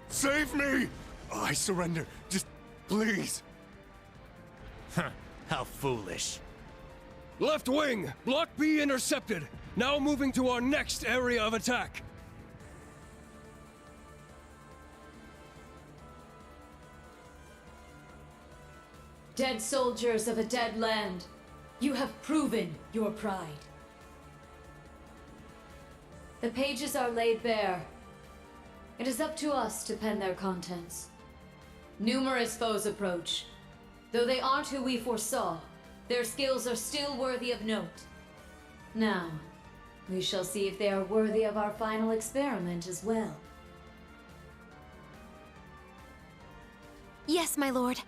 Save me! I surrender. Just please. Huh. How foolish. Left wing! Block B intercepted! Now moving to our next area of attack! Dead soldiers of a dead land, you have proven your pride. The pages are laid bare. It is up to us to pen their contents. Numerous foes approach. Though they aren't who we foresaw, their skills are still worthy of note. Now, we shall see if they are worthy of our final experiment as well. Yes, my lord.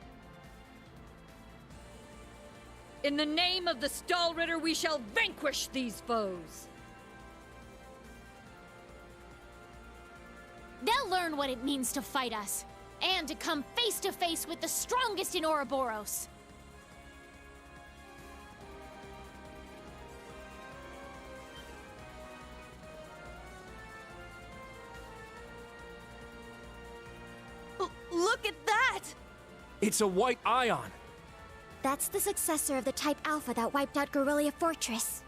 In the name of the Stahlritter, we shall vanquish these foes! They'll learn what it means to fight us, and to come face to face with the strongest in Ouroboros. Look at that! It's a white ion! That's the successor of the Type Alpha that wiped out Guerrilla Fortress.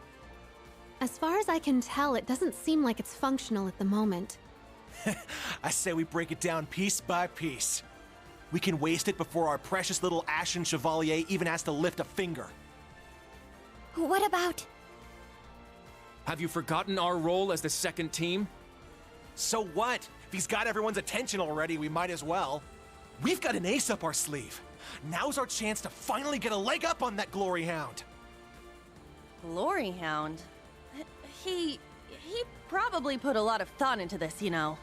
As far as I can tell, it doesn't seem like it's functional at the moment. I say we break it down piece by piece. We can waste it before our precious little Ashen Chevalier even has to lift a finger. What about... Have you forgotten our role as the second team? So what? If he's got everyone's attention already, we might as well. We've got an ace up our sleeve. Now's our chance to finally get a leg up on that Glory Hound. Glory Hound? He probably put a lot of thought into this, you know.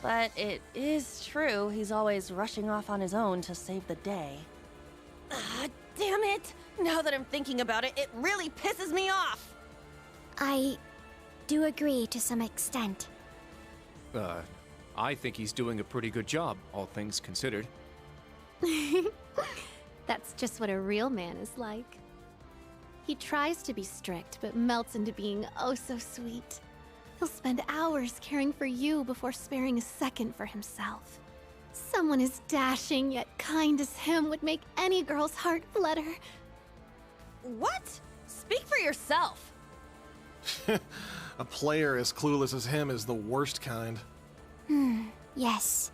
But it is true, he's always rushing off on his own to save the day. Ah, damn it! Now that I'm thinking about it, it really pisses me off! I do agree to some extent. I think he's doing a pretty good job, all things considered. That's just what a real man is like. He tries to be strict, but melts into being oh so sweet. He'll spend hours caring for you before sparing a second for himself. Someone as dashing yet kind as him would make any girl's heart flutter. What? Speak for yourself! A player as clueless as him is the worst kind. Yes.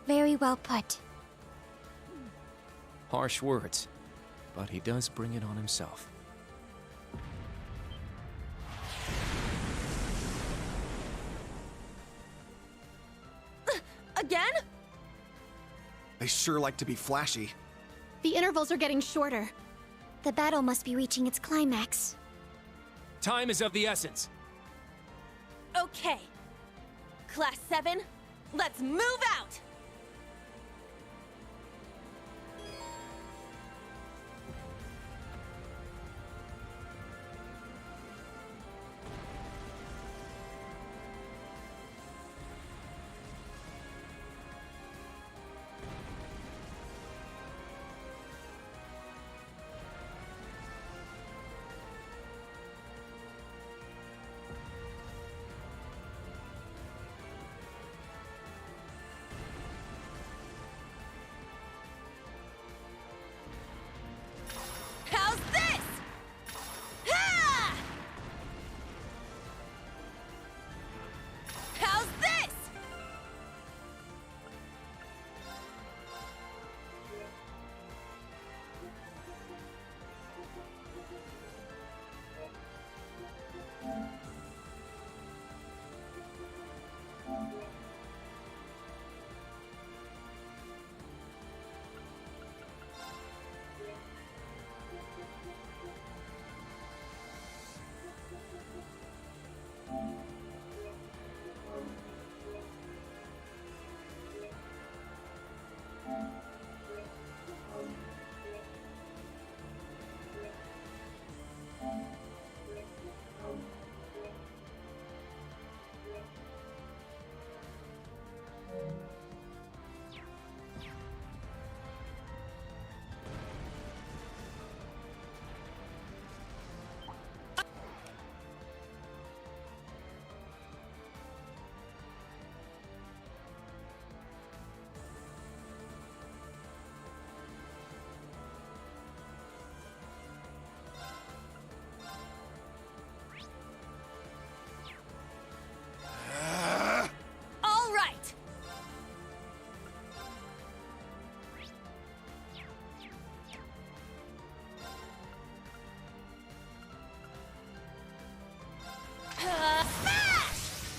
Very well put. Harsh words, but he does bring it on himself. Again? They sure like to be flashy. The intervals are getting shorter. The battle must be reaching its climax. Time is of the essence. Okay. Class 7, let's move out!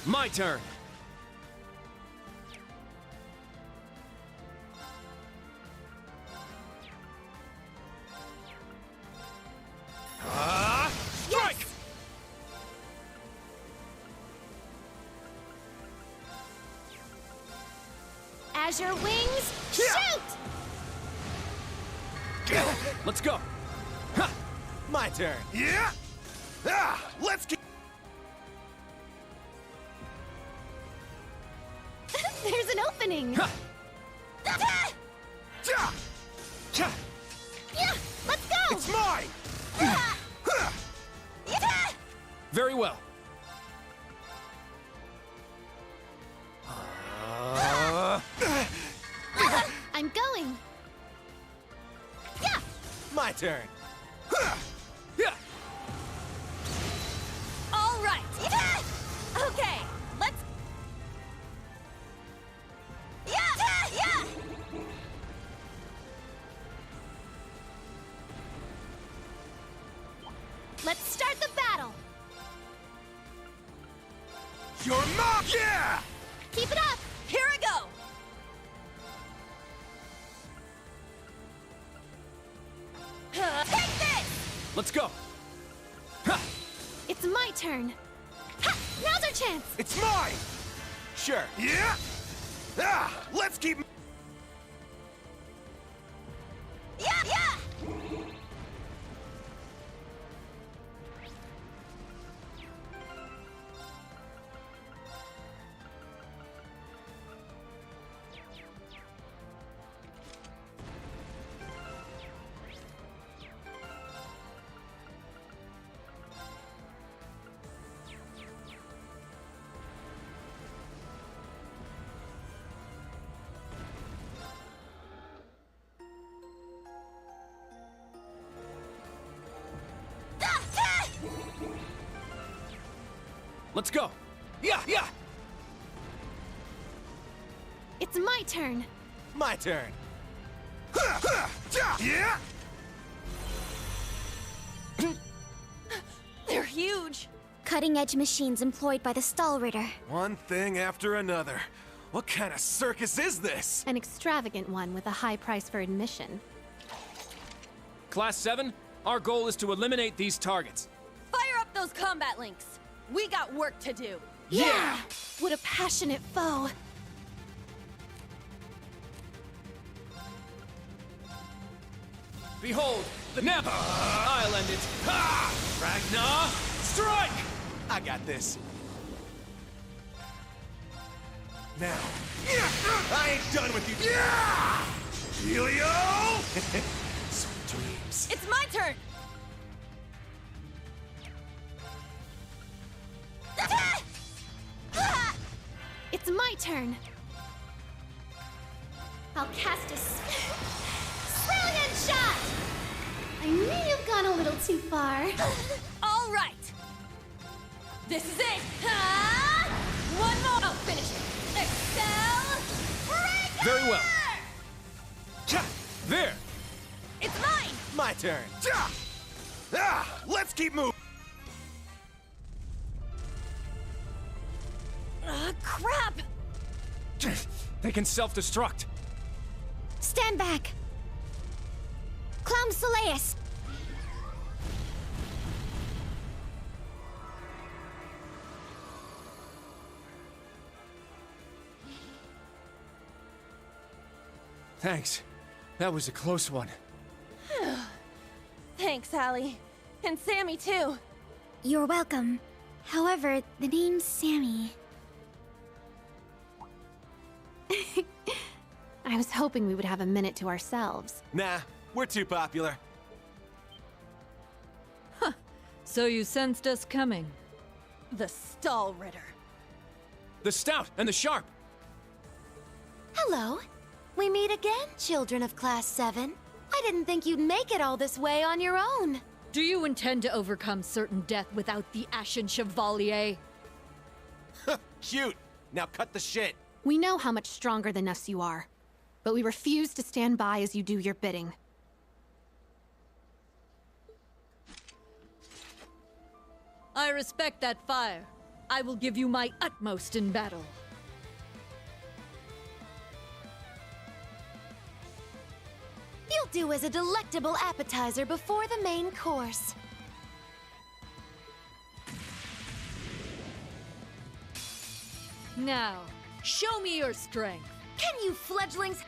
My turn. Strike! Azure wings, shoot! Let's go. My turn. Yeah! Ah! Let's get. There's an opening. Ja! Yeah, let's go. It's mine! Very well. I'm going. Yeah. My turn. Yeah. All right. Okay, let's. Yeah. Let's start the battle. Your mom! Yeah! Keep it up. Here I go. Take this. Let's go. It's my turn. Ha! Now's our chance. It's mine! Sure. Yeah! Ah! Let's keep. Yeah. Let's go. Yeah. It's my turn. My turn. Yeah! They're huge. Cutting-edge machines employed by the Stahlritter. One thing after another. What kind of circus is this? An extravagant one with a high price for admission. Class 7, our goal is to eliminate these targets. Fire up those combat links. We got work to do. Yeah! What a passionate foe. Behold, the Napa! I'll end it. Ha! Ragnar, strike! I got this. Now. I ain't done with you. Helio! Sweet dreams. It's my turn. It's my turn. I'll cast a brilliant shot. I may have gone a little too far. All right. This is it. One more. I'll finish it. Excel. Breaker! Very well. There! It's mine. My turn. Ah! Let's keep moving! Crap. They can self-destruct. Stand back! Clown Soleus! Thanks. That was a close one. Thanks, Allie. And Sammy, too. You're welcome. However, the name's Sammy. I was hoping we would have a minute to ourselves. Nah, we're too popular. So you sensed us coming. The Stahlritter. The Stout and the Sharp! Hello. We meet again, children of Class 7. I didn't think you'd make it all this way on your own. Do you intend to overcome certain death without the Ashen Chevalier? Cute. Now cut the shit. We know how much stronger than us you are, but we refuse to stand by as you do your bidding. I respect that fire. I will give you my utmost in battle. You'll do as a delectable appetizer before the main course. Now, show me your strength. Can you fledglings...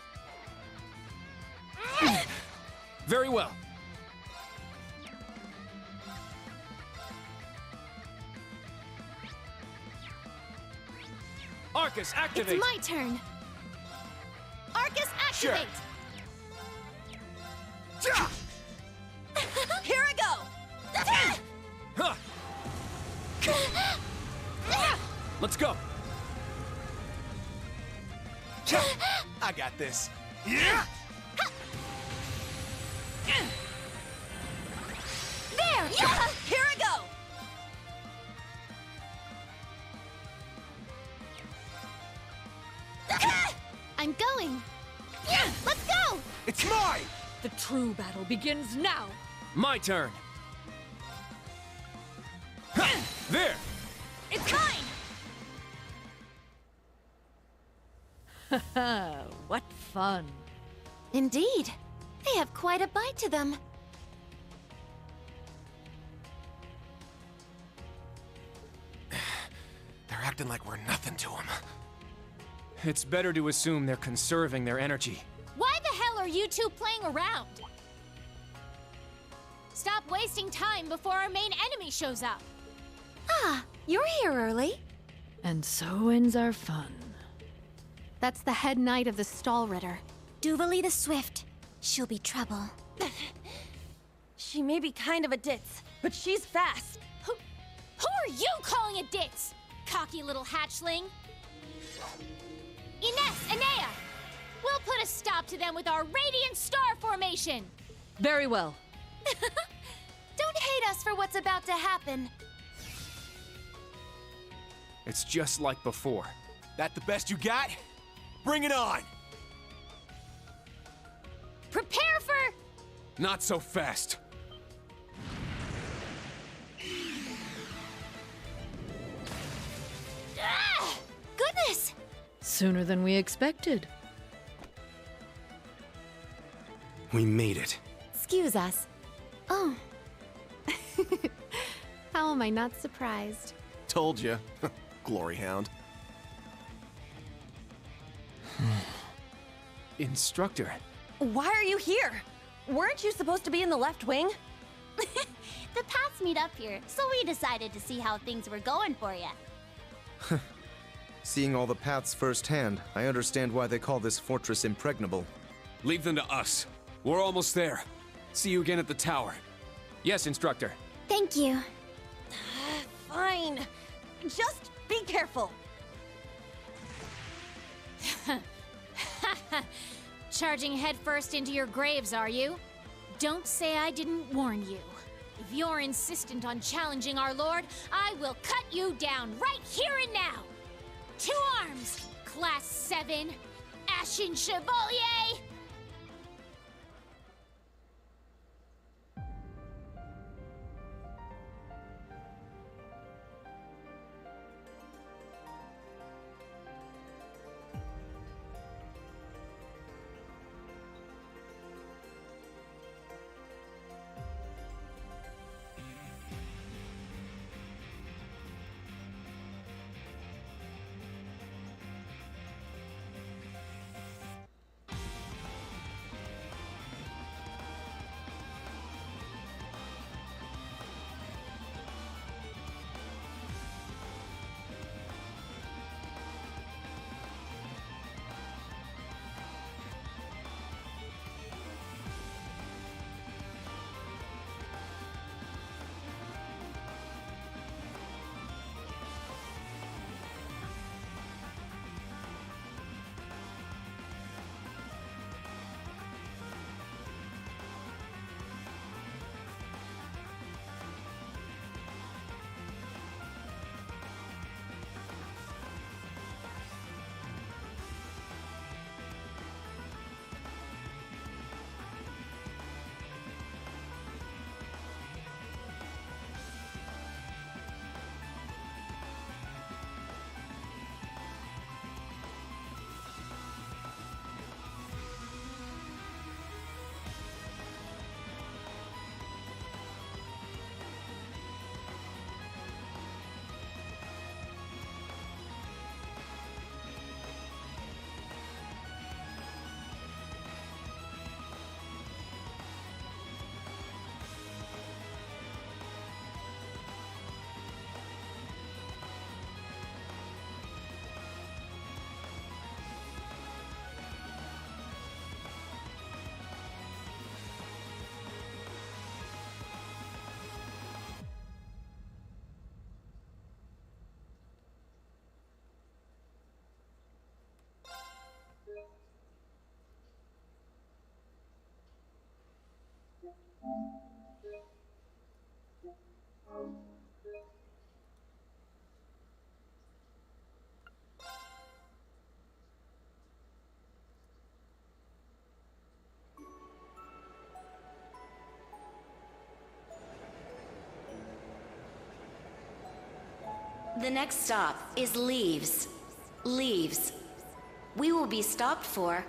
Very well. Arcus, activate! It's my turn. Arcus, activate! Ja! Here I go! Huh. Let's go! I got this. Yeah! There! Yeah! Here I go! I'm going. Yeah, let's go! It's mine! The true battle begins now. My turn! Ha! There! It's mine! What fun. Indeed. They have quite a bite to them. They're acting like we're nothing to them. It's better to assume they're conserving their energy. Why the hell are you two playing around? Stop wasting time before our main enemy shows up. Ah, you're here early. And so ends our fun. That's the head knight of the Stahlritter. Duvalie the Swift. She'll be trouble. She may be kind of a ditz, but she's fast. Who are you calling a ditz? Cocky little hatchling. Ines, Anea! We'll put a stop to them with our Radiant Star Formation! Very well. Don't hate us for what's about to happen. It's just like before. That the best you got? Bring it on! Prepare for... Not so fast. Ah! Goodness! Sooner than we expected. We made it. Excuse us. Oh. How am I not surprised? Told you. Glory Hound. Instructor. Why are you here? Weren't you supposed to be in the left wing? The paths meet up here, so we decided to see how things were going for you. Seeing all the paths firsthand, I understand why they call this fortress impregnable. Leave them to us. We're almost there. See you again at the tower. Yes, instructor. Thank you. Fine. Just be careful. Charging headfirst into your graves, are you? Don't say I didn't warn you. If you're insistent on challenging our lord, I will cut you down right here and now! 2 arms! Class 7! Ashen Chevalier! The next stop is Leaves. Leaves. We will be stopped for...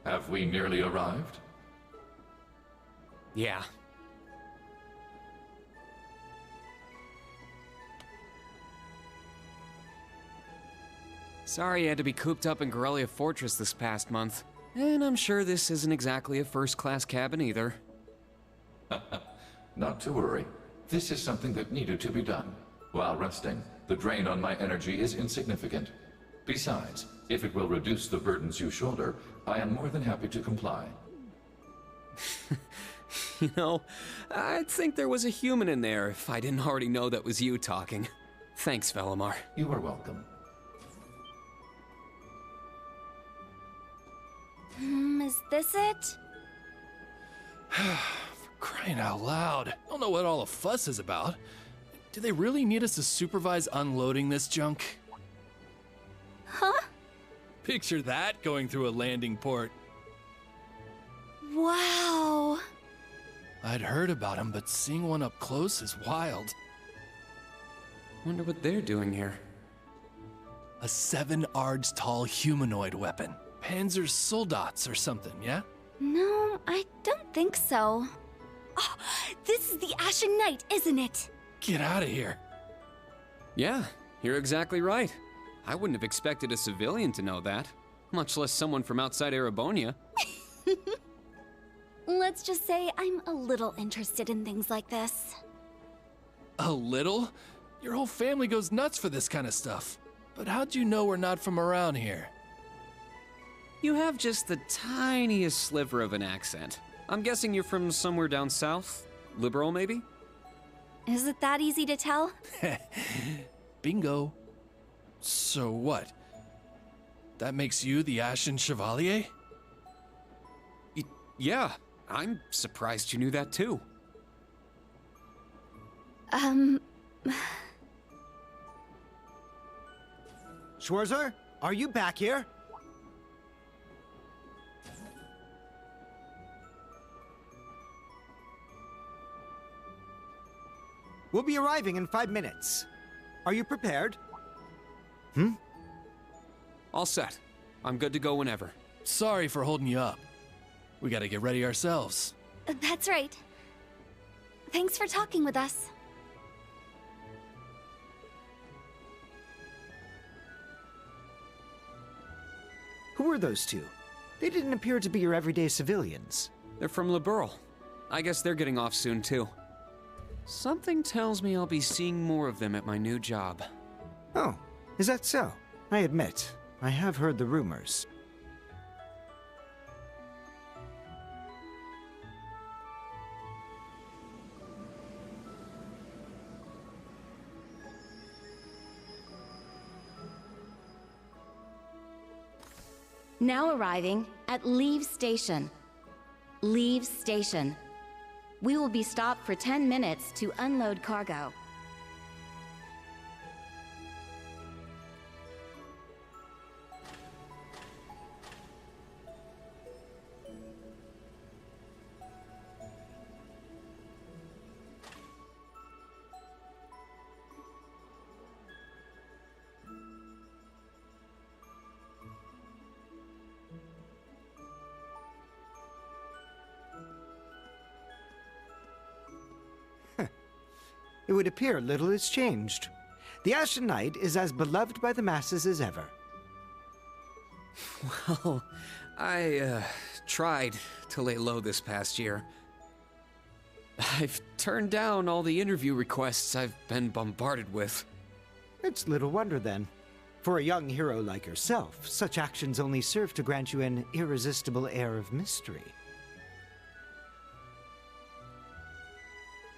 Have we nearly arrived? Yeah. Sorry you had to be cooped up in Corellia Fortress this past month. And I'm sure this isn't exactly a first-class cabin either. Not to worry. This is something that needed to be done. While resting, the drain on my energy is insignificant. Besides, if it will reduce the burdens you shoulder, I am more than happy to comply. You know, I'd think there was a human in there if I didn't already know that was you talking. Thanks, Velimar. You are welcome. Is this it? For crying out loud. I don't know what all the fuss is about. Do they really need us to supervise unloading this junk? Huh? Picture that going through a landing port. Wow. I'd heard about them, but seeing one up close is wild. Wonder what they're doing here. A 7 ards tall humanoid weapon. Panzersoldats or something, yeah? No, I don't think so. Oh, this is the Ashen Knight, isn't it? Get out of here. Yeah, you're exactly right. I wouldn't have expected a civilian to know that, much less someone from outside Erebonia. Let's just say I'm a little interested in things like this. A little? Your whole family goes nuts for this kind of stuff. But how'd you know we're not from around here? You have just the tiniest sliver of an accent. I'm guessing you're from somewhere down south? Liberal, maybe? Is it that easy to tell? Bingo. So what? That makes you the Ashen Chevalier? Yeah, I'm surprised you knew that too. Schwarzer, are you back here? We'll be arriving in 5 minutes. Are you prepared? All set. I'm good to go whenever. Sorry for holding you up. We gotta get ready ourselves. That's right. Thanks for talking with us. Who are those two? They didn't appear to be your everyday civilians. They're from Liberal. I guess they're getting off soon too. Something tells me I'll be seeing more of them at my new job. Oh, is that so? I admit, I have heard the rumors. Now arriving at Leave Station. Leave Station. We will be stopped for 10 minutes to unload cargo. it would appear little has changed. The Ashen Knight is as beloved by the masses as ever. Well, I, tried to lay low this past year. I've turned down all the interview requests I've been bombarded with. It's little wonder then. For a young hero like yourself, such actions only serve to grant you an irresistible air of mystery.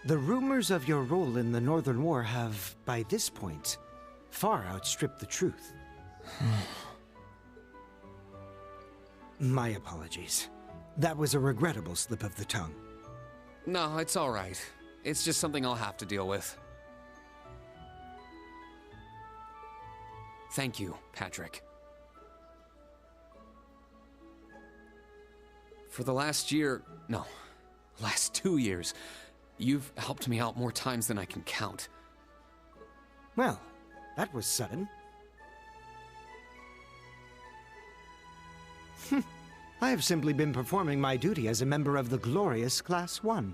The rumors of your role in the Northern War have, by this point, far outstripped the truth. My apologies. That was a regrettable slip of the tongue. No, it's all right. It's just something I'll have to deal with. Thank you, Patrick. For the last 2 years, you've helped me out more times than I can count. Well, that was sudden. I have simply been performing my duty as a member of the glorious Class 1.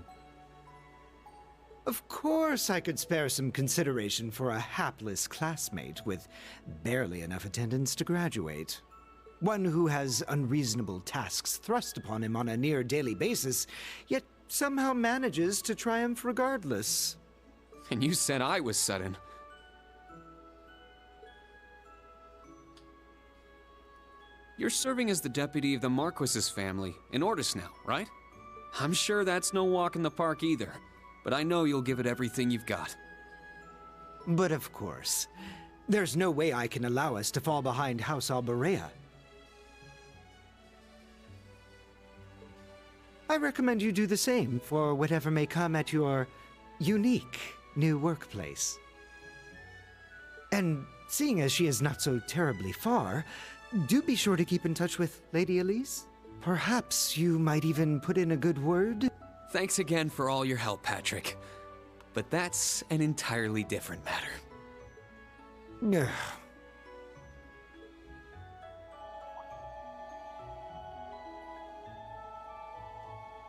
Of course I could spare some consideration for a hapless classmate with barely enough attendance to graduate. One who has unreasonable tasks thrust upon him on a near daily basis, yet somehow manages to triumph regardless. And you said I was sudden. You're serving as the deputy of the Marquis's family in Ordis now, right? I'm sure that's no walk in the park either, but I know you'll give it everything you've got. But of course, there's no way I can allow us to fall behind House Alberea. I recommend you do the same for whatever may come at your unique new workplace. And seeing as she is not so terribly far, do be sure to keep in touch with Lady Elise. Perhaps you might even put in a good word? Thanks again for all your help, Patrick. But that's an entirely different matter.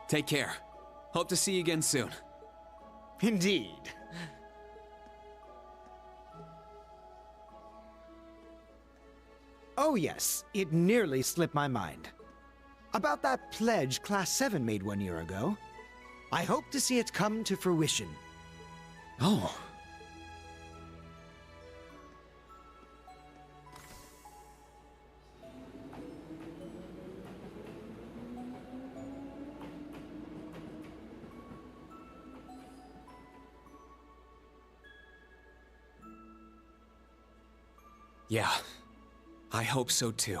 Take care. Hope to see you again soon. Indeed. Oh yes, it nearly slipped my mind. About that pledge Class 7 made 1 year ago. I hope to see it come to fruition. Oh. Yeah, I hope so too.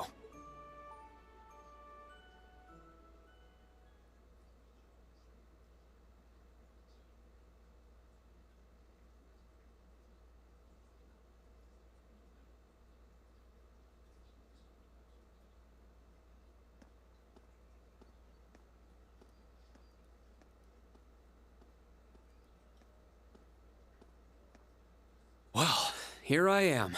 Well, here I am.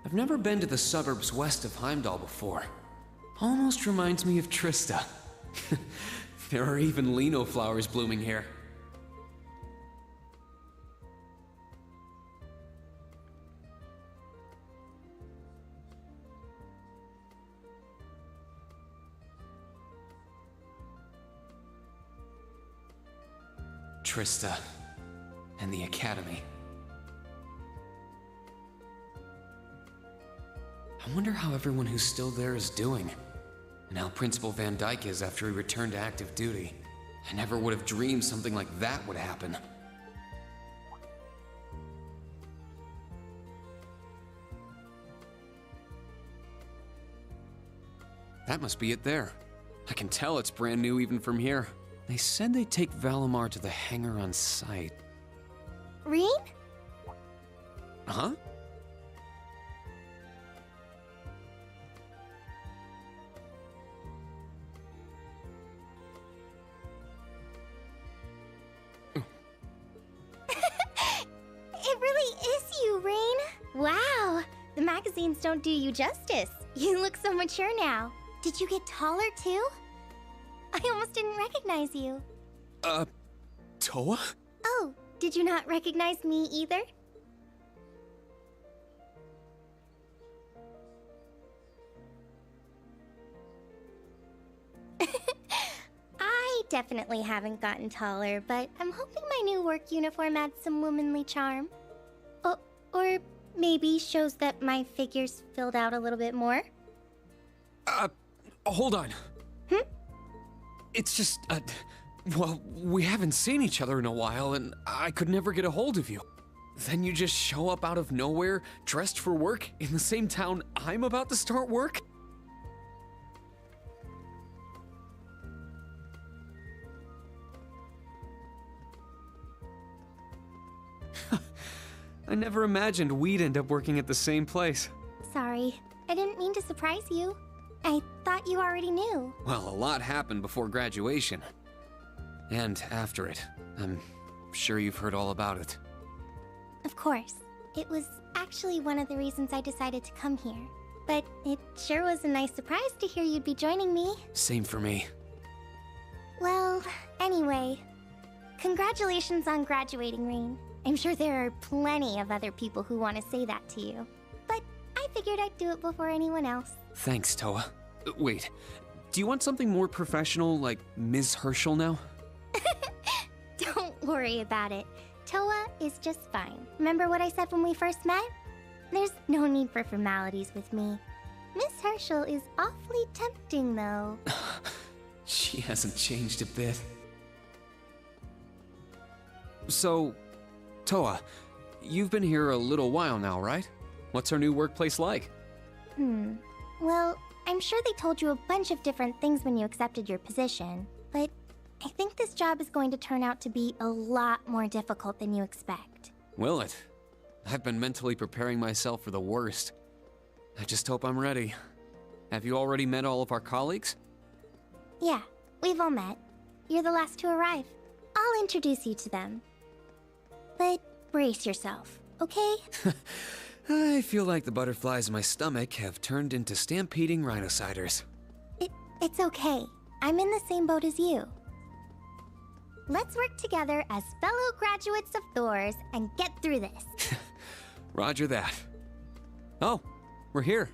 I've never been to the suburbs west of Heimdall before. Almost reminds me of Trista. There are even lino flowers blooming here. Trista and the Academy. I wonder how everyone who's still there is doing, and how Principal Van Dyke is after he returned to active duty. I never would have dreamed something like that would happen. That must be it there. I can tell it's brand new even from here. They said they'd take Valimar to the hangar on site. Rean? Huh? It really is you, Rain. Wow, the magazines don't do you justice. You look so mature now. Did you get taller too? I almost didn't recognize you. Toa? Oh, did you not recognize me either? I definitely haven't gotten taller, but I'm hoping my new work uniform adds some womanly charm. Or maybe shows that my figure's filled out a little bit more. Hold on. It's just, well, we haven't seen each other in a while, and I could never get a hold of you. Then you just show up out of nowhere, dressed for work, in the same town I'm about to start work? I never imagined we'd end up working at the same place. Sorry, I didn't mean to surprise you. I thought you already knew. Well, a lot happened before graduation. And after it. I'm sure you've heard all about it. Of course. It was actually one of the reasons I decided to come here. But it sure was a nice surprise to hear you'd be joining me. Same for me. Well, anyway, congratulations on graduating, Rain. I'm sure there are plenty of other people who want to say that to you. But I figured I'd do it before anyone else. Thanks, Toa. Wait, do you want something more professional, like Ms. Herschel now? Don't worry about it. Toa is just fine. Remember what I said when we first met? There's no need for formalities with me. Miss Herschel is awfully tempting, though. She hasn't changed a bit. So, Toa, you've been here a little while now, right? What's our new workplace like? Well, I'm sure they told you a bunch of different things when you accepted your position, but I think this job is going to turn out to be a lot more difficult than you expect. Will it? I've been mentally preparing myself for the worst. I just hope I'm ready. Have you already met all of our colleagues? Yeah, we've all met. You're the last to arrive. I'll introduce you to them. But brace yourself, okay? I feel like the butterflies in my stomach have turned into stampeding rhinociders. It's okay. I'm in the same boat as you. Let's work together as fellow graduates of Thors and get through this. Roger that. Oh, we're here.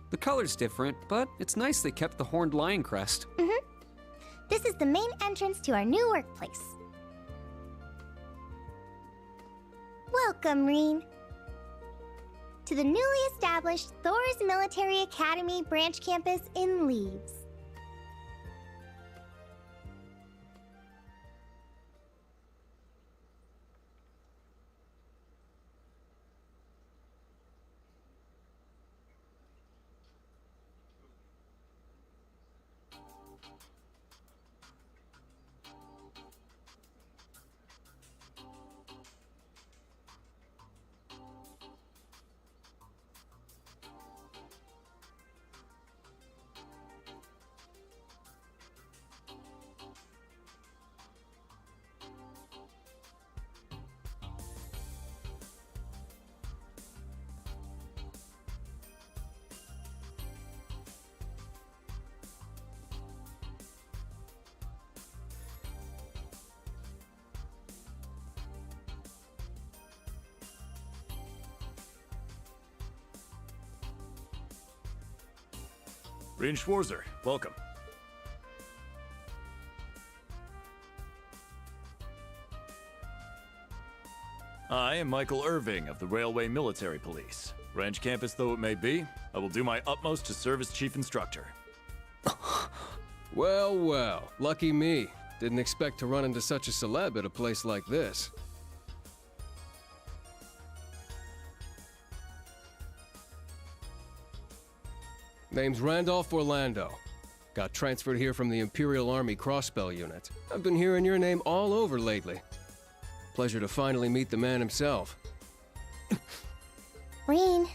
The color's different, but it's nice they kept the horned lion crest. This is the main entrance to our new workplace. Welcome, Reen, to the newly established Thors Military Academy branch campus in Leaves. Reen Schwarzer, welcome. I am Michael Irving of the Railway Military Police. Branch campus though it may be, I will do my utmost to serve as chief instructor. Well, well, lucky me. Didn't expect to run into such a celeb at a place like this. Name's Randolph Orlando. Got transferred here from the Imperial Army Crossbell Unit. I've been hearing your name all over lately. Pleasure to finally meet the man himself. Reen.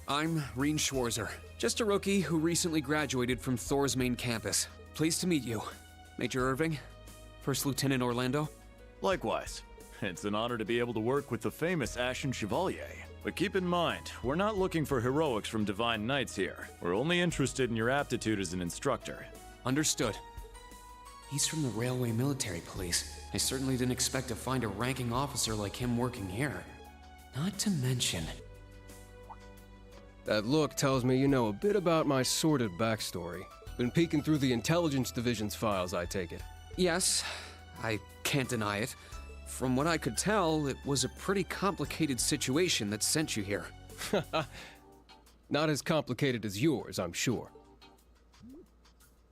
I'm Reen Schwarzer, just a rookie who recently graduated from Thor's main campus. Pleased to meet you, Major Irving, First Lieutenant Orlando. Likewise. It's an honor to be able to work with the famous Ashen Chevalier. But keep in mind, we're not looking for heroics from Divine Knights here. We're only interested in your aptitude as an instructor. Understood. He's from the Railway Military Police. I certainly didn't expect to find a ranking officer like him working here. Not to mention... That look tells me you know a bit about my sordid backstory. Been peeking through the Intelligence Division's files, I take it. Yes, I can't deny it. From what I could tell, it was a pretty complicated situation that sent you here. Not as complicated as yours, I'm sure.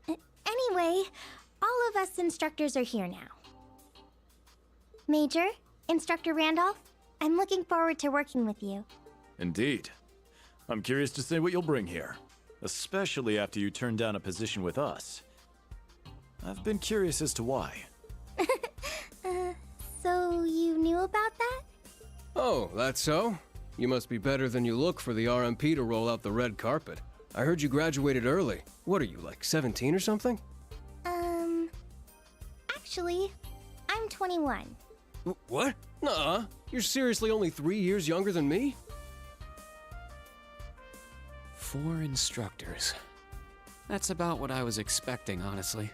Anyway, all of us instructors are here now. Major, Instructor Randolph, I'm looking forward to working with you. Indeed. I'm curious to see what you'll bring here, especially after you turn down a position with us. I've been curious as to why. So you knew about that? Oh, that's so? You must be better than you look for the RMP to roll out the red carpet. I heard you graduated early. What are you, like 17 or something? Actually, I'm 21. What? Nuh-uh. You're seriously only 3 years younger than me? 4 instructors. That's about what I was expecting, honestly.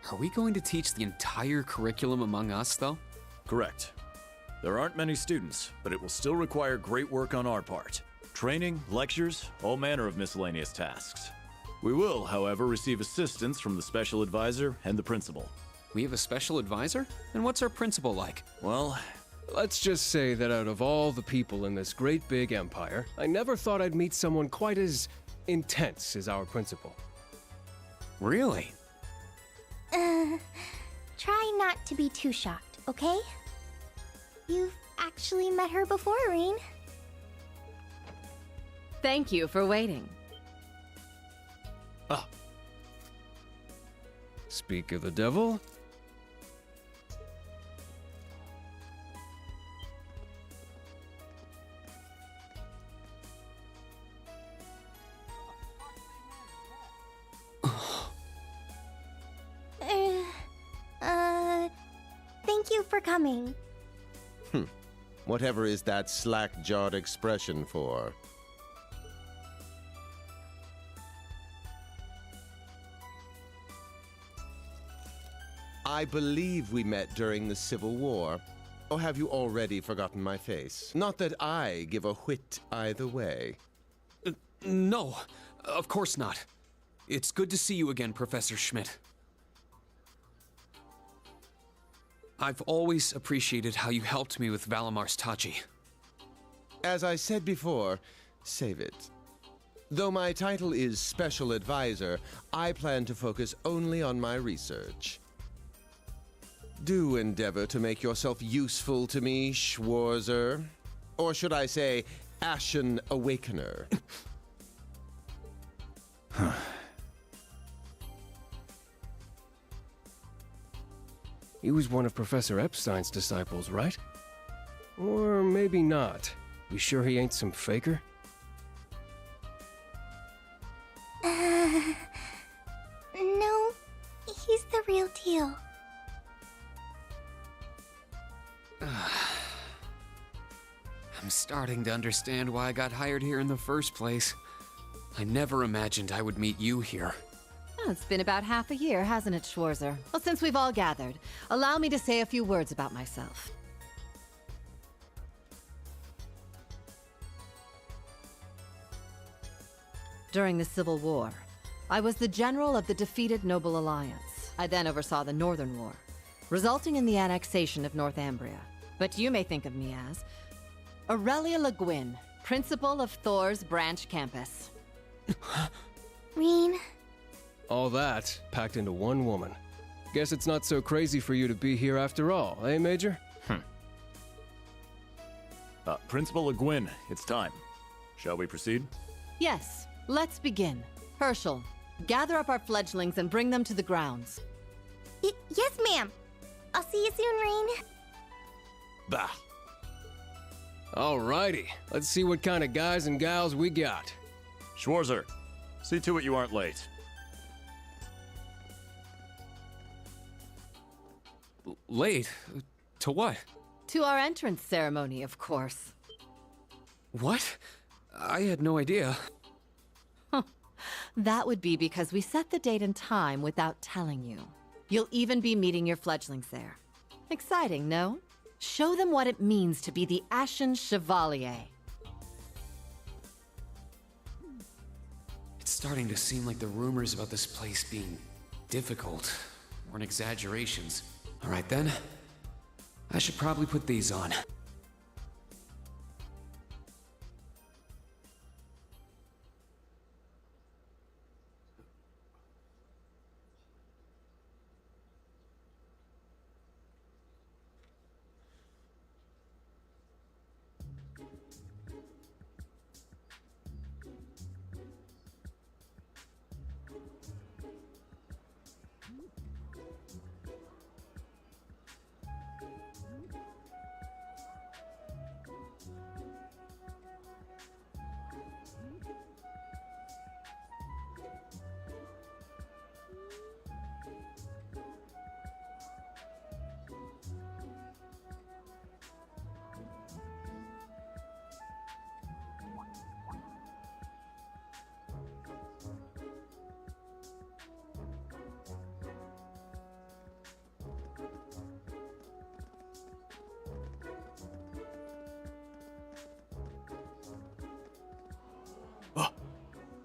Are we going to teach the entire curriculum among us, though? Correct. There aren't many students, but it will still require great work on our part. Training, lectures, all manner of miscellaneous tasks. We will, however, receive assistance from the special advisor and the principal. We have a special advisor? And what's our principal like? Well, let's just say that out of all the people in this great big empire, I never thought I'd meet someone quite as intense as our principal. Really? Try not to be too shocked, okay? You've actually met her before, Reen. Thank you for waiting. Ah. Speak of the devil. Thank you for coming. Whatever is that slack-jawed expression for? I believe we met during the Civil War. Or have you already forgotten my face? Not that I give a whit either way. No, of course not. It's good to see you again, Professor Schmidt. I've always appreciated how you helped me with Valamar's Tachi. As I said before, save it. Though my title is Special Advisor, I plan to focus only on my research. Do endeavor to make yourself useful to me, Schwarzer. Or should I say, Ashen Awakener. He was one of Professor Epstein's disciples, right? Or maybe not. You sure he ain't some faker? No, he's the real deal. I'm starting to understand why I got hired here in the first place. I never imagined I would meet you here. Oh, it's been about half a year, hasn't it, Schwarzer? Well, since we've all gathered, allow me to say a few words about myself. During the Civil War, I was the general of the defeated Noble Alliance. I then oversaw the Northern War, resulting in the annexation of Northumbria. But you may think of me as Aurelia Le Guin, principal of Thor's branch campus. Reen, All that packed into one woman. Guess it's not so crazy for you to be here after all, eh, Major? Principal Le Guin, it's time. Shall we proceed? Yes, let's begin. Herschel, gather up our fledglings and bring them to the grounds. Yes, ma'am. I'll see you soon, Rain. Bah. Alrighty, let's see what kind of guys and gals we got. Schwarzer, see to it you aren't late. Late? To what? To our entrance ceremony, of course. What? I had no idea. That would be because we set the date and time without telling you. You'll even be meeting your fledglings there. Exciting, no? Show them what it means to be the Ashen Chevalier. It's starting to seem like the rumors about this place being difficult weren't exaggerations. All right then, I should probably put these on.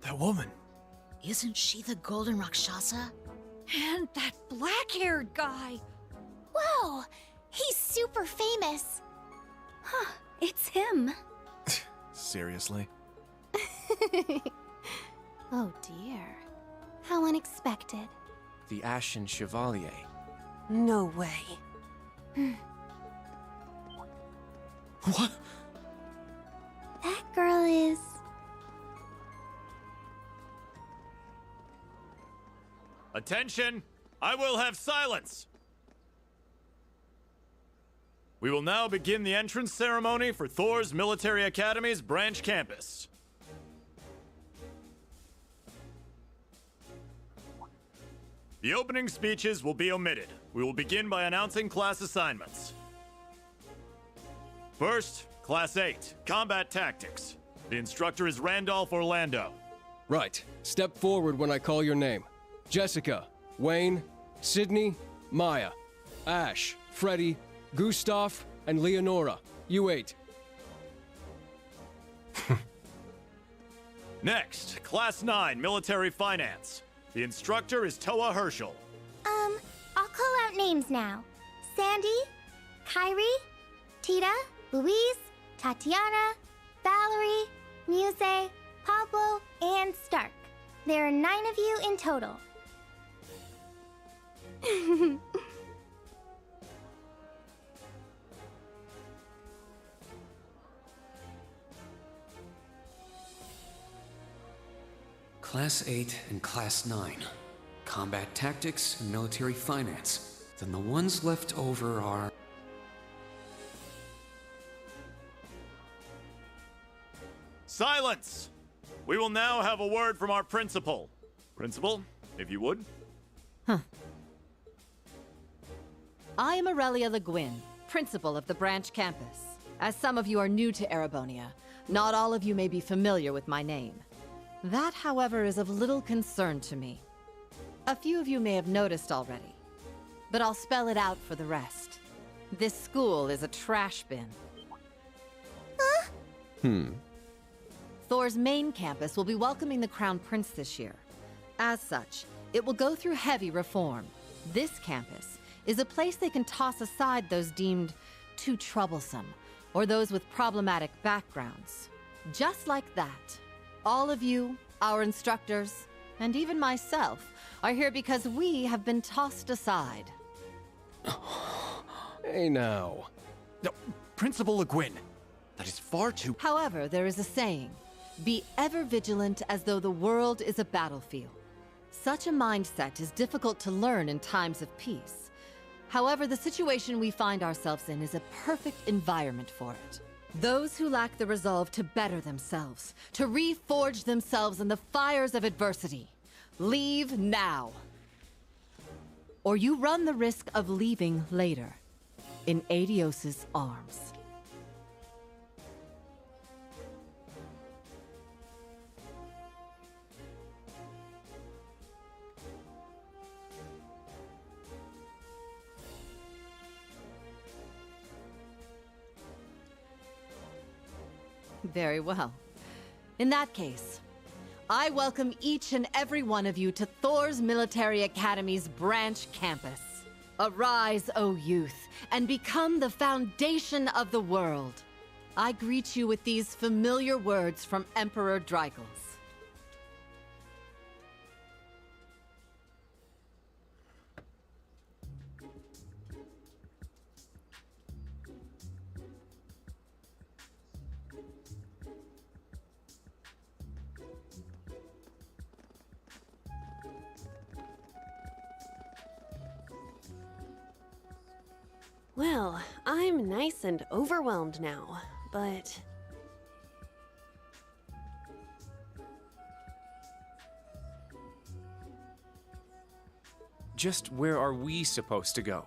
That woman. Isn't she the Golden Rakshasa? And that black-haired guy. Whoa! He's super famous. Huh, it's him. Seriously? Oh dear. How unexpected. The Ashen Chevalier. No way. What? That girl is... Attention! I will have silence! We will now begin the entrance ceremony for Thor's Military Academy's branch campus. The opening speeches will be omitted. We will begin by announcing class assignments. First, Class 8, Combat Tactics. The instructor is Randolph Orlando. Right. Step forward when I call your name. Jessica, Wayne, Sydney, Maya, Ash, Freddy, Gustav, and Leonora. You 8. Next, Class 9, Military Finance. The instructor is Toa Herschel. I'll call out names now. Sandy, Kyrie, Tita, Louise, Tatiana, Valerie, Muse, Pablo, and Stark. There are 9 of you in total. Class 8 and Class 9. Combat Tactics and Military Finance. Then the ones left over are... Silence! We will now have a word from our principal. Principal, if you would. I am Aurelia Le Guin, principal of the branch campus. As some of you are new to Erebonia, not all of you may be familiar with my name. That, however, is of little concern to me. A few of you may have noticed already, but I'll spell it out for the rest. This school is a trash bin. Thor's main campus will be welcoming the Crown Prince this year. As such, it will go through heavy reform. This campus is a place they can toss aside those deemed too troublesome, or those with problematic backgrounds. Just like that, all of you, our instructors, and even myself, are here because we have been tossed aside. Hey now. No, Principal Le Guin, that is far too... However, there is a saying, be ever vigilant as though the world is a battlefield. Such a mindset is difficult to learn in times of peace. However, the situation we find ourselves in is a perfect environment for it. Those who lack the resolve to better themselves, to reforge themselves in the fires of adversity, leave now. Or you run the risk of leaving later, in Adios's arms. Very well. In that case, I welcome each and every one of you to Thor's Military Academy's branch campus. Arise, O youth, and become the foundation of the world. I greet you with these familiar words from Emperor Dreigels. Well, I'm nice and overwhelmed now, but... Just where are we supposed to go?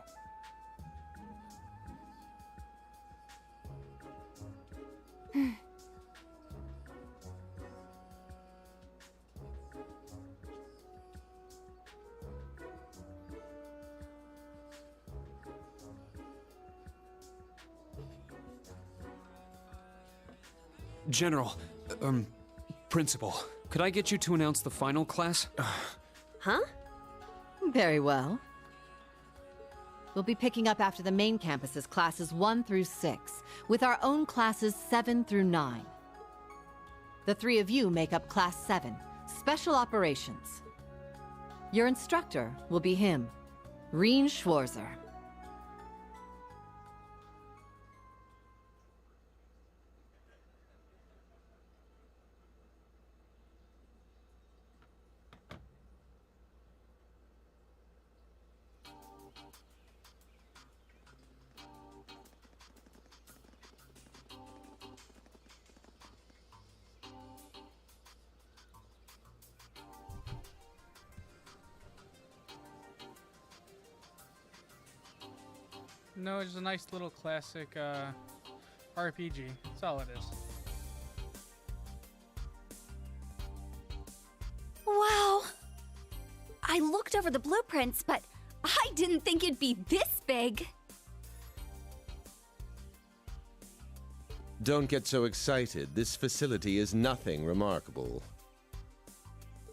General, Principal, could I get you to announce the final class? Huh? Very well. We'll be picking up after the main campus's classes 1 through 6, with our own classes 7 through 9. The 3 of you make up Class 7, Special Operations. Your instructor will be him, Reen Schwarzer. No, it's a nice little classic RPG. That's all it is. Wow! I looked over the blueprints, but I didn't think it'd be this big. Don't get so excited. This facility is nothing remarkable.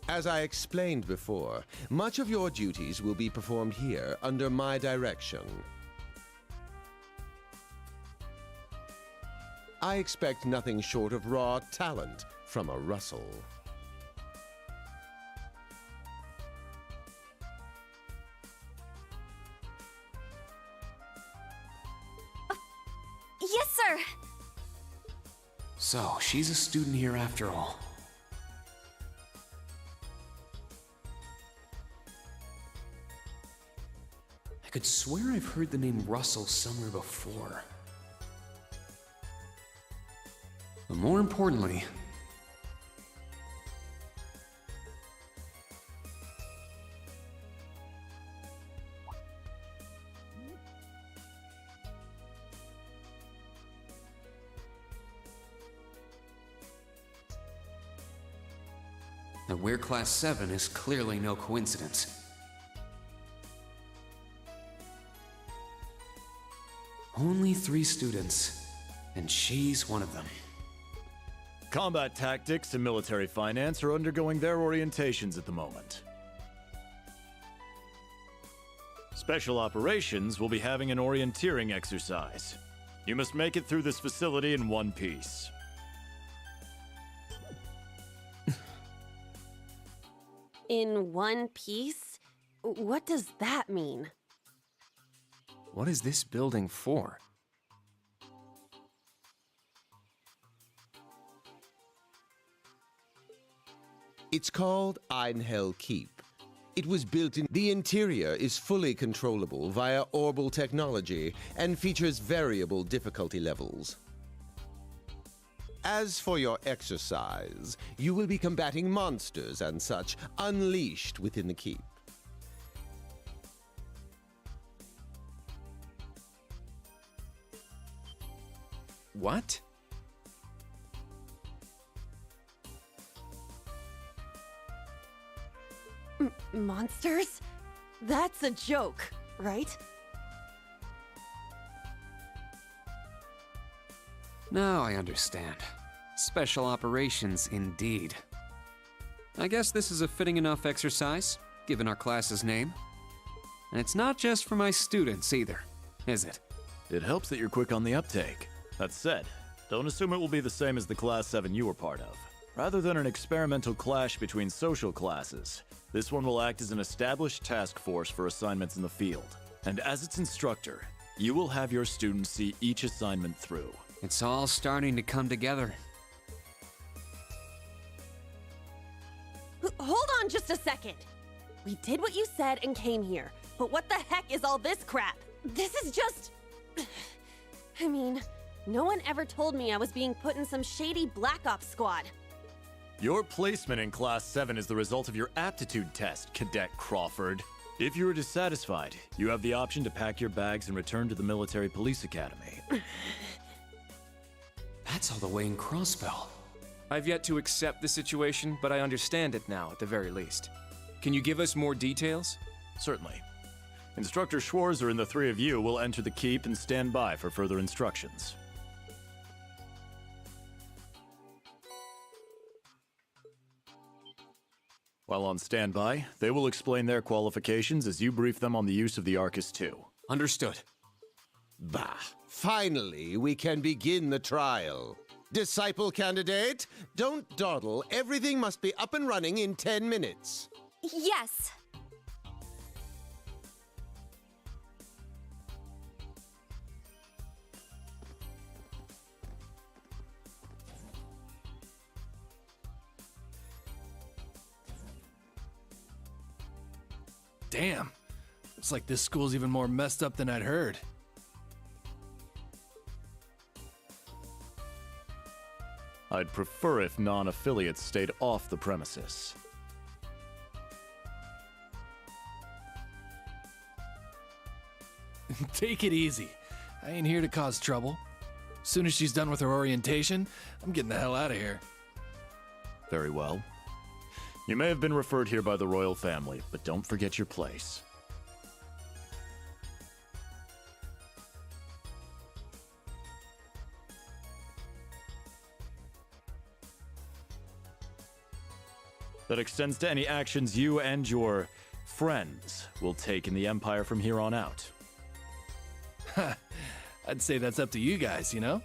As I explained before, much of your duties will be performed here under my direction. I expect nothing short of raw talent from a Russell. Yes, sir! So, she's a student here after all. I could swear I've heard the name Russell somewhere before. But more importantly, that we're Class 7 is clearly no coincidence. Only 3 students, and she's one of them. Combat tactics and military finance are undergoing their orientations at the moment. Special operations will be having an orienteering exercise. You must make it through this facility in one piece. In one piece? What does that mean? What is this building for? It's called Einhell Keep. It was built in... The interior is fully controllable via orbal technology and features variable difficulty levels. As for your exercise, you will be combating monsters and such unleashed within the keep. What? Monsters? That's a joke, right? Now I understand. Special operations, indeed. I guess this is a fitting enough exercise, given our class's name. And it's not just for my students either, is it? It helps that you're quick on the uptake. That said, don't assume it will be the same as the Class 7 you were part of. Rather than an experimental clash between social classes, this one will act as an established task force for assignments in the field. And as its instructor, you will have your students see each assignment through. It's all starting to come together. Hold on just a second. We did what you said and came here, but what the heck is all this crap? This is just... I mean, no one ever told me I was being put in some shady Black Ops squad. Your placement in Class 7 is the result of your aptitude test, Cadet Crawford. If you are dissatisfied, you have the option to pack your bags and return to the Military Police Academy. That's all the way in Crossbell. I've yet to accept the situation, but I understand it now, at the very least. Can you give us more details? Certainly. Instructor Schwarzer and the three of you will enter the keep and stand by for further instructions. While on standby, they will explain their qualifications as you brief them on the use of the Arcus 2. Understood. Bah! Finally, we can begin the trial. Disciple candidate, don't dawdle. Everything must be up and running in 10 minutes. Yes. Damn. Looks like this school's even more messed up than I'd heard. I'd prefer if non-affiliates stayed off the premises. Take it easy. I ain't here to cause trouble. Soon as she's done with her orientation, I'm getting the hell out of here. Very well. You may have been referred here by the royal family, but don't forget your place. That extends to any actions you and your friends will take in the Empire from here on out. I'd say that's up to you guys, you know?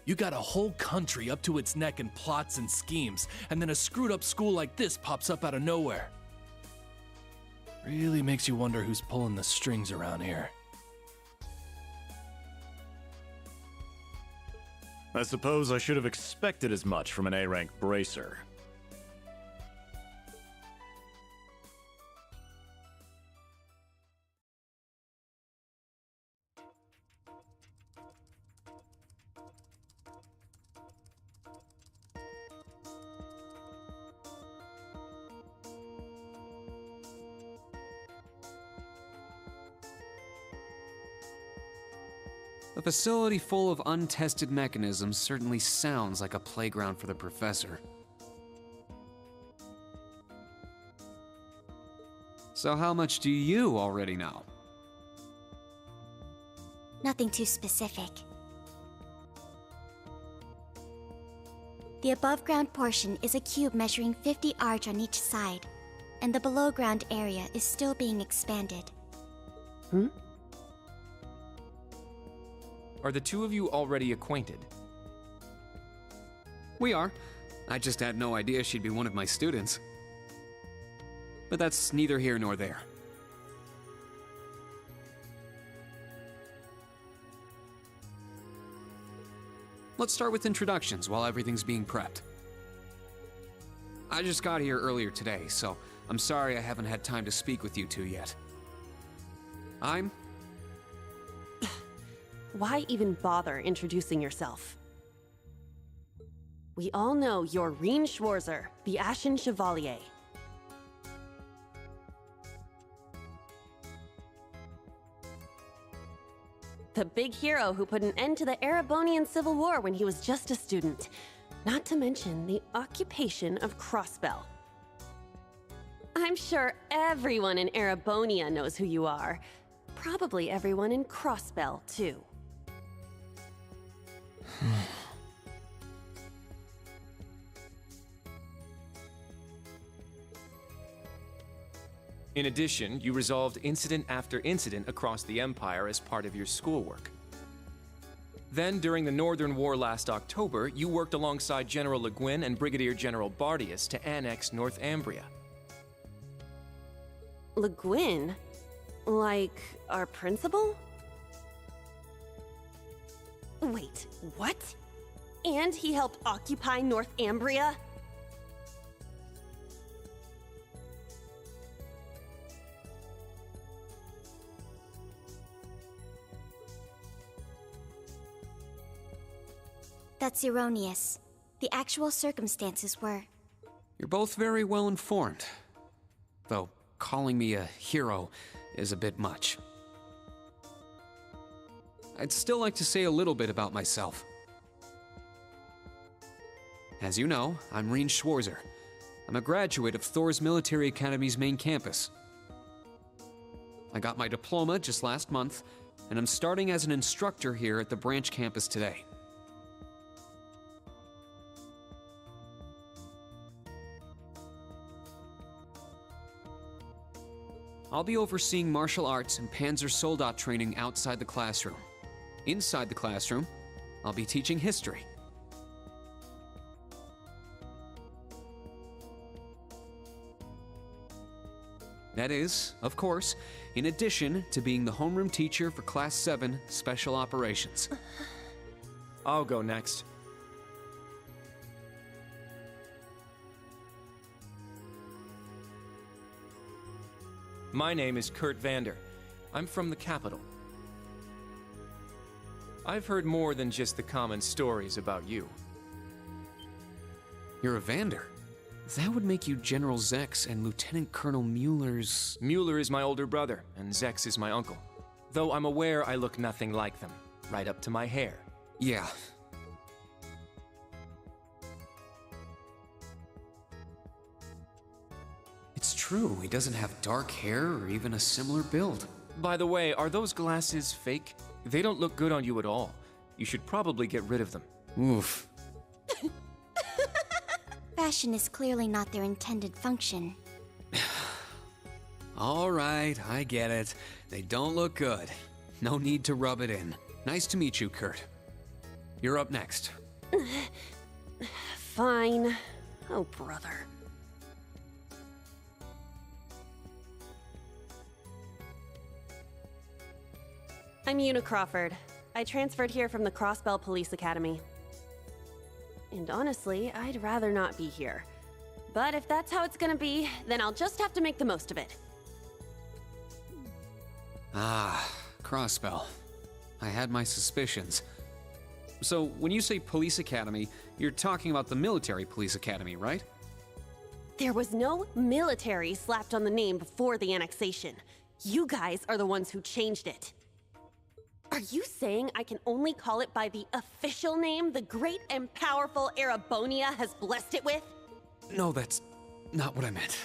You got a whole country up to its neck in plots and schemes, and then a screwed up school like this pops up out of nowhere. Really makes you wonder who's pulling the strings around here. I suppose I should have expected as much from an A-rank bracer. A facility full of untested mechanisms certainly sounds like a playground for the professor. So how much do you already know? Nothing too specific. The above-ground portion is a cube measuring 50 arch on each side, and the below-ground area is still being expanded. Are the two of you already acquainted? We are. I just had no idea she'd be one of my students. But that's neither here nor there. Let's start with introductions while everything's being prepped. I just got here earlier today, so I'm sorry I haven't had time to speak with you two yet. I'm... Why even bother introducing yourself? We all know you're Rien Schwarzer, the Ashen Chevalier. The big hero who put an end to the Erebonian Civil War when he was just a student. Not to mention the occupation of Crossbell. I'm sure everyone in Erebonia knows who you are. Probably everyone in Crossbell, too. In addition, you resolved incident after incident across the Empire as part of your schoolwork. Then, during the Northern War last October, you worked alongside General Le Guin and Brigadier General Bardius to annex Northumbria. Le Guin? Like, our principal? Wait, what? And he helped occupy Northumbria? That's erroneous. The actual circumstances were... You're both very well informed. Though, calling me a hero is a bit much. I'd still like to say a little bit about myself. As you know, I'm Rien Schwarzer. I'm a graduate of Thor's Military Academy's main campus. I got my diploma just last month, and I'm starting as an instructor here at the branch campus today. I'll be overseeing martial arts and Panzer Soldat training outside the classroom. Inside the classroom, I'll be teaching history. That is, of course, in addition to being the homeroom teacher for Class 7 Special Operations. I'll go next. My name is Kurt Vander. I'm from the capital. I've heard more than just the common stories about you. You're a Vander? That would make you General Zex and Lieutenant Colonel Mueller's... Mueller is my older brother, and Zex is my uncle. Though I'm aware I look nothing like them, right up to my hair. Yeah. It's true, he doesn't have dark hair or even a similar build. By the way, are those glasses fake? They don't look good on you at all. You should probably get rid of them. Oof. Fashion is clearly not their intended function. All right, I get it. They don't look good. No need to rub it in. Nice to meet you, Kurt. You're up next. Fine. Oh, brother. I'm Una Crawford. I transferred here from the Crossbell Police Academy. And honestly, I'd rather not be here. But if that's how it's gonna be, then I'll just have to make the most of it. Ah, Crossbell. I had my suspicions. So, when you say Police Academy, you're talking about the Military Police Academy, right? There was no military slapped on the name before the annexation. You guys are the ones who changed it. Are you saying I can only call it by the official name the great and powerful Erebonia has blessed it with? No, that's not what I meant.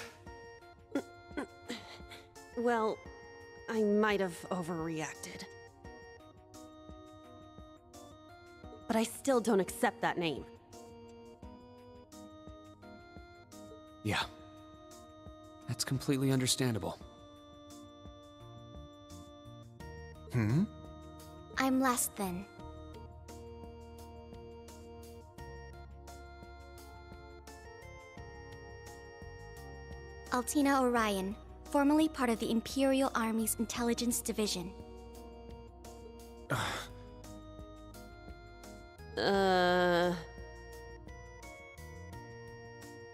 Well, I might have overreacted. But I still don't accept that name. Yeah. That's completely understandable. I'm last then. Altina Orion, formerly part of the Imperial Army's Intelligence Division.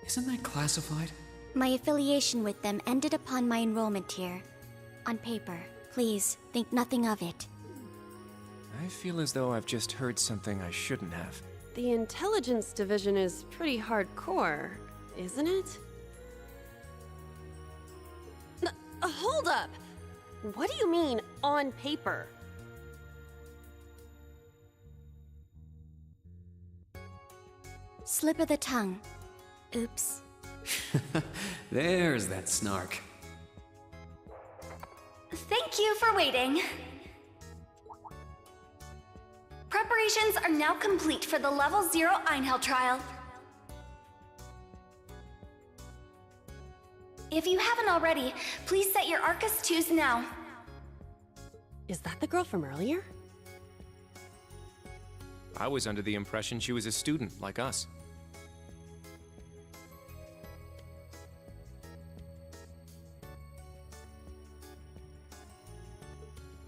Isn't that classified? My affiliation with them ended upon my enrollment here. On paper, please think nothing of it. I feel as though I've just heard something I shouldn't have. The Intelligence Division is pretty hardcore, isn't it? Hold up! What do you mean, on paper? Slip of the tongue. Oops. There's that snark. Thank you for waiting. Preparations are now complete for the Level 0 Einhell trial. If you haven't already, please set your Arcus 2s now. Is that the girl from earlier? I was under the impression she was a student like us.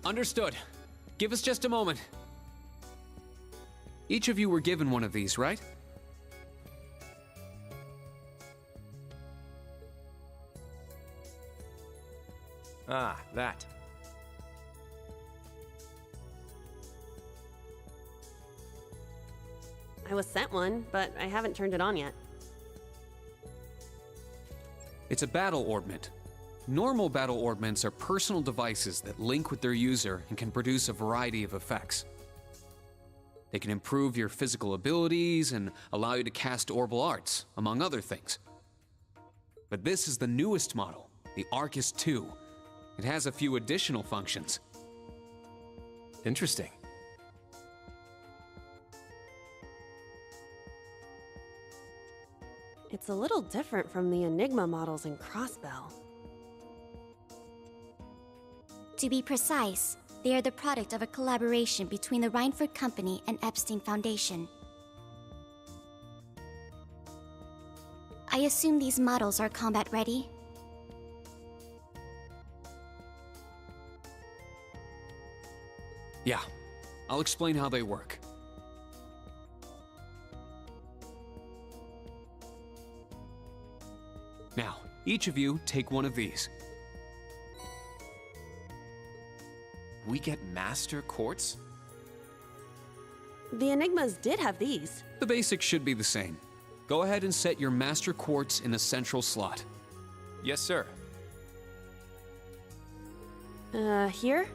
Understood. Give us just a moment. Each of you were given one of these, right? Ah, that. I was sent one, but I haven't turned it on yet. It's a battle orbment. Normal battle orbments are personal devices that link with their user and can produce a variety of effects. They can improve your physical abilities and allow you to cast orbal arts, among other things. But this is the newest model, the Arcus 2. It has a few additional functions. Interesting. It's a little different from the Enigma models in Crossbell. To be precise, they are the product of a collaboration between the Reinford Company and Epstein Foundation. I assume these models are combat ready? Yeah, I'll explain how they work. Now, each of you take one of these. We get Master Quartz? The Enigmas did have these. The basics should be the same. Go ahead and set your Master Quartz in the central slot. Yes, sir. Here?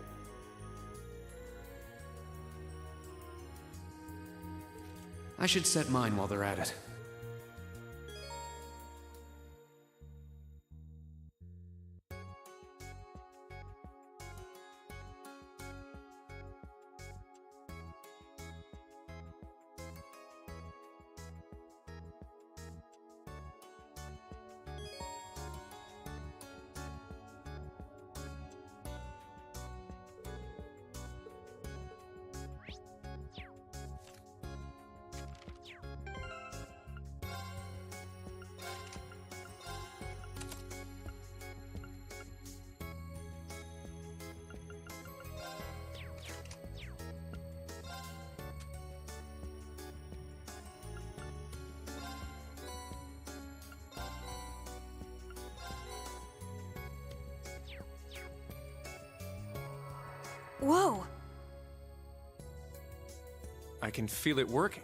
I should set mine while they're at it. Whoa! I can feel it working.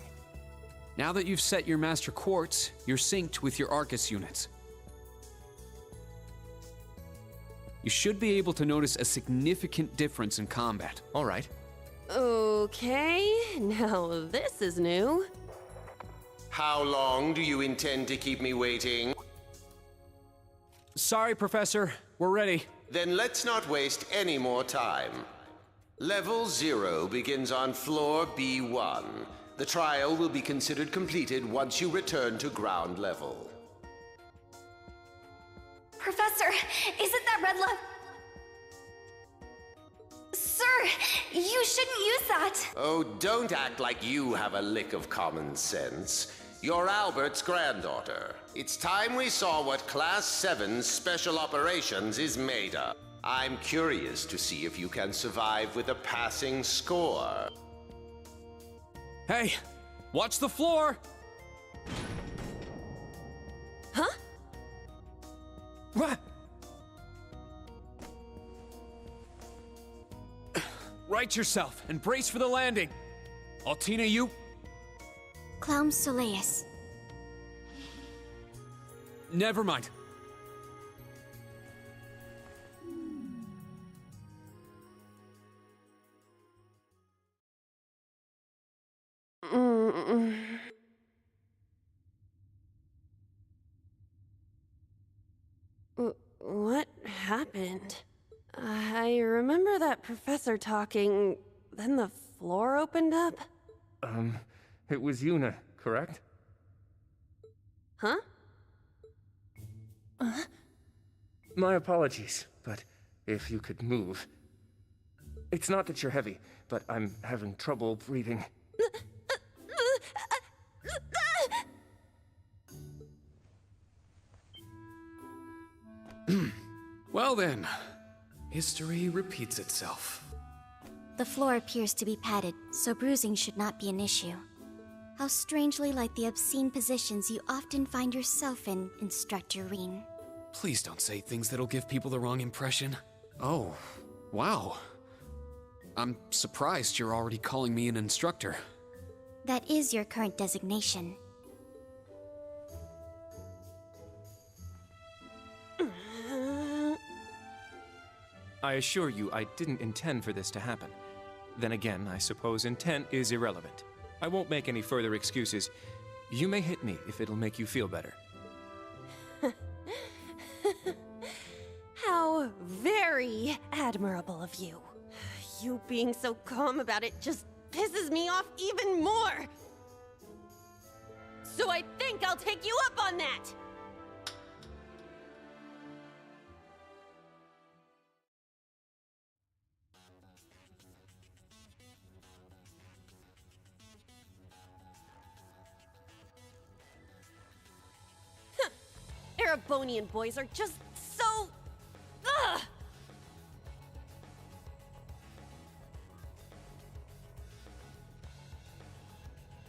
Now that you've set your Master Quartz, you're synced with your Arcus units. You should be able to notice a significant difference in combat. All right. Okay, now this is new. How long do you intend to keep me waiting? Sorry, Professor. We're ready. Then let's not waste any more time. Level 0 begins on floor B1. The trial will be considered completed once you return to ground level. Professor, isn't that red love? Sir, you shouldn't use that. Oh, don't act like you have a lick of common sense. You're Albert's granddaughter. It's time we saw what Class 7's Special Operations is made of. I'm curious to see if you can survive with a passing score. Hey, watch the floor! Huh? What? Right yourself and brace for the landing. Altina, you... Clown Soleus. Never mind. What happened? I remember that professor talking, then the floor opened up? It was Yuna, correct? Huh? My apologies, but if you could move. It's not that you're heavy, but I'm having trouble breathing. Well then, history repeats itself. The floor appears to be padded, so bruising should not be an issue. How strangely like the obscene positions you often find yourself in, Instructor Reen. Please don't say things that'll give people the wrong impression. Oh, wow. I'm surprised you're already calling me an instructor. That is your current designation. I assure you, I didn't intend for this to happen. Then again, I suppose intent is irrelevant. I won't make any further excuses. You may hit me if it'll make you feel better. How very admirable of you. You being so calm about it just pisses me off even more. So I think I'll take you up on that. Erebonian boys are just so... Ugh!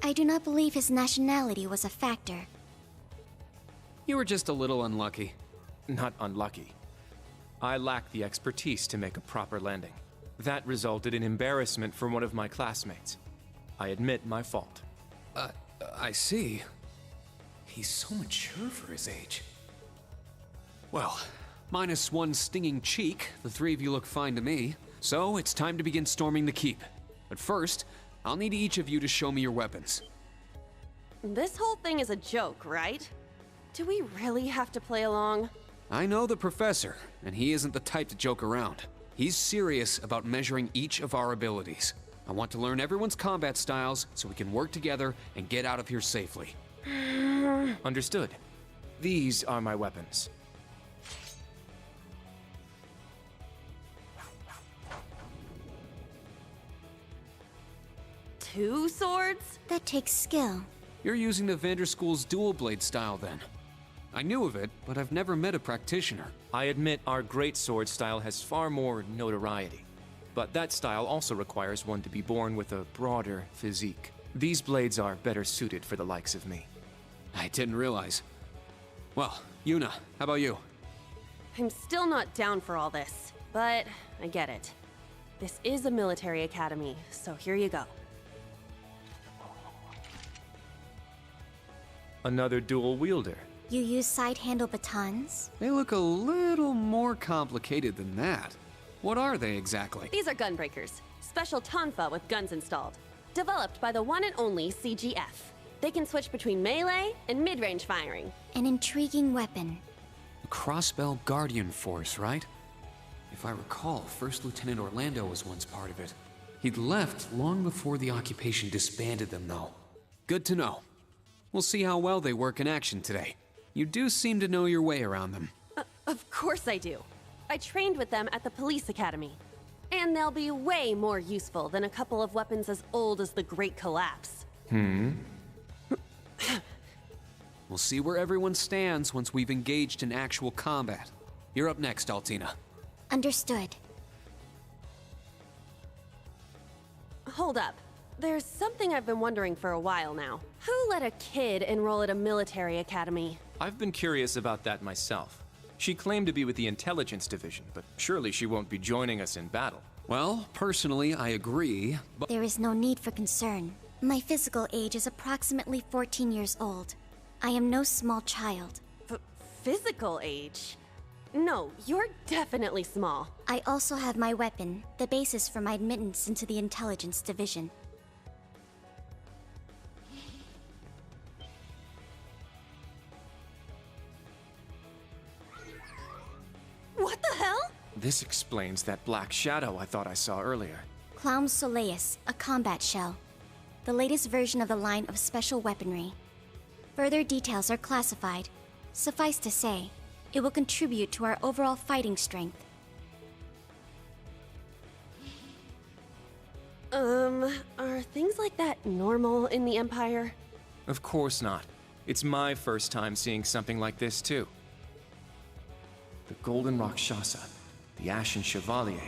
I do not believe his nationality was a factor. You were just a little unlucky. Not unlucky. I lacked the expertise to make a proper landing. That resulted in embarrassment for one of my classmates. I admit my fault. I see. He's so mature for his age. Well, minus one stinging cheek, the three of you look fine to me. So it's time to begin storming the keep. But first, I'll need each of you to show me your weapons. This whole thing is a joke, right? Do we really have to play along? I know the professor, and he isn't the type to joke around. He's serious about measuring each of our abilities. I want to learn everyone's combat styles so we can work together and get out of here safely. Understood. These are my weapons. Two swords? That takes skill. You're using the Vanderschool's dual blade style then. I knew of it, but I've never met a practitioner. I admit our great sword style has far more notoriety. But that style also requires one to be born with a broader physique. These blades are better suited for the likes of me. I didn't realize. Well, Yuna, how about you? I'm still not down for all this, but I get it. This is a military academy, so here you go. Another dual wielder. You use side-handle batons? They look a little more complicated than that. What are they exactly? These are gunbreakers. Special tonfa with guns installed. Developed by the one and only CGF. They can switch between melee and mid-range firing. An intriguing weapon. The Crossbell Guardian Force, right? If I recall, First Lieutenant Orlando was once part of it. He'd left long before the occupation disbanded them, though. Good to know. We'll see how well they work in action today. You do seem to know your way around them. Of course I do. I trained with them at the police academy. And they'll be way more useful than a couple of weapons as old as the Great Collapse. We'll see where everyone stands once we've engaged in actual combat. You're up next, Altina. Understood. Hold up. There's something I've been wondering for a while now. Who let a kid enroll at a military academy? I've been curious about that myself. She claimed to be with the intelligence division, but surely she won't be joining us in battle. Well, personally, I agree, but There is no need for concern. My physical age is approximately 14 years old. I am no small child. Physical age? No, you're definitely small. I also have my weapon, the basis for my admittance into the intelligence division. What the hell? This explains that black shadow I thought I saw earlier. Clown Soleus, a combat shell. The latest version of the line of special weaponry. Further details are classified. Suffice to say, it will contribute to our overall fighting strength. Are things like that normal in the Empire? Of course not. It's my first time seeing something like this, too. The Golden Rakshasa, the Ashen Chevalier,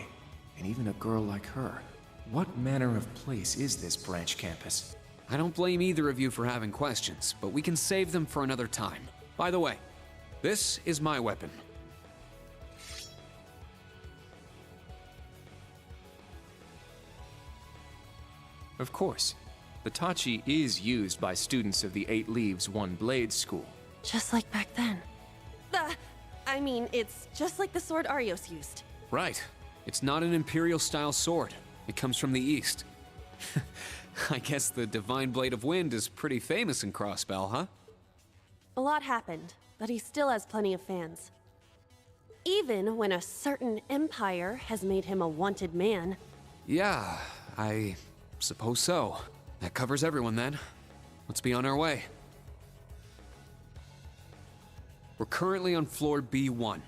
and even a girl like her. What manner of place is this branch campus? I don't blame either of you for having questions, but we can save them for another time. By the way, this is my weapon. Of course. The Tachi is used by students of the 8 Leaves, 1 Blade school. Just like back then. I mean, it's just like the sword Arios used. Right. It's not an Imperial-style sword. It comes from the East. I guess the Divine Blade of Wind is pretty famous in Crossbell, huh? A lot happened, but he still has plenty of fans. Even when a certain empire has made him a wanted man. Yeah, I suppose so. That covers everyone then. Let's be on our way. We're currently on floor B1.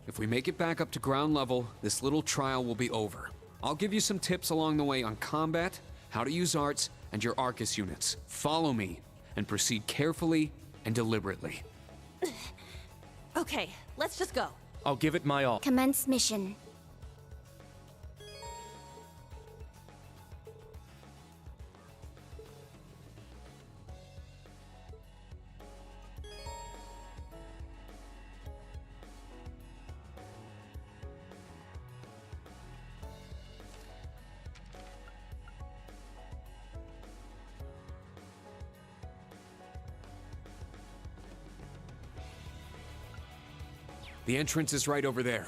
If we make it back up to ground level, this little trial will be over. I'll give you some tips along the way on combat, how to use arts, and your Arcus units. Follow me, and proceed carefully and deliberately. Okay, let's just go. I'll give it my all. Commence mission. The entrance is right over there.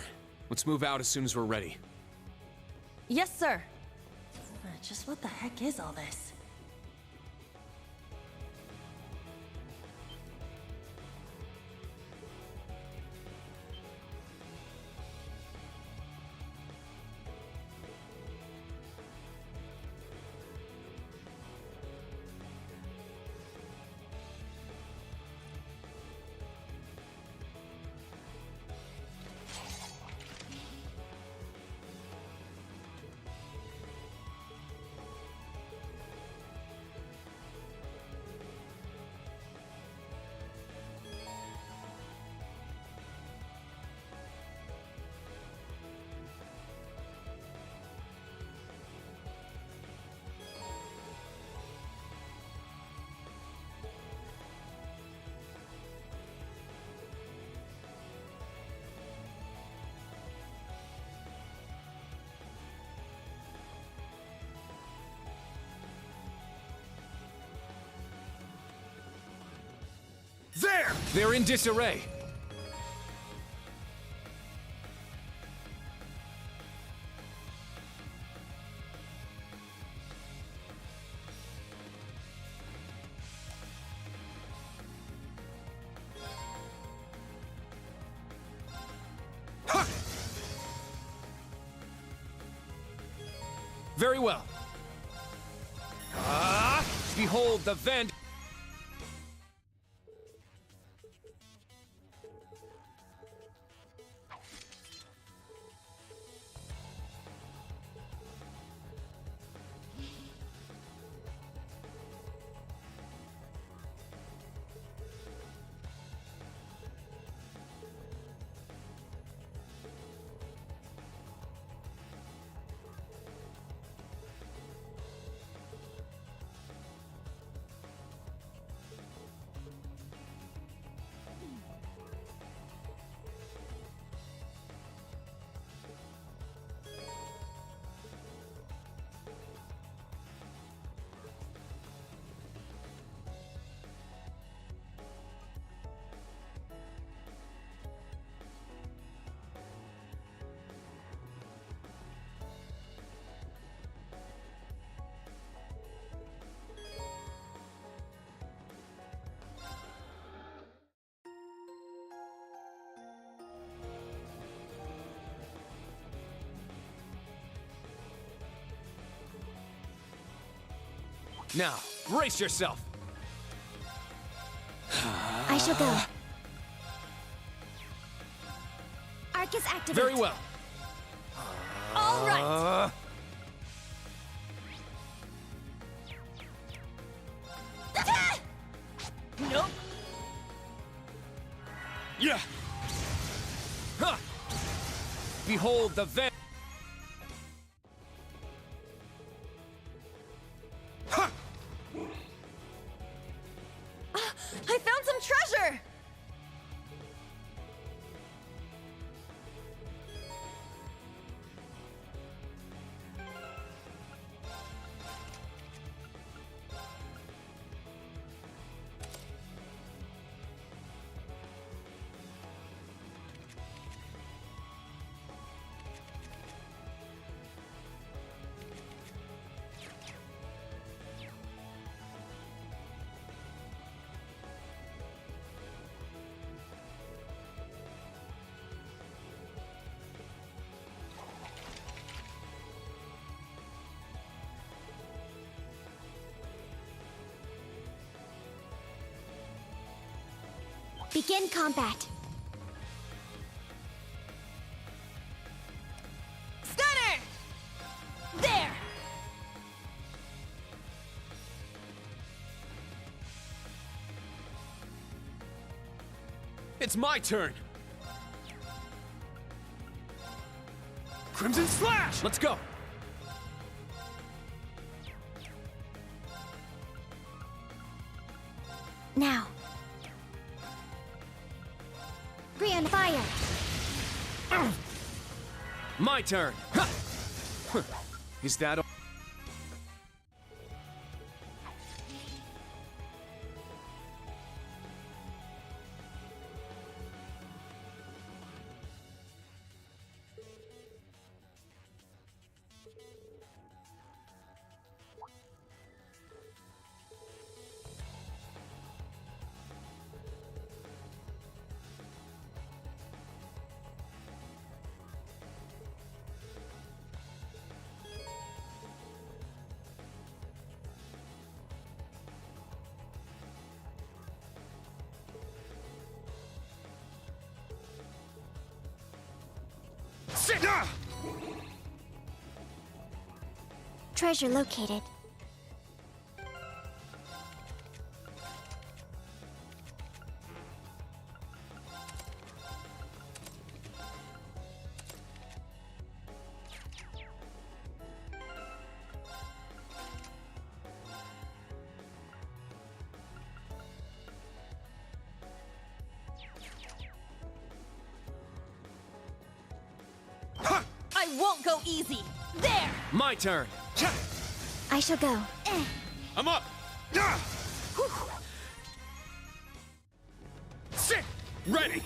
Let's move out as soon as we're ready. Yes, sir. Just what the heck is all this? There! They're in disarray. Ha! Very well. Behold the vent. Now, brace yourself. I shall go. Arc is activated. Very well. All right. Nope. Yeah. Huh. Behold the ven. I found some treasure! Begin combat. Stunner! There! It's my turn. Crimson Slash! Let's go. Now. Brian, fire! My turn. Ha! Is that all? Treasure located. I won't go easy. There! My turn. I shall go. I'm up. Sit. Ready.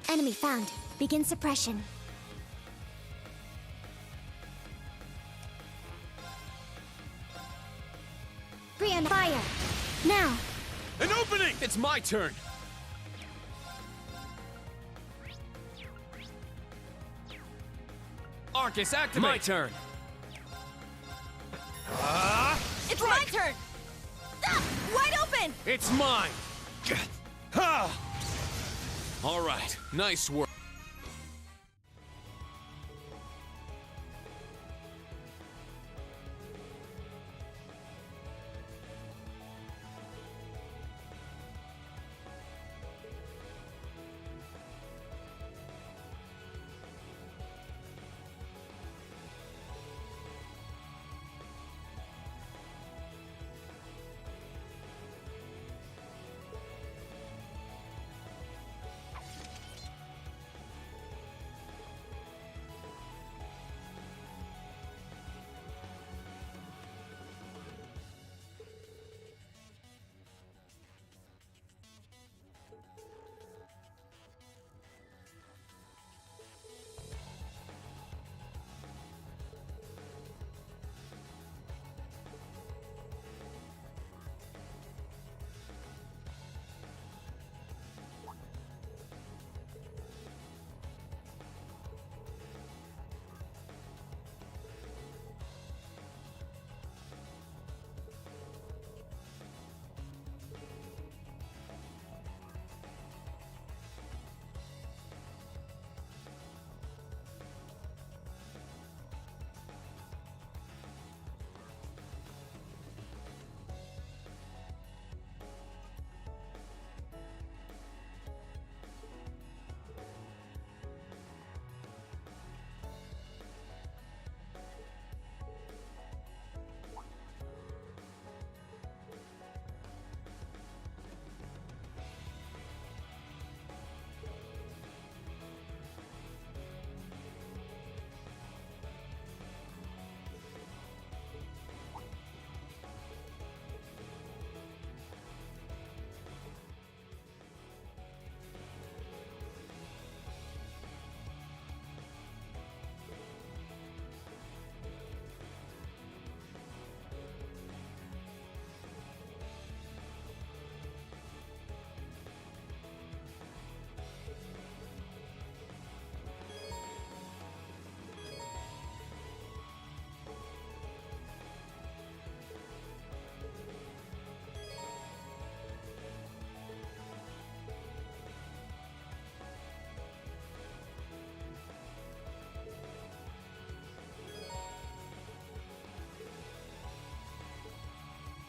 Enemy found. Begin suppression. Brian, fire! Now! An opening! It's my turn. Arcus, activate! My turn. It's my turn! Ah, wide open! It's mine. All right, nice work.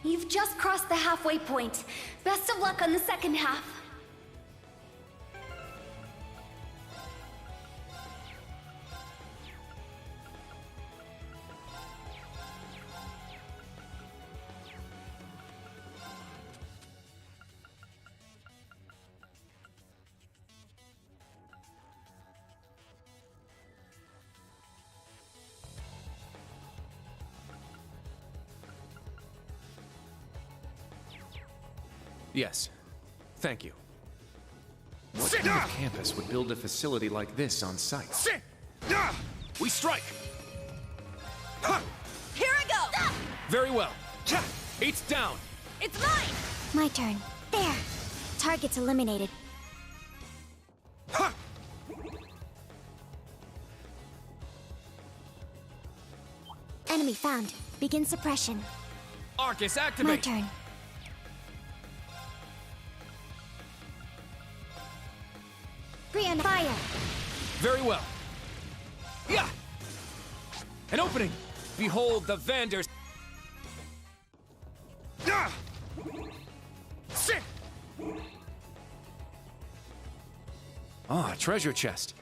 You've just crossed the halfway point. Best of luck on the second half. Yes. Thank you. What kind of campus would build a facility like this on site? We strike! Here I go! Very well. It's down! It's mine! My turn. There. Target's eliminated. Enemy found. Begin suppression. Arcus, My activate! turn. Brian, fire! Very well. Yeah! An opening! Behold the Vanders! Sit! Ah, treasure chest.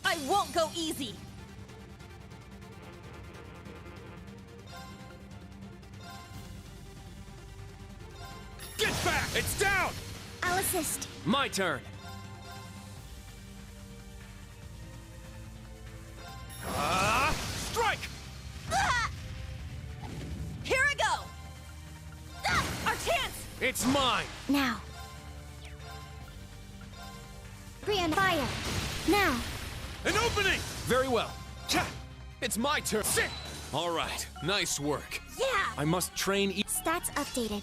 I won't go easy! Get back! It's down! I'll assist. My turn. Strike! Here I go! Our chance! It's mine! Now. Brian, fire! Now. An opening! Very well. It's my turn. Sit! All right. Nice work. Yeah! I must train Stats updated.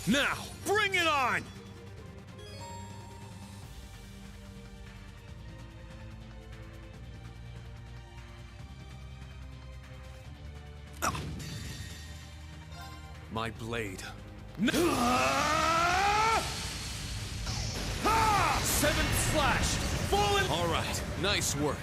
Now, bring it on! My blade. Seventh slash! Fallen! All right, nice work.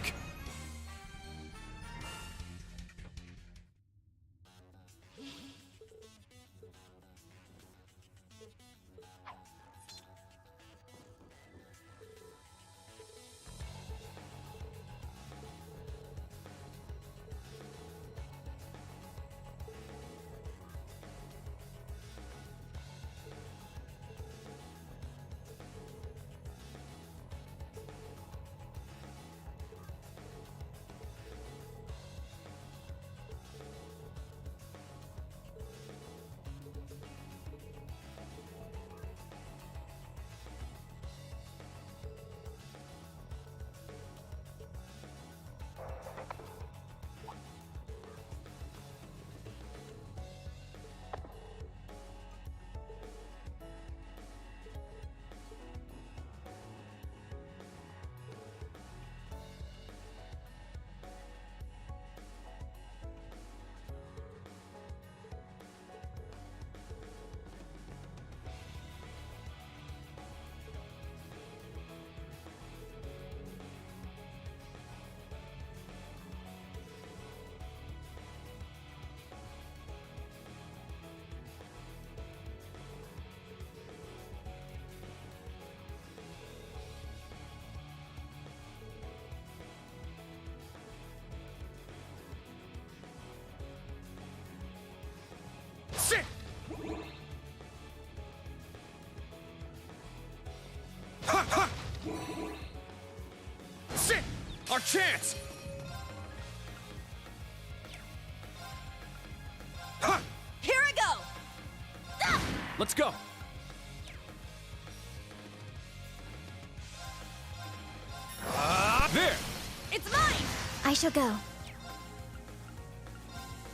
Sit! Our chance! Huh. Here I go! Ah! Let's go! There! It's mine! I shall go.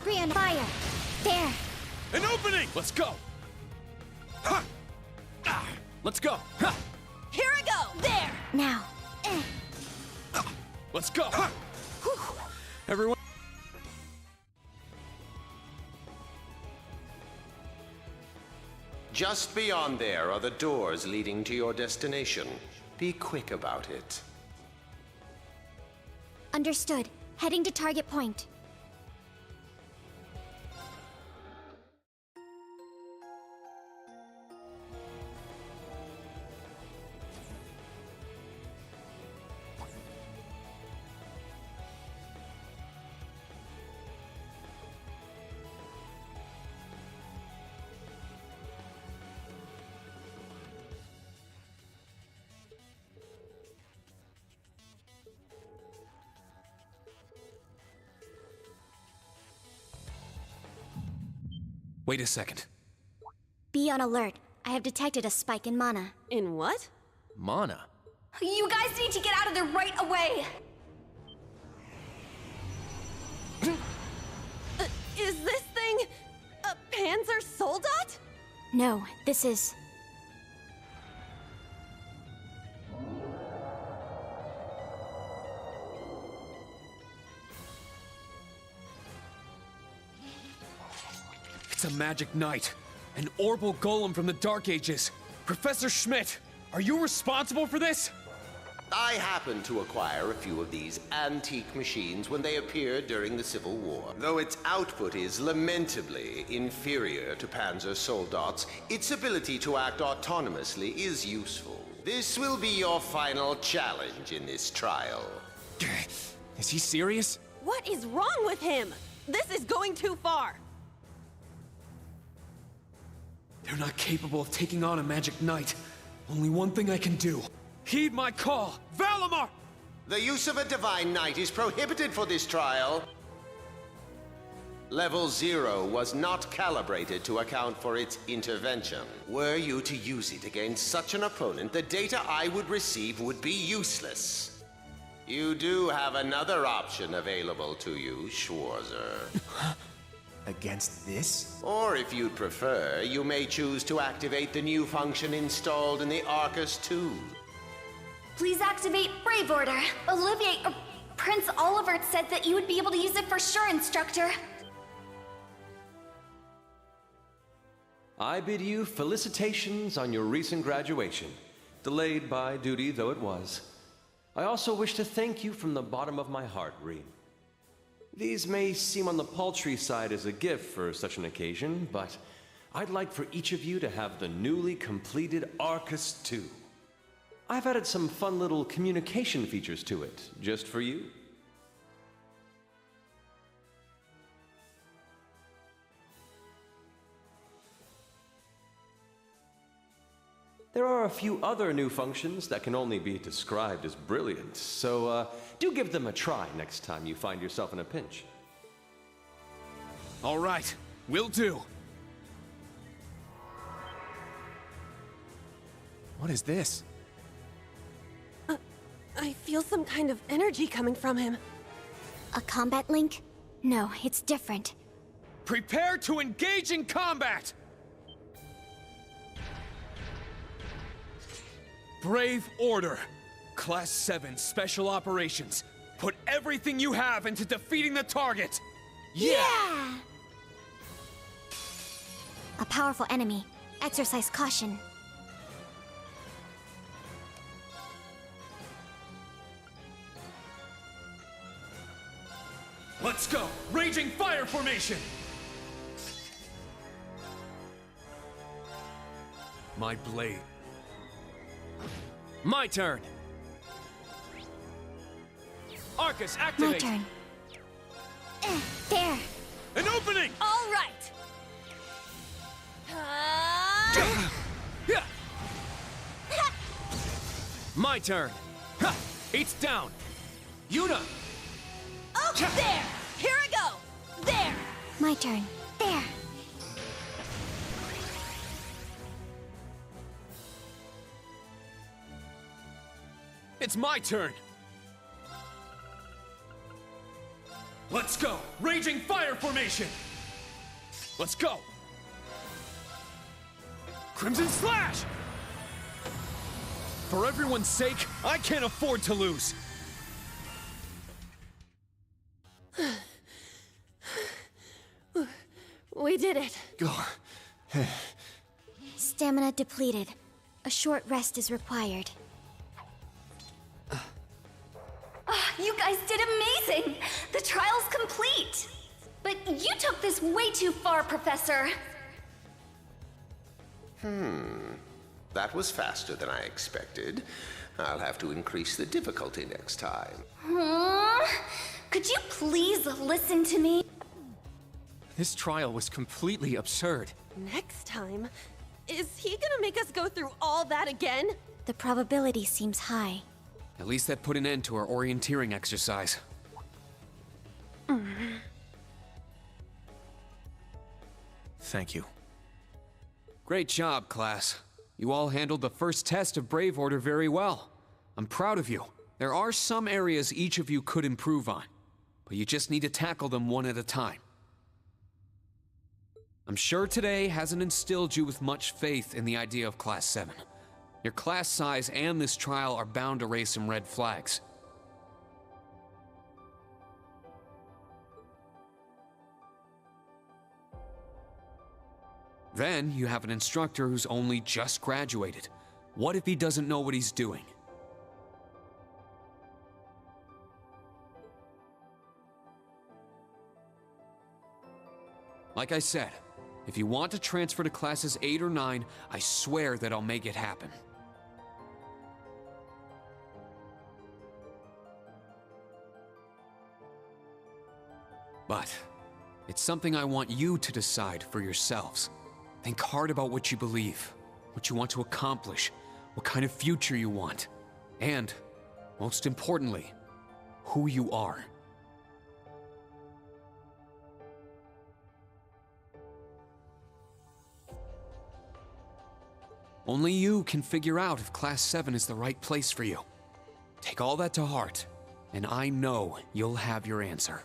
Brian, fire! There! An opening! Let's go! Ha! Ah! Let's go! Ha! Here I go! There! Now. Let's go! Ha! Everyone... Just beyond there are the doors leading to your destination. Be quick about it. Understood. Heading to target point. Wait a second. Be on alert. I have detected a spike in mana. In what? Mana? You guys need to get out of there right away! Is this thing a Panzer Soldat? No, this is... It's a magic knight. An orbal golem from the Dark Ages. Professor Schmidt, are you responsible for this? I happened to acquire a few of these antique machines when they appeared during the Civil War. Though its output is lamentably inferior to Panzer Soldat's, its ability to act autonomously is useful. This will be your final challenge in this trial. Is he serious? What is wrong with him? This is going too far. They're not capable of taking on a magic knight. Only one thing I can do. Heed my call! Valimar! The use of a divine knight is prohibited for this trial. Level 0 was not calibrated to account for its intervention. Were you to use it against such an opponent, the data I would receive would be useless. You do have another option available to you, Schwarzer. Against this? Or if you'd prefer, you may choose to activate the new function installed in the Arcus 2. Please activate Brave Order. Olivier, Prince Oliver said that you would be able to use it for sure, Instructor. I bid you felicitations on your recent graduation, delayed by duty though it was. I also wish to thank you from the bottom of my heart, Reed. These may seem on the paltry side as a gift for such an occasion, but I'd like for each of you to have the newly completed Arcus 2. I've added some fun little communication features to it, just for you. There are a few other new functions that can only be described as brilliant, so do give them a try next time you find yourself in a pinch. All right, will do. What is this? I feel some kind of energy coming from him. A combat link? No, it's different. Prepare to engage in combat! Brave Order. Class 7 Special Operations. Put everything you have into defeating the target! Yeah! A powerful enemy. Exercise caution. Let's go! Raging Fire Formation! My blade. My turn! Arcus, activate! My turn. There! An opening! All right! My turn. Ha! Eight's down. Yuna! Oh, there! Here I go! There! My turn. There. It's my turn. Let's go! Raging fire formation! Let's go! Crimson Slash! For everyone's sake, I can't afford to lose! We did it. Stamina depleted. A short rest is required. You guys did amazing! The trial's complete! But you took this way too far, Professor. That was faster than I expected. I'll have to increase the difficulty next time. Could you please listen to me? This trial was completely absurd. Next time? Is he gonna make us go through all that again? The probability seems high. At least that put an end to our orienteering exercise. Thank you. Great job, class. You all handled the first test of Brave Order very well. I'm proud of you. There are some areas each of you could improve on, but you just need to tackle them one at a time. I'm sure today hasn't instilled you with much faith in the idea of Class 7. Your class size and this trial are bound to raise some red flags. Then you have an instructor who's only just graduated. What if he doesn't know what he's doing? Like I said, if you want to transfer to classes 8 or 9, I swear that I'll make it happen. But it's something I want you to decide for yourselves. Think hard about what you believe, what you want to accomplish, what kind of future you want, and, most importantly, who you are. Only you can figure out if Class 7 is the right place for you. Take all that to heart, and I know you'll have your answer.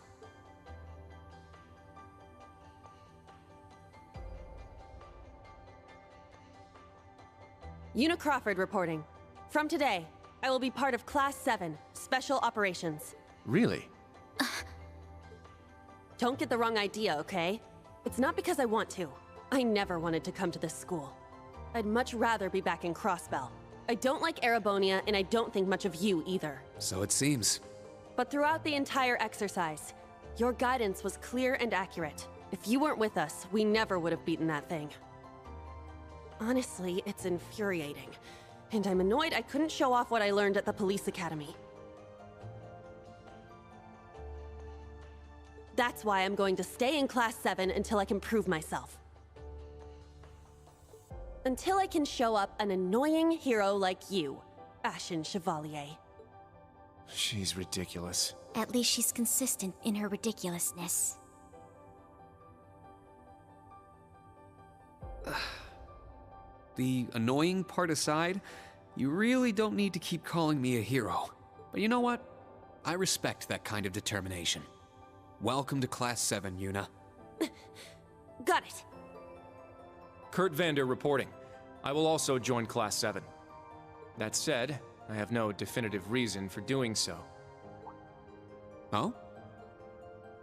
Una Crawford reporting. From today, I will be part of Class 7, Special Operations. Really? Don't get the wrong idea, okay? It's not because I want to. I never wanted to come to this school. I'd much rather be back in Crossbell. I don't like Erebonia, and I don't think much of you either. So it seems. But throughout the entire exercise, your guidance was clear and accurate. If you weren't with us, we never would have beaten that thing. Honestly, it's infuriating. And I'm annoyed I couldn't show off what I learned at the police academy. That's why I'm going to stay in Class 7 until I can prove myself. Until I can show up an annoying hero like you, Ashen Chevalier. She's ridiculous. At least she's consistent in her ridiculousness. The annoying part aside, you really don't need to keep calling me a hero. But you know what? I respect that kind of determination. Welcome to Class 7, Yuna. Got it. Kurt Vander reporting. I will also join Class 7. That said, I have no definitive reason for doing so. Oh?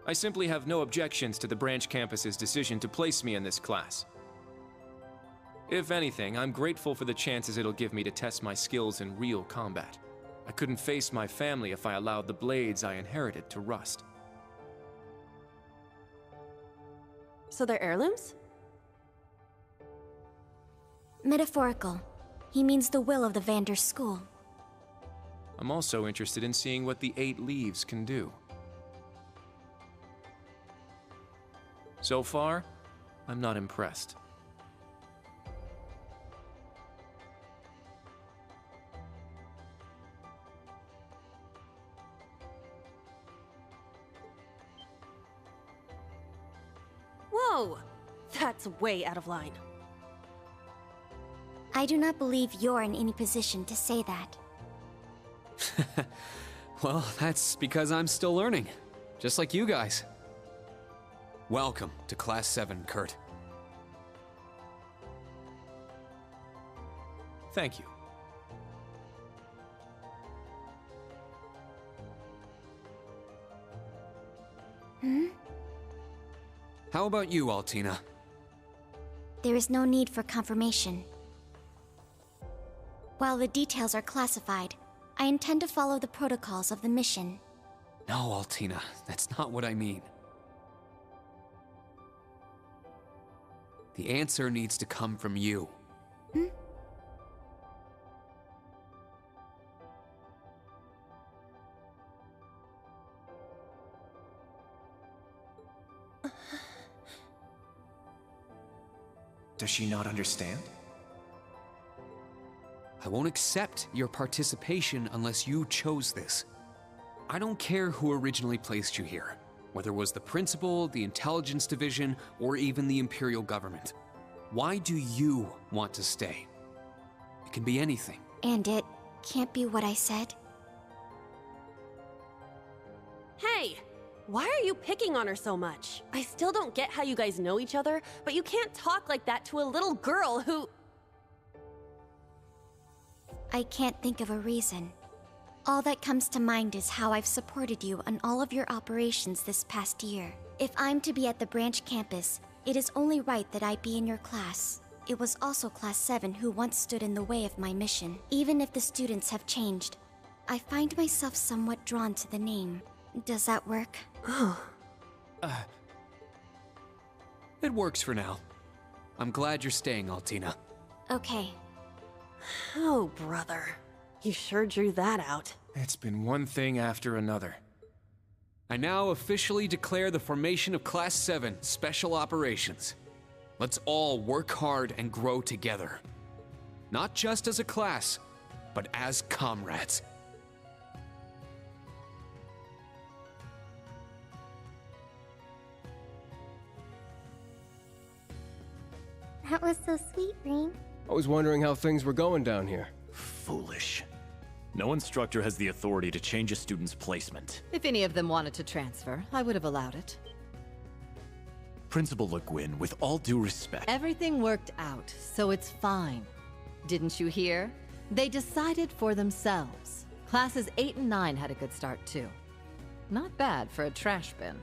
I simply have no objections to the branch campus's decision to place me in this class. If anything, I'm grateful for the chances it'll give me to test my skills in real combat. I couldn't face my family if I allowed the blades I inherited to rust. So they're heirlooms? Metaphorical. He means the will of the Vander school. I'm also interested in seeing what the 8 leaves can do. So far, I'm not impressed. Whoa! That's way out of line. I do not believe you're in any position to say that. Well, that's because I'm still learning. Just like you guys. Welcome to Class 7, Kurt. Thank you. Hmm? How about you, Altina? There is no need for confirmation. While the details are classified, I intend to follow the protocols of the mission. No, Altina, that's not what I mean. The answer needs to come from you. Hmm? Does she not understand? I won't accept your participation unless you chose this. I don't care who originally placed you here, whether it was the principal, the intelligence division, or even the Imperial government. Why do you want to stay? It can be anything. And it can't be what I said? Hey! Why are you picking on her so much? I still don't get how you guys know each other, but you can't talk like that to a little girl who... I can't think of a reason. All that comes to mind is how I've supported you on all of your operations this past year. If I'm to be at the branch campus, it is only right that I be in your class. It was also Class 7 who once stood in the way of my mission. Even if the students have changed, I find myself somewhat drawn to the name. Does that work? It works for now. I'm glad you're staying, Altina. Okay. Oh, brother. You sure drew that out. It's been one thing after another. I now officially declare the formation of Class 7 Special Operations. Let's all work hard and grow together. Not just as a class, but as comrades. That was so sweet, Rean. I was wondering how things were going down here. Foolish. No instructor has the authority to change a student's placement. If any of them wanted to transfer, I would have allowed it. Principal Le Guin, with all due respect... Everything worked out, so it's fine. Didn't you hear? They decided for themselves. Classes 8 and 9 had a good start, too. Not bad for a trash bin.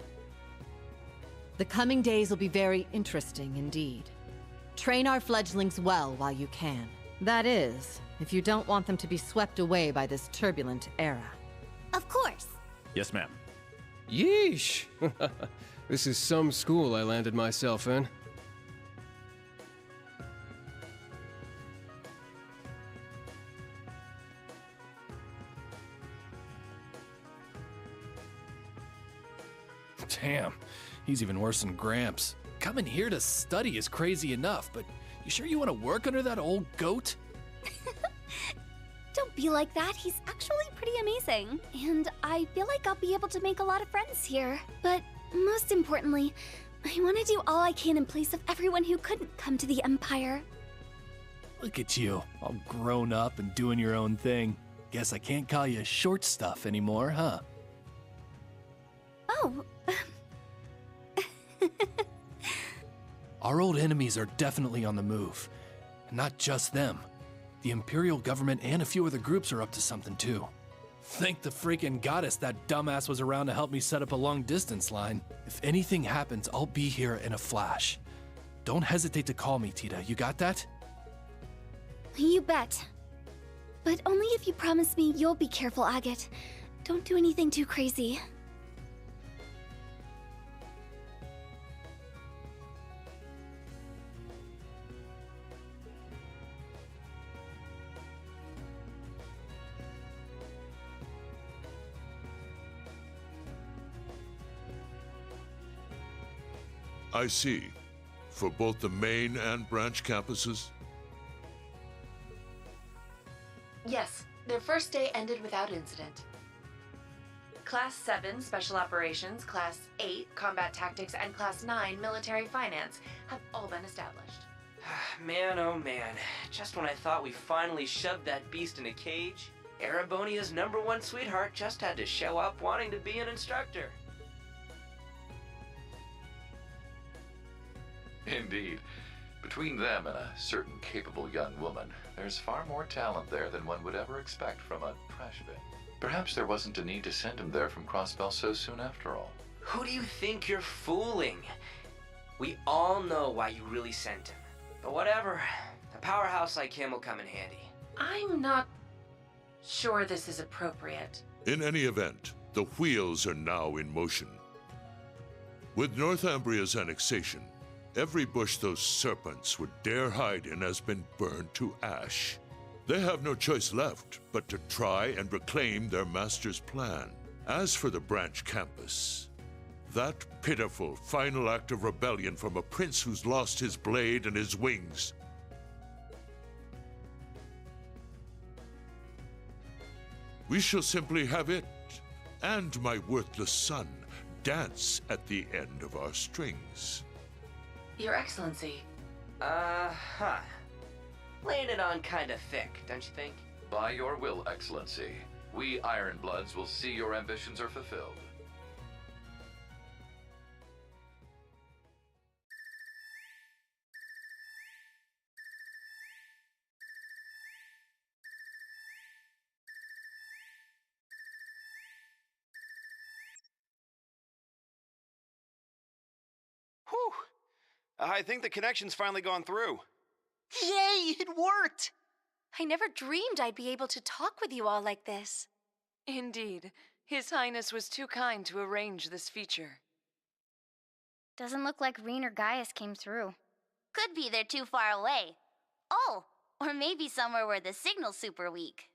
The coming days will be very interesting indeed. Train our fledglings well while you can. That is, if you don't want them to be swept away by this turbulent era. Of course. Yes, ma'am. Yeesh! This is some school I landed myself in. Damn, he's even worse than Gramps. Coming here to study is crazy enough, but you sure you want to work under that old goat? Don't be like that. He's actually pretty amazing. And I feel like I'll be able to make a lot of friends here. But most importantly, I want to do all I can in place of everyone who couldn't come to the Empire. Look at you, all grown up and doing your own thing. Guess I can't call you short stuff anymore, huh? Oh. Our old enemies are definitely on the move. And not just them. The Imperial government and a few other groups are up to something too. Thank the freaking goddess that dumbass was around to help me set up a long-distance line. If anything happens, I'll be here in a flash. Don't hesitate to call me, Tita. You got that? You bet. But only if you promise me you'll be careful, Agate. Don't do anything too crazy. I see. For both the main and branch campuses? Yes, their first day ended without incident. Class 7 Special Operations, Class 8 Combat Tactics, and Class 9 Military Finance have all been established. Man, oh man. Just when I thought we finally shoved that beast in a cage, Erebonia's #1 sweetheart just had to show up wanting to be an instructor. Indeed. Between them and a certain capable young woman, there's far more talent there than one would ever expect from a trash bin. Perhaps there wasn't a need to send him there from Crossbell so soon after all. Who do you think you're fooling? We all know why you really sent him. But whatever, a powerhouse like him will come in handy. I'm not sure this is appropriate. In any event, the wheels are now in motion. With Northumbria's annexation, every bush those serpents would dare hide in has been burned to ash. They have no choice left but to try and reclaim their master's plan. As for the branch campus, that pitiful final act of rebellion from a prince who's lost his blade and his wings. We shall simply have it, and my worthless son, dance at the end of our strings. Your Excellency. Laying it on kinda thick, don't you think? By your will, Excellency, we Ironbloods will see your ambitions are fulfilled. Whew! I think the connection's finally gone through. Yay, it worked! I never dreamed I'd be able to talk with you all like this. Indeed. His Highness was too kind to arrange this feature. Doesn't look like Reen or Gaius came through. Could be they're too far away. Oh, or maybe somewhere where the signal's super weak.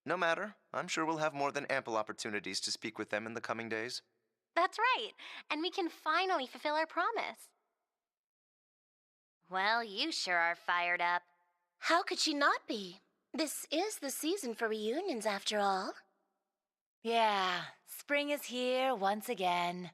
No matter. I'm sure we'll have more than ample opportunities to speak with them in the coming days. That's right, and we can finally fulfill our promise. Well, you sure are fired up. How could she not be? This is the season for reunions, after all. Yeah, spring is here once again.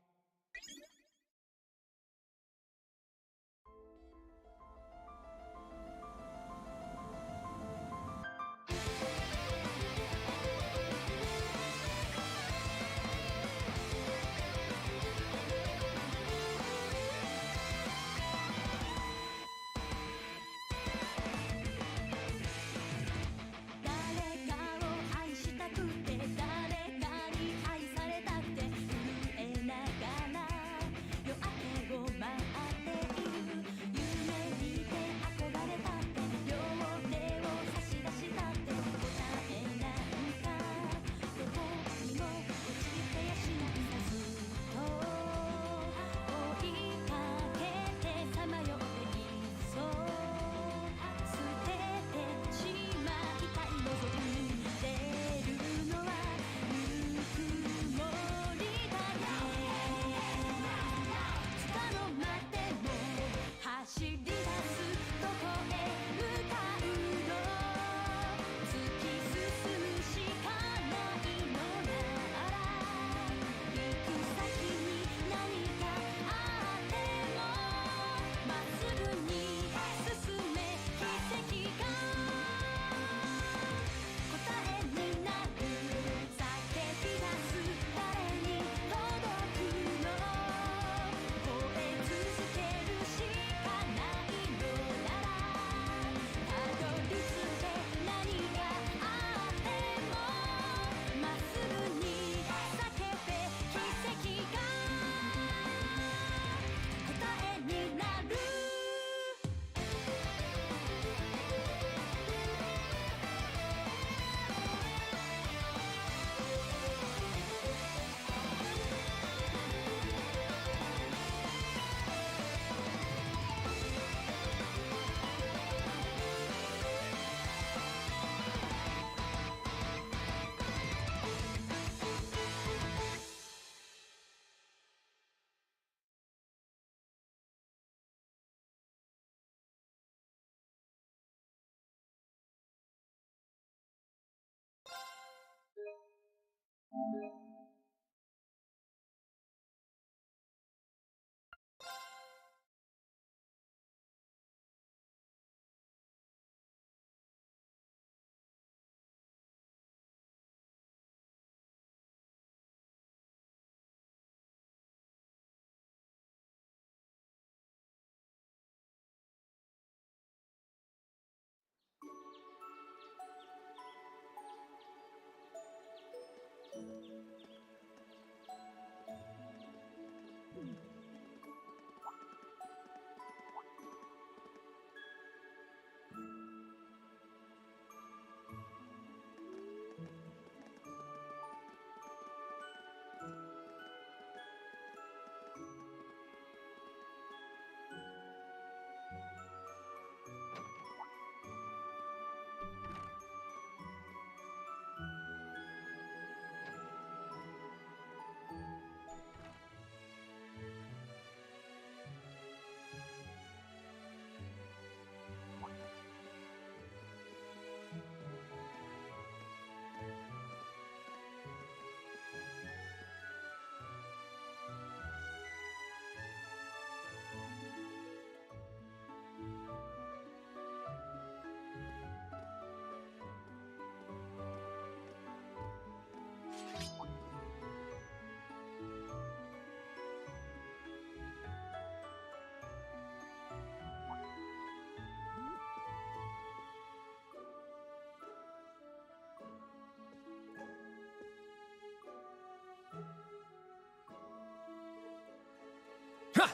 Ha!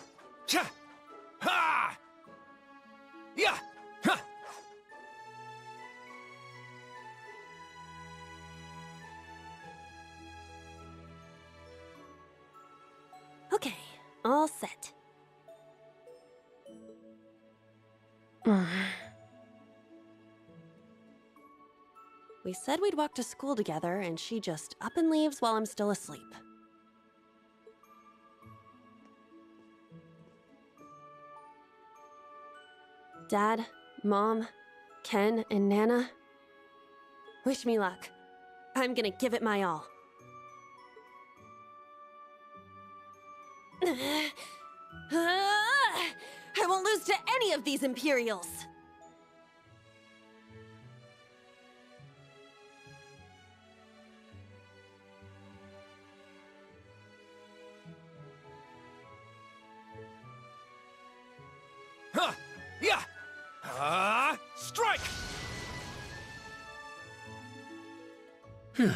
Cha! Ha! Yeah! Ha! Okay, all set. We said we'd walk to school together, and she just up and leaves while I'm still asleep. Dad, Mom, Ken, and Nana, wish me luck. I'm gonna give it my all. I won't lose to any of these Imperials! Huh! Yeah! Strike! Phew.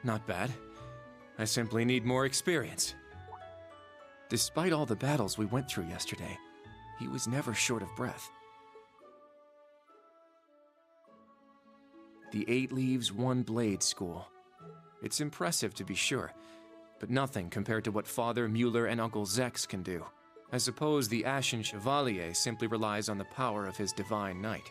Not bad. I simply need more experience. Despite all the battles we went through yesterday, he was never short of breath. The 8 Leaves, 1 Blade School. It's impressive to be sure, but nothing compared to what Father Mueller and Uncle Zex can do. I suppose the Ashen Chevalier simply relies on the power of his Divine Knight.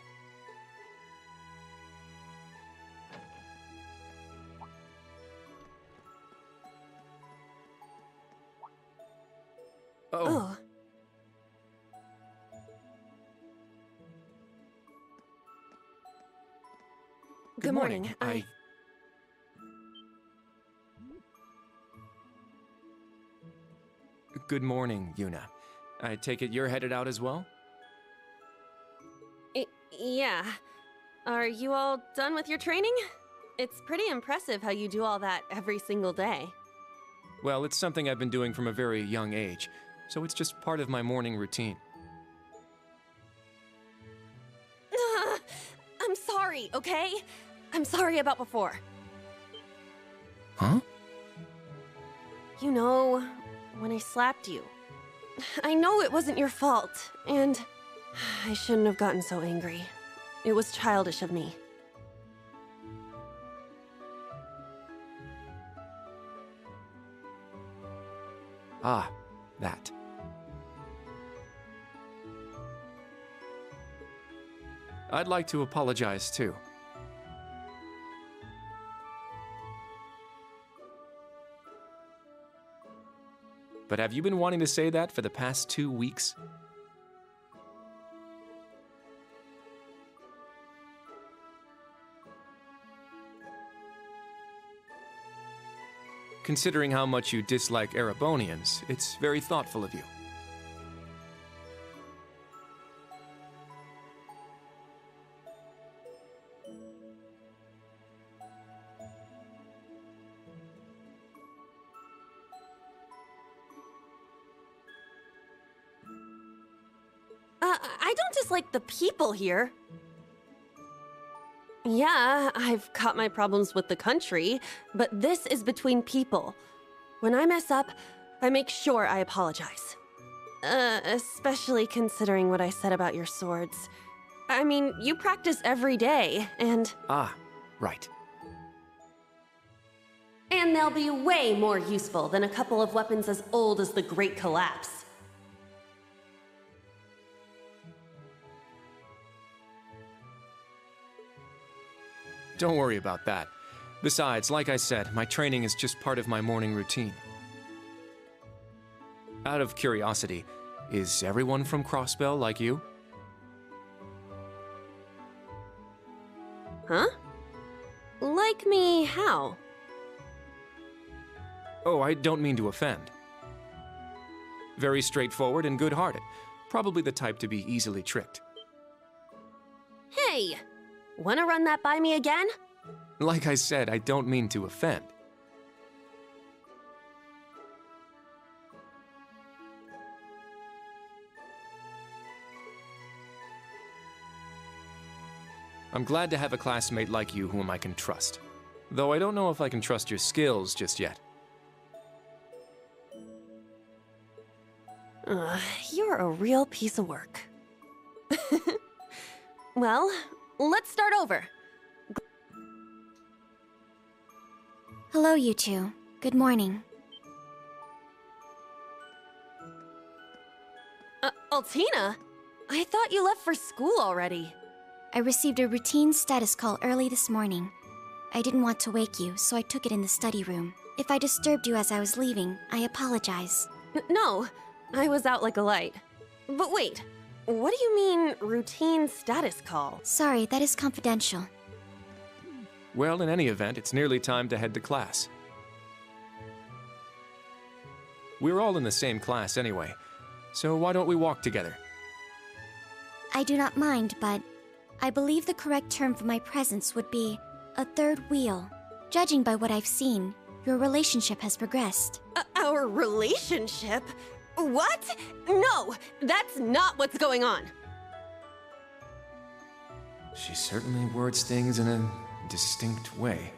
Oh. Good morning. Good morning, Yuna. I take it you're headed out as well? Yeah. Are you all done with your training? It's pretty impressive how you do all that every single day. Well, it's something I've been doing from a very young age, so it's just part of my morning routine. I'm sorry, okay? I'm sorry about before. Huh? You know, when I slapped you. I know it wasn't your fault, and I shouldn't have gotten so angry. It was childish of me. Ah, that. I'd like to apologize too. But have you been wanting to say that for the past 2 weeks? Considering how much you dislike Erebonians, it's very thoughtful of you. I don't dislike the people here. Yeah, I've got my problems with the country, but this is between people. When I mess up, I make sure I apologize. Especially considering what I said about your swords. I mean, you practice every day, and... Ah, right. And they'll be way more useful than a couple of weapons as old as the Great Collapse. Don't worry about that. Besides, like I said, my training is just part of my morning routine. Out of curiosity, is everyone from Crossbell like you? Huh? Like me how? Oh, I don't mean to offend. Very straightforward and good-hearted. Probably the type to be easily tricked. Hey! Wanna run that by me again? Like I said, I don't mean to offend. I'm glad to have a classmate like you whom I can trust. Though I don't know if I can trust your skills just yet. You're a real piece of work. Well, let's start over. Hello, you two. Good morning. Altina? I thought you left for school already. I received a routine status call early this morning. I didn't want to wake you, so I took it in the study room. If I disturbed you as I was leaving, I apologize. No, I was out like a light. But wait, what do you mean, routine status call? Sorry, that is confidential. Well, in any event, it's nearly time to head to class. We're all in the same class anyway, so why don't we walk together? I do not mind, but I believe the correct term for my presence would be a third wheel. Judging by what I've seen, your relationship has progressed. Our relationship? What? No, that's not what's going on. She certainly words things in a distinct way.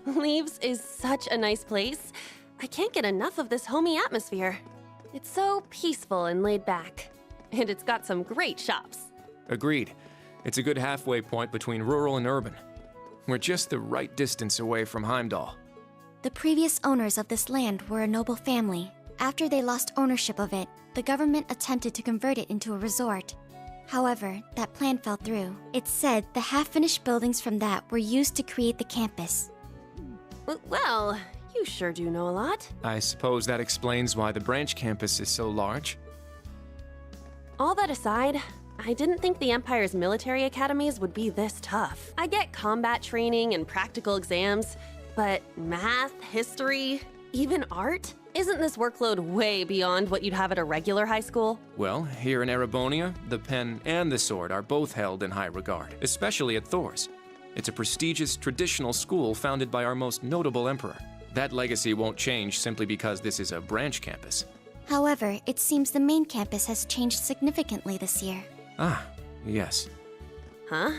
Leaves is such a nice place. I can't get enough of this homey atmosphere. It's so peaceful and laid back. And it's got some great shops. Agreed. It's a good halfway point between rural and urban. We're just the right distance away from Heimdall. The previous owners of this land were a noble family. After they lost ownership of it, the government attempted to convert it into a resort. However, that plan fell through. It's said the half-finished buildings from that were used to create the campus. Well, you sure do know a lot. I suppose that explains why the branch campus is so large. All that aside, I didn't think the Empire's military academies would be this tough. I get combat training and practical exams, but math, history, even art? Isn't this workload way beyond what you'd have at a regular high school? Well, here in Erebonia, the pen and the sword are both held in high regard, especially at Thor's. It's a prestigious, traditional school founded by our most notable emperor. That legacy won't change simply because this is a branch campus. However, it seems the main campus has changed significantly this year. Ah, yes. Huh?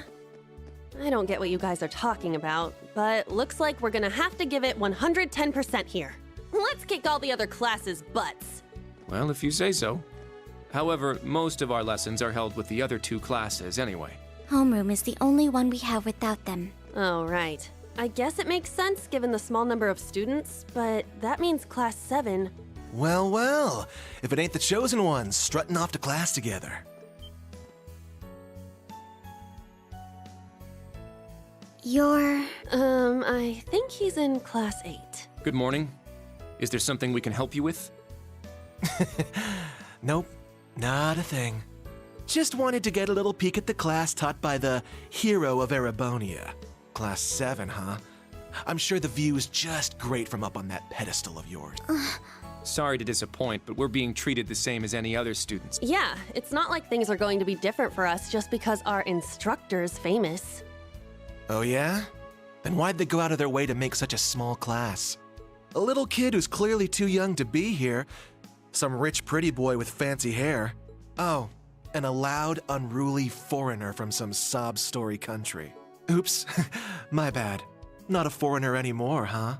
I don't get what you guys are talking about, but looks like we're gonna have to give it 110% here. Let's kick all the other classes' butts. Well, if you say so. However, most of our lessons are held with the other two classes anyway. Homeroom is the only one we have without them. Oh, right. I guess it makes sense given the small number of students, but that means Class 7. Well, well. If it ain't the chosen ones strutting off to class together. You're... I think he's in Class 8. Good morning. Is there something we can help you with? Nope, not a thing. Just wanted to get a little peek at the class taught by the hero of Erebonia. Class 7, huh? I'm sure the view is just great from up on that pedestal of yours. Sorry to disappoint, but we're being treated the same as any other students. Yeah, it's not like things are going to be different for us just because our instructor's famous. Oh yeah? Then why'd they go out of their way to make such a small class? A little kid who's clearly too young to be here. Some rich pretty boy with fancy hair. Oh, and a loud, unruly foreigner from some sob story country. Oops, my bad. Not a foreigner anymore, huh?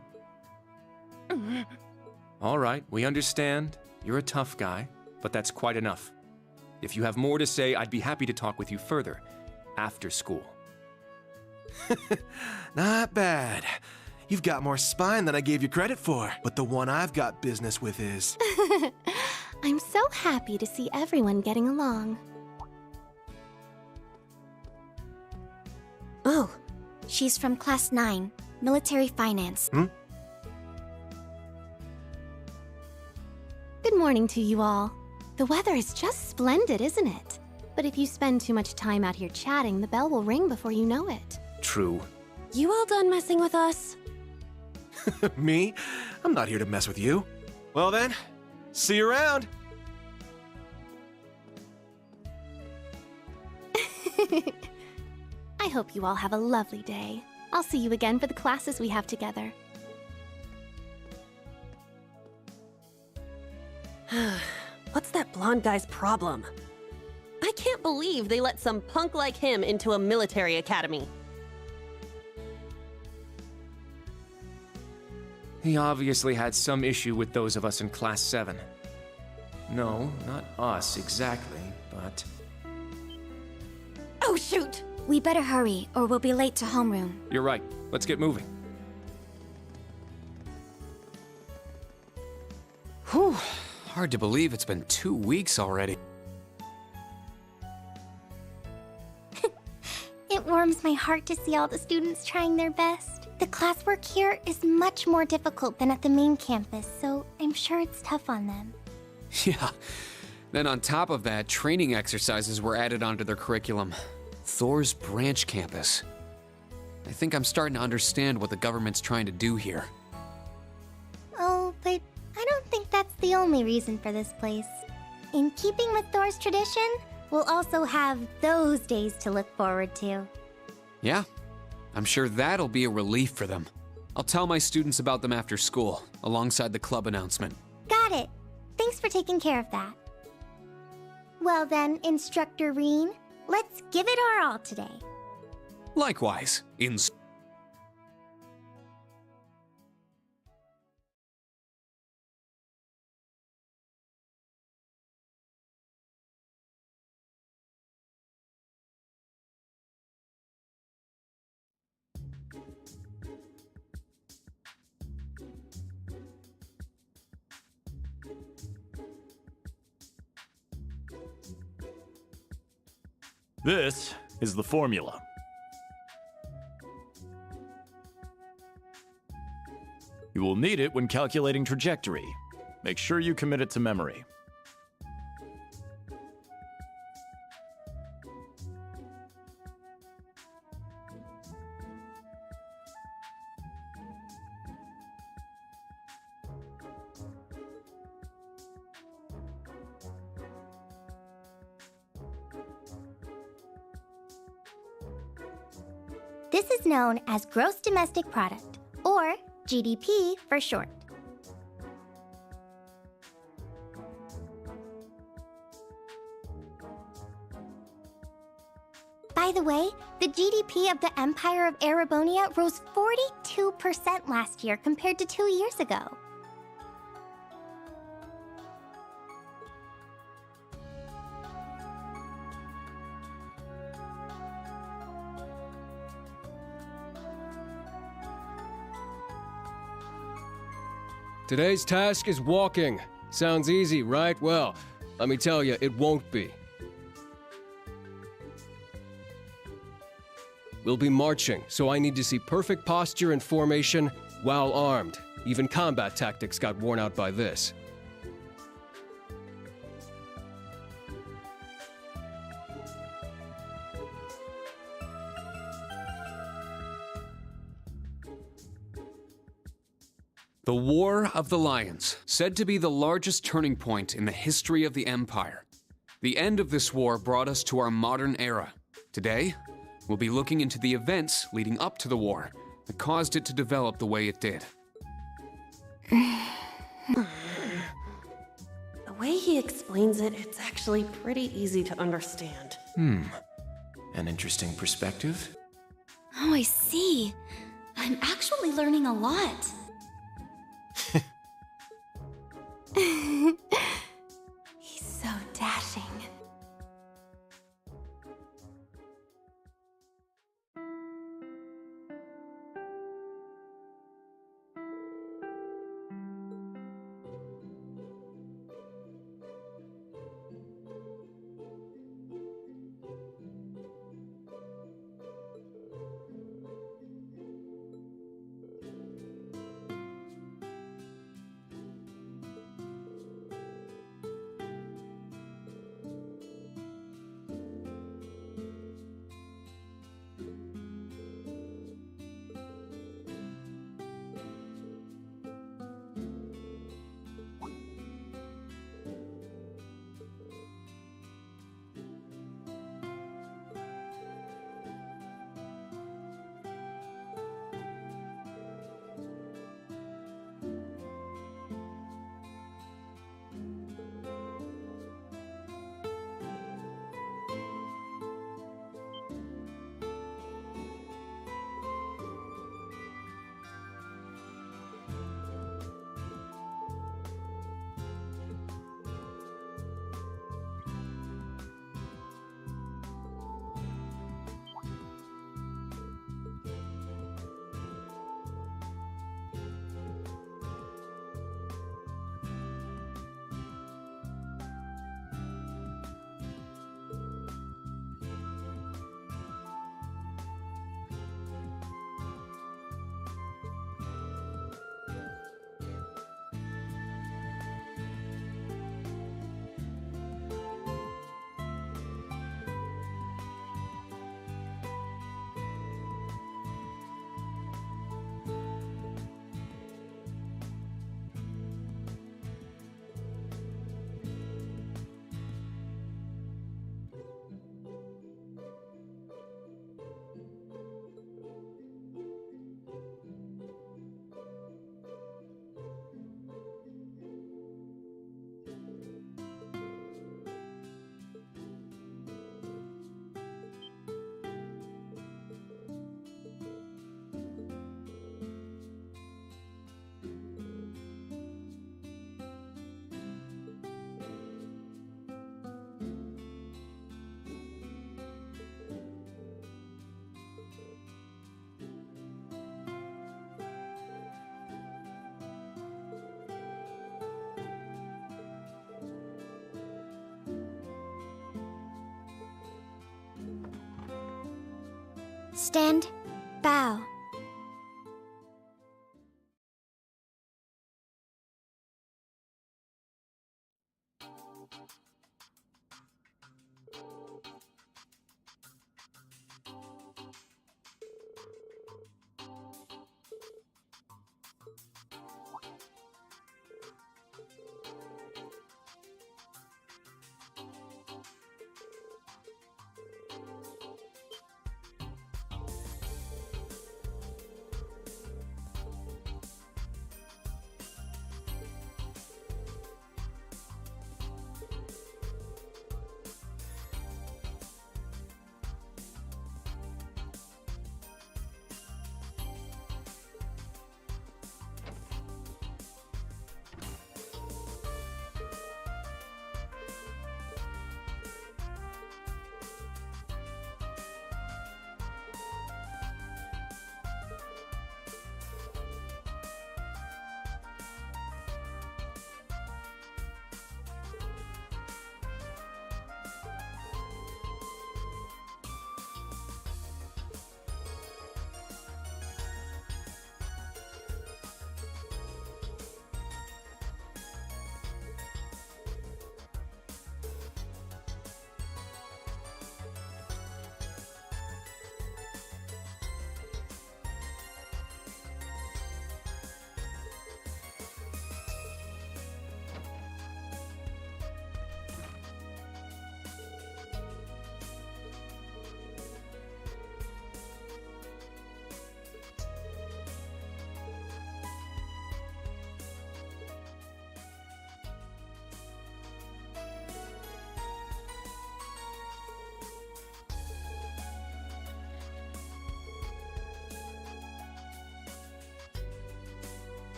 All right, we understand. You're a tough guy, but that's quite enough. If you have more to say, I'd be happy to talk with you further, after school. Not bad. You've got more spine than I gave you credit for, but the one I've got business with is... I'm so happy to see everyone getting along. Oh, she's from Class 9, Military Finance. Good morning to you all. The weather is just splendid, isn't it? But if you spend too much time out here chatting, the bell will ring before you know it. True. You all done messing with us? Me? I'm not here to mess with you. Well then, see you around. I hope you all have a lovely day. I'll see you again for the classes we have together. What's that blonde guy's problem? I can't believe they let some punk like him into a military academy. He obviously had some issue with those of us in Class 7. No, not us exactly, but... Oh, shoot! We better hurry, or we'll be late to homeroom. You're right. Let's get moving. Whew. Hard to believe it's been 2 weeks already. It warms my heart to see all the students trying their best. The classwork here is much more difficult than at the main campus, so I'm sure it's tough on them. Yeah. Then on top of that, training exercises were added onto their curriculum. Thor's branch campus. I think I'm starting to understand what the government's trying to do here. Oh, but I don't think that's the only reason for this place. In keeping with Thor's tradition, we'll also have those days to look forward to. Yeah, I'm sure that'll be a relief for them. I'll tell my students about them after school, alongside the club announcement. Got it. Thanks for taking care of that. Well then, Instructor Reen, let's give it our all today. Likewise, This is the formula. You will need it when calculating trajectory. Make sure you commit it to memory. This is known as Gross Domestic Product, or GDP for short. By the way, the GDP of the Empire of Erebonia rose 42% last year compared to 2 years ago. Today's task is walking. Sounds easy, right? Well, let me tell you, it won't be. We'll be marching, so I need to see perfect posture and formation while armed. Even combat tactics got worn out by this. The War of the Lions, said to be the largest turning point in the history of the Empire. The end of this war brought us to our modern era. Today, we'll be looking into the events leading up to the war that caused it to develop the way it did. The way he explains it, it's actually pretty easy to understand. An interesting perspective. Oh, I see. I'm actually learning a lot. He's so dashing. Stand, bow.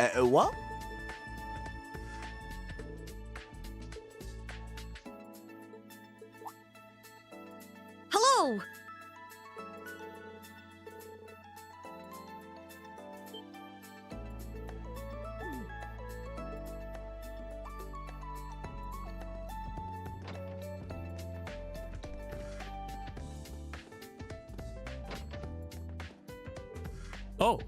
What? Hello! Oh.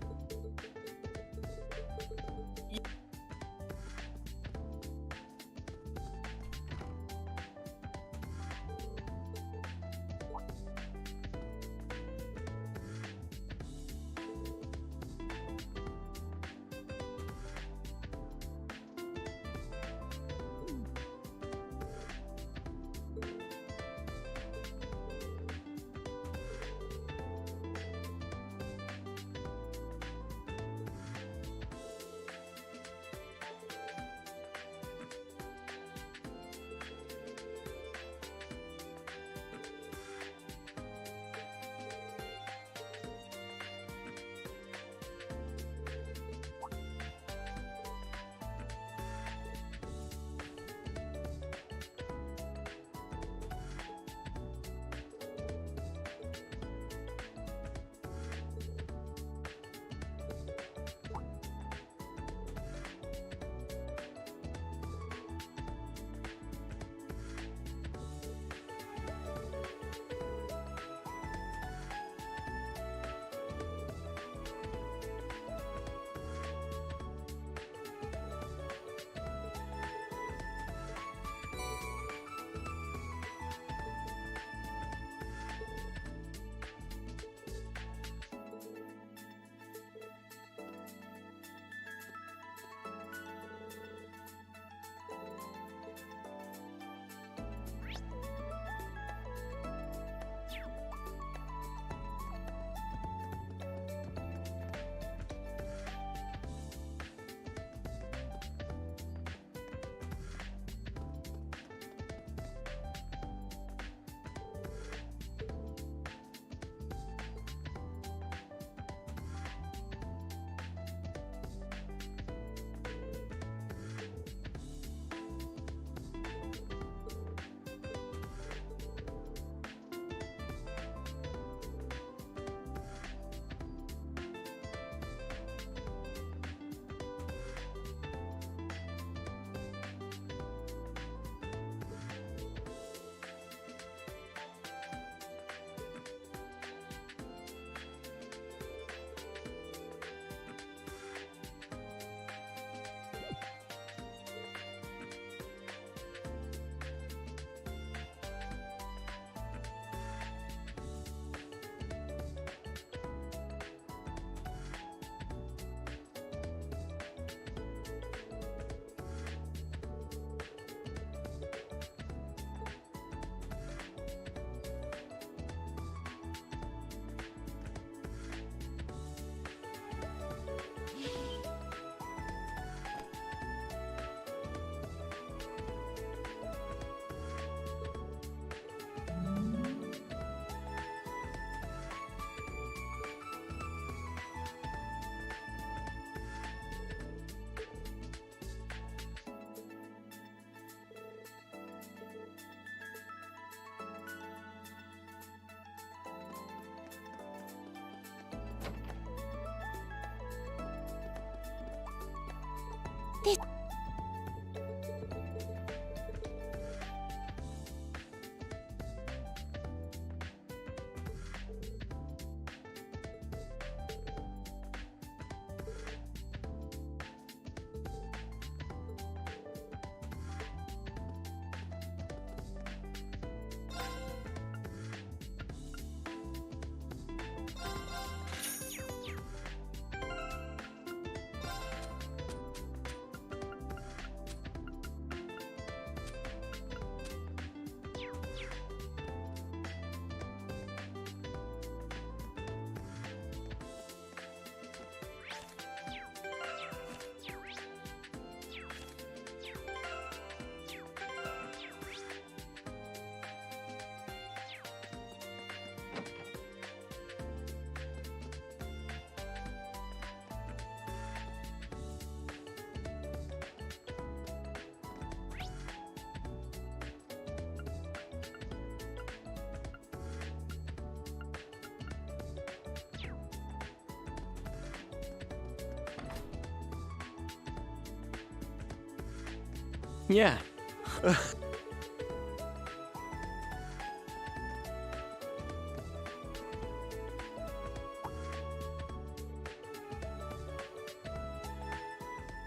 Yeah.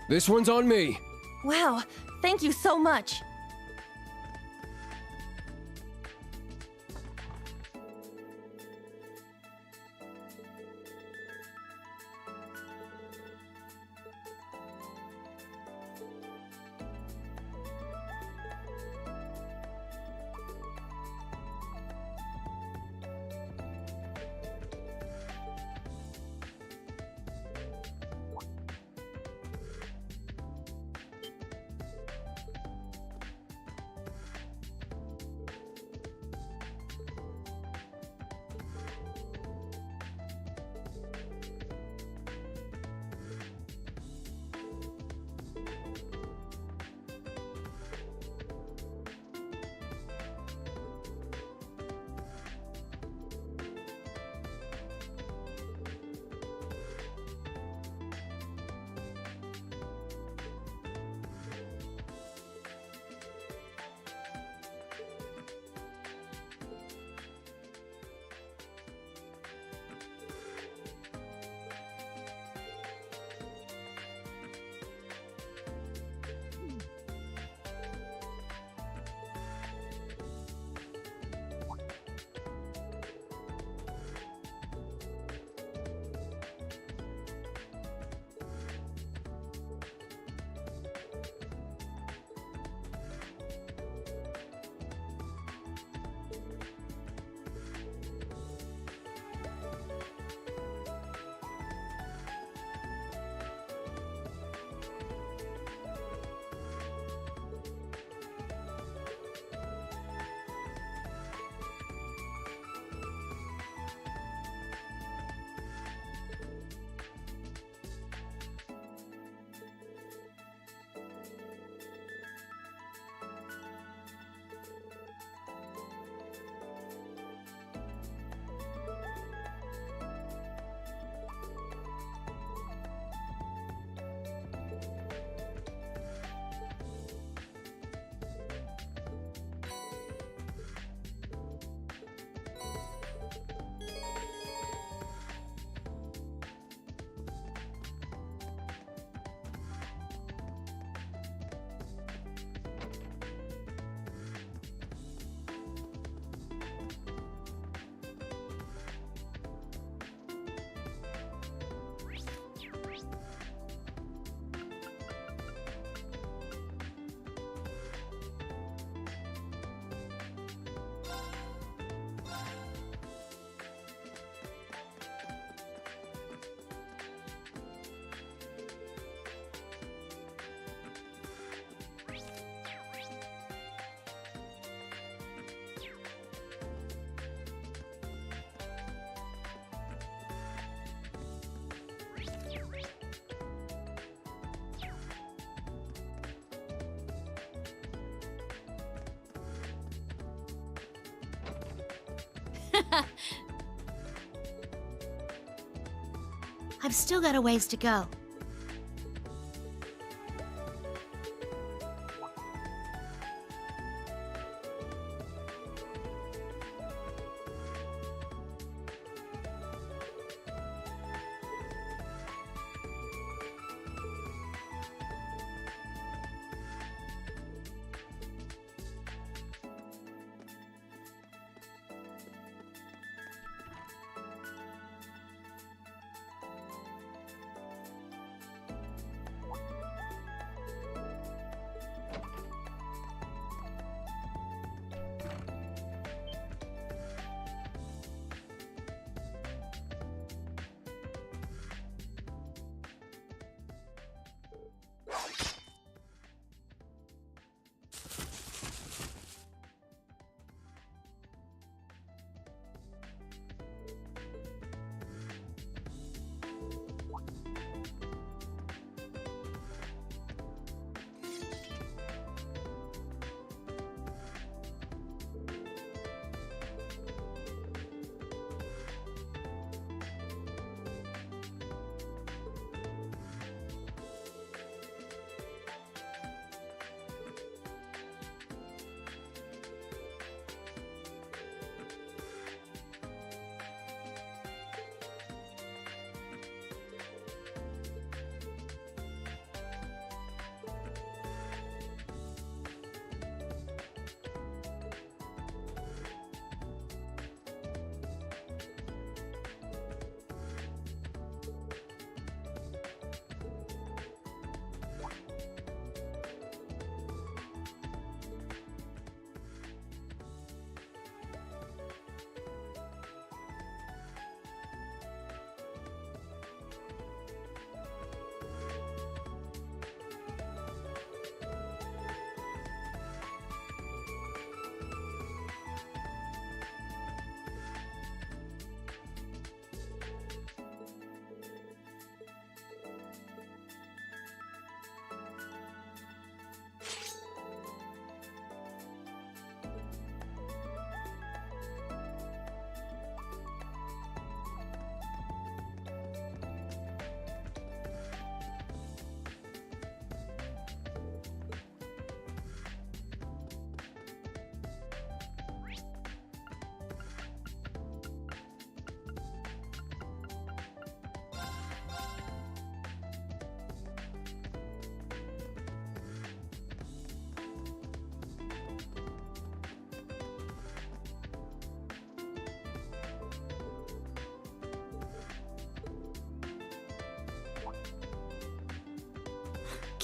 This one's on me. Wow, thank you so much. I've still got a ways to go.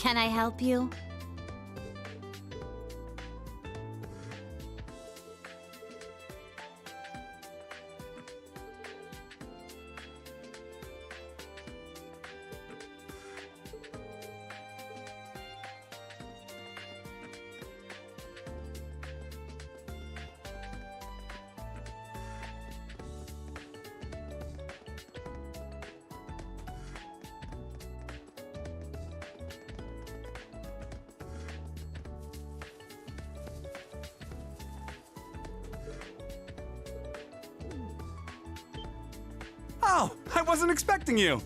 Can I help you? Oh, I wasn't expecting you.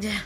Yeah.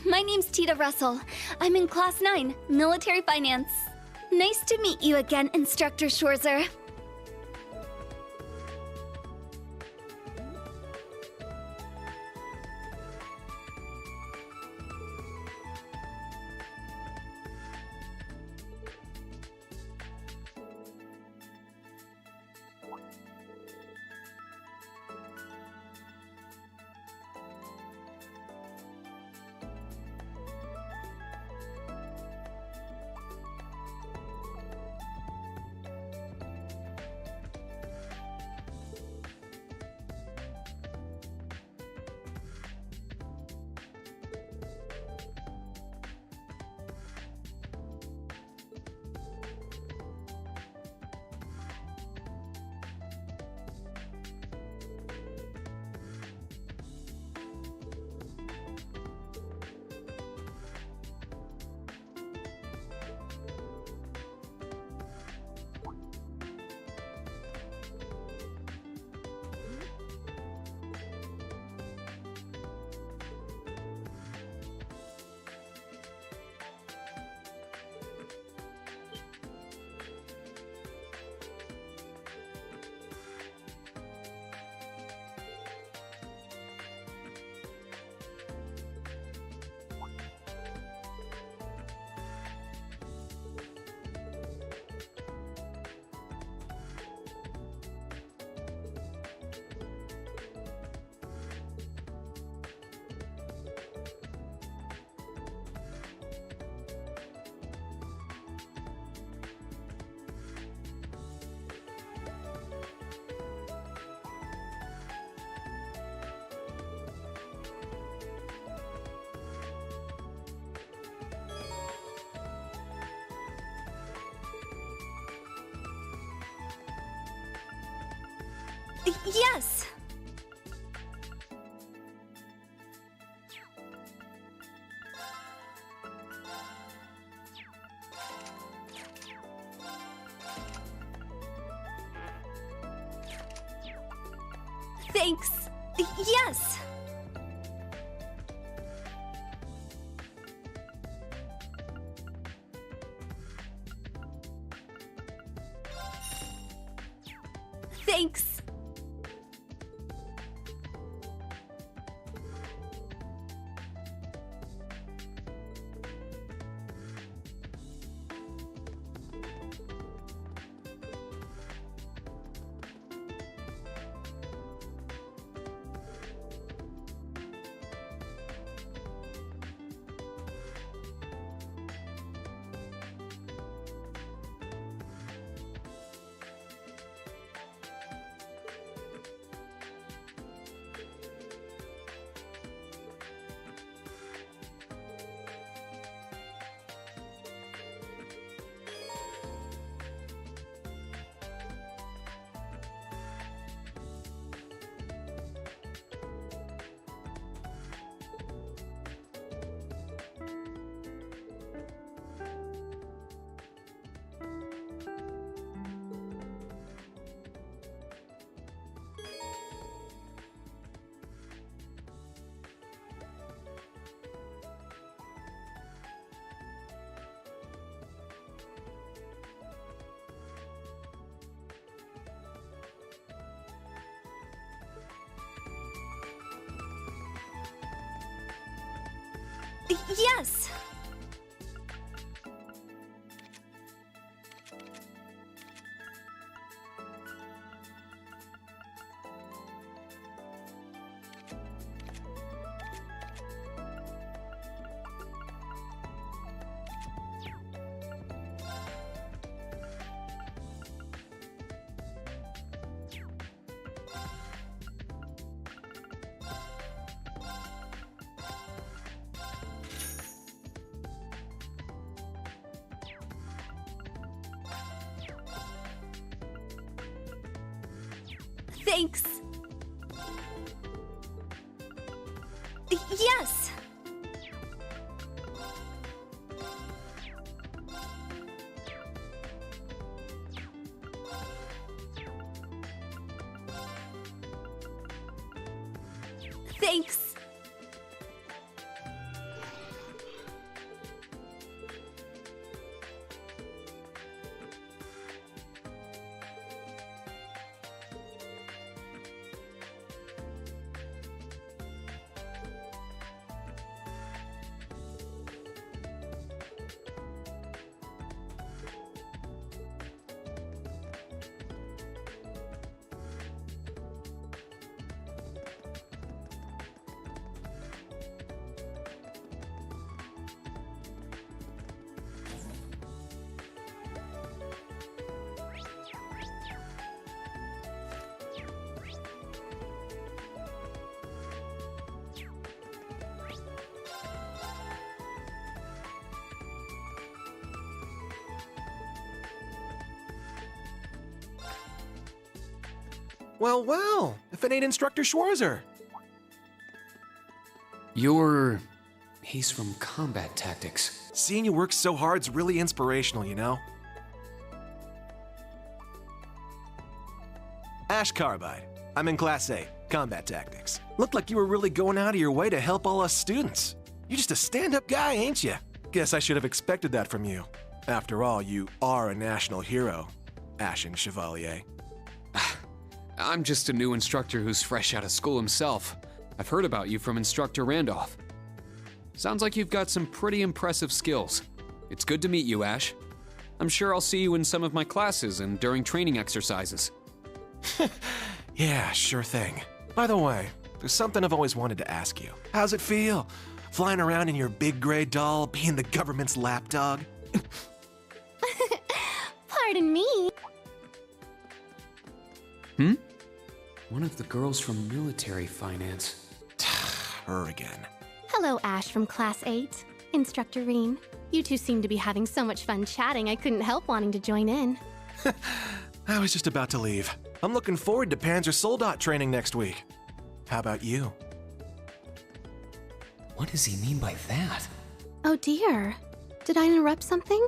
My name's Tita Russell. I'm in Class 9, Military Finance. Nice to meet you again, Instructor Schwarzer. Yes! Thanks. Yes! Thanks. Yes! Thanks. Yes. Thanks. Well, well, if it ain't Instructor Schwarzer. He's from combat tactics. Seeing you work so hard's really inspirational, you know? Ash Carbide. I'm in Class A, combat tactics. Looked like you were really going out of your way to help all us students. You're just a stand-up guy, ain't you? Guess I should have expected that from you. After all, you are a national hero, Ashen Chevalier. I'm just a new instructor who's fresh out of school himself. I've heard about you from Instructor Randolph. Sounds like you've got some pretty impressive skills. It's good to meet you, Ash. I'm sure I'll see you in some of my classes and during training exercises. Yeah, sure thing. By the way, there's something I've always wanted to ask you. How's it feel? Flying around in your big gray doll, being the government's lapdog? Pardon me. One of the girls from military finance. Her again. Hello, Ash from Class 8. Instructor Reen. You two seem to be having so much fun chatting, I couldn't help wanting to join in. I was just about to leave. I'm looking forward to Panzer Soldat training next week. How about you? What does he mean by that? Oh dear. Did I interrupt something?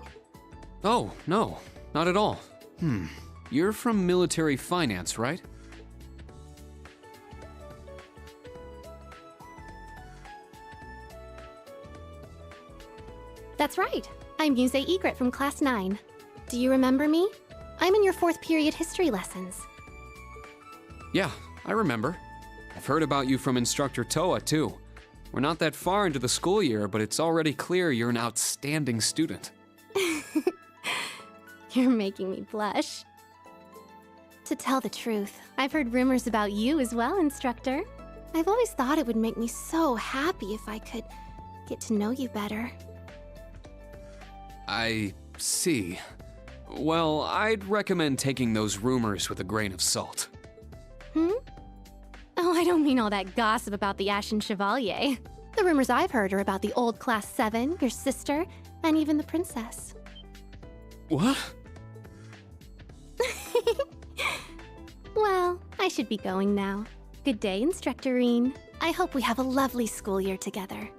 Oh, no, not at all. You're from military finance, right? That's right. I'm Muse Egret from Class 9. Do you remember me? I'm in your 4th period history lessons. Yeah, I remember. I've heard about you from Instructor Toa, too. We're not that far into the school year, but it's already clear you're an outstanding student. You're making me blush. To tell the truth, I've heard rumors about you as well, Instructor. I've always thought it would make me so happy if I could get to know you better. I see. Well, I'd recommend taking those rumors with a grain of salt. Oh, I don't mean all that gossip about the Ashen Chevalier. The rumors I've heard are about the old Class 7, your sister, and even the princess. What? Well, I should be going now. Good day, Instructorine. I hope we have a lovely school year together.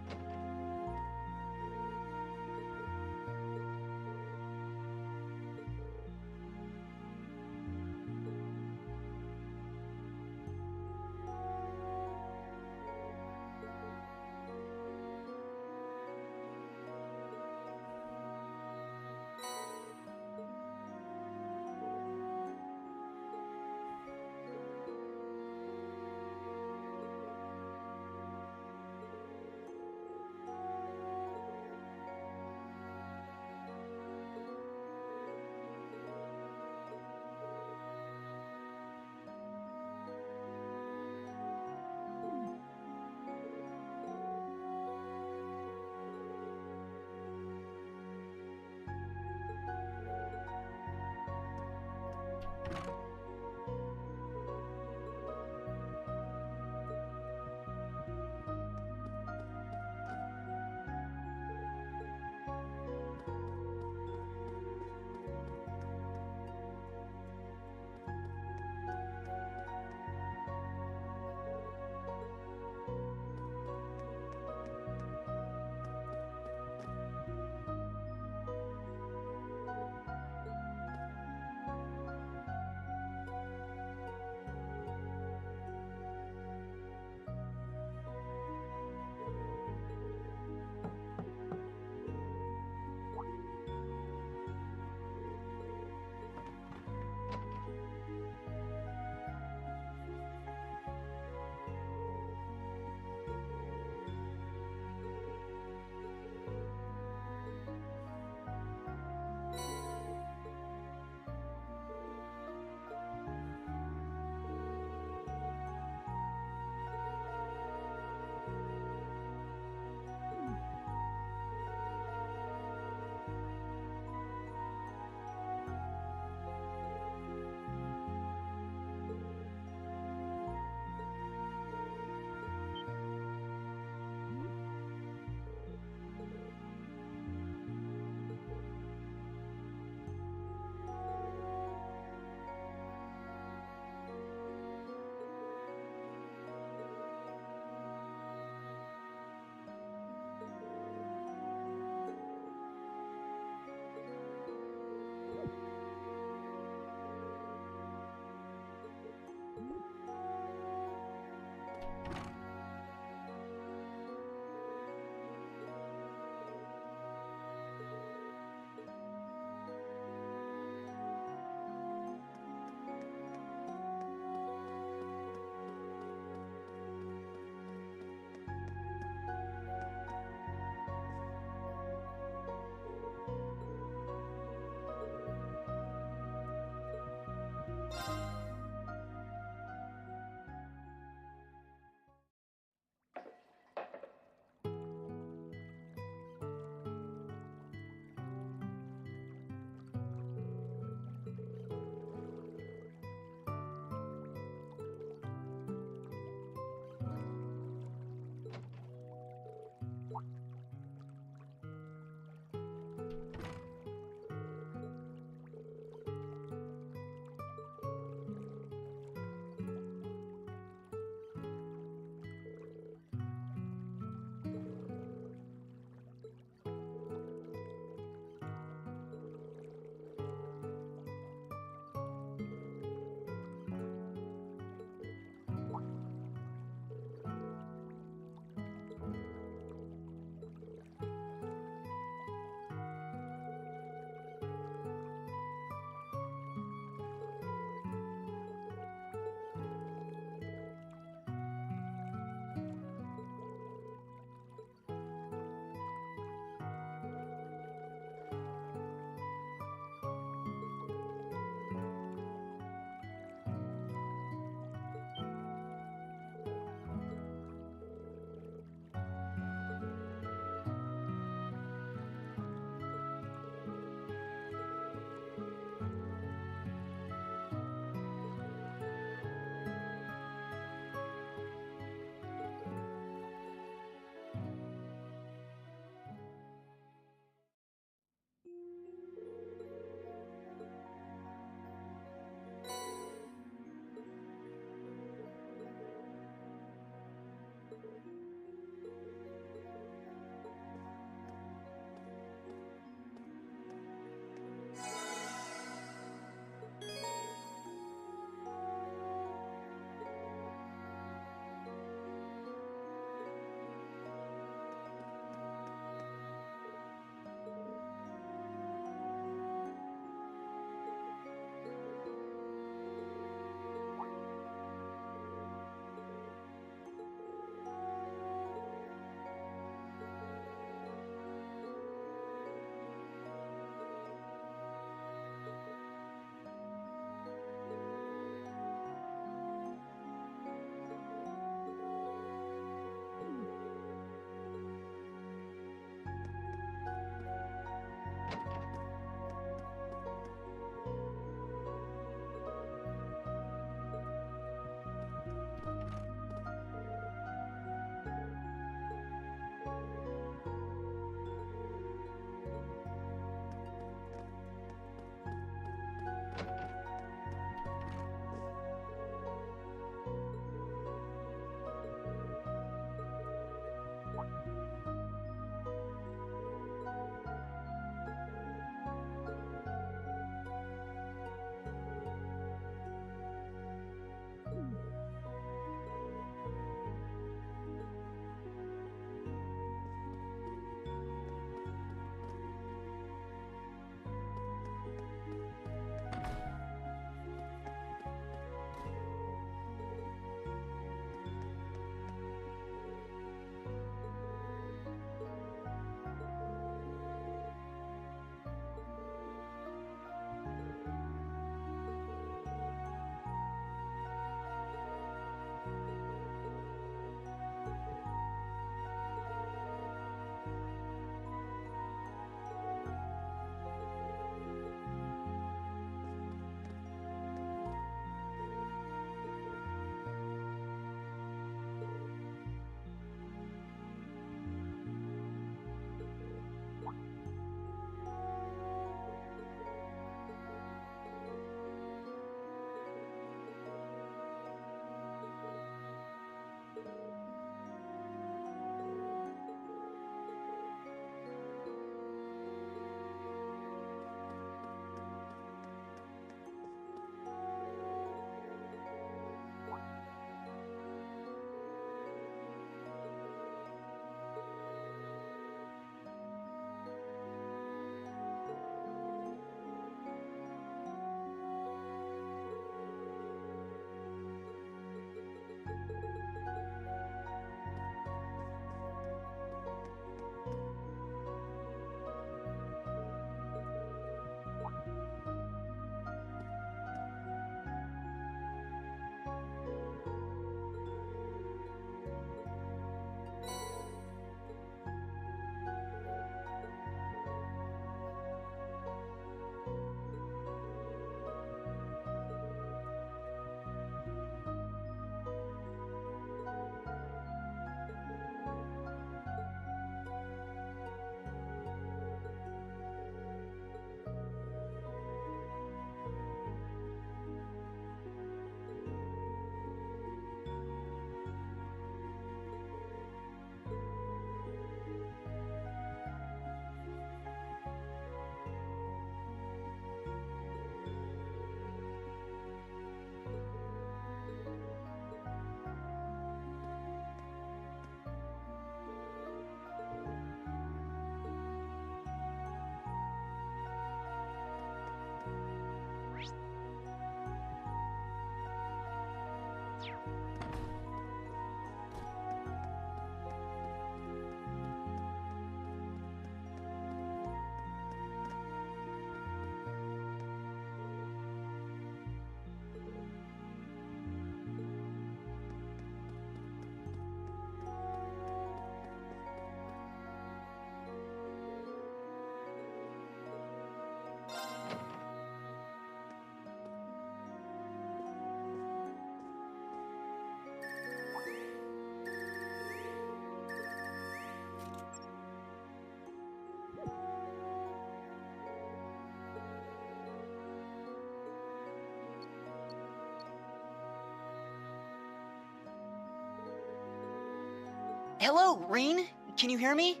Hello, Reen? Can you hear me?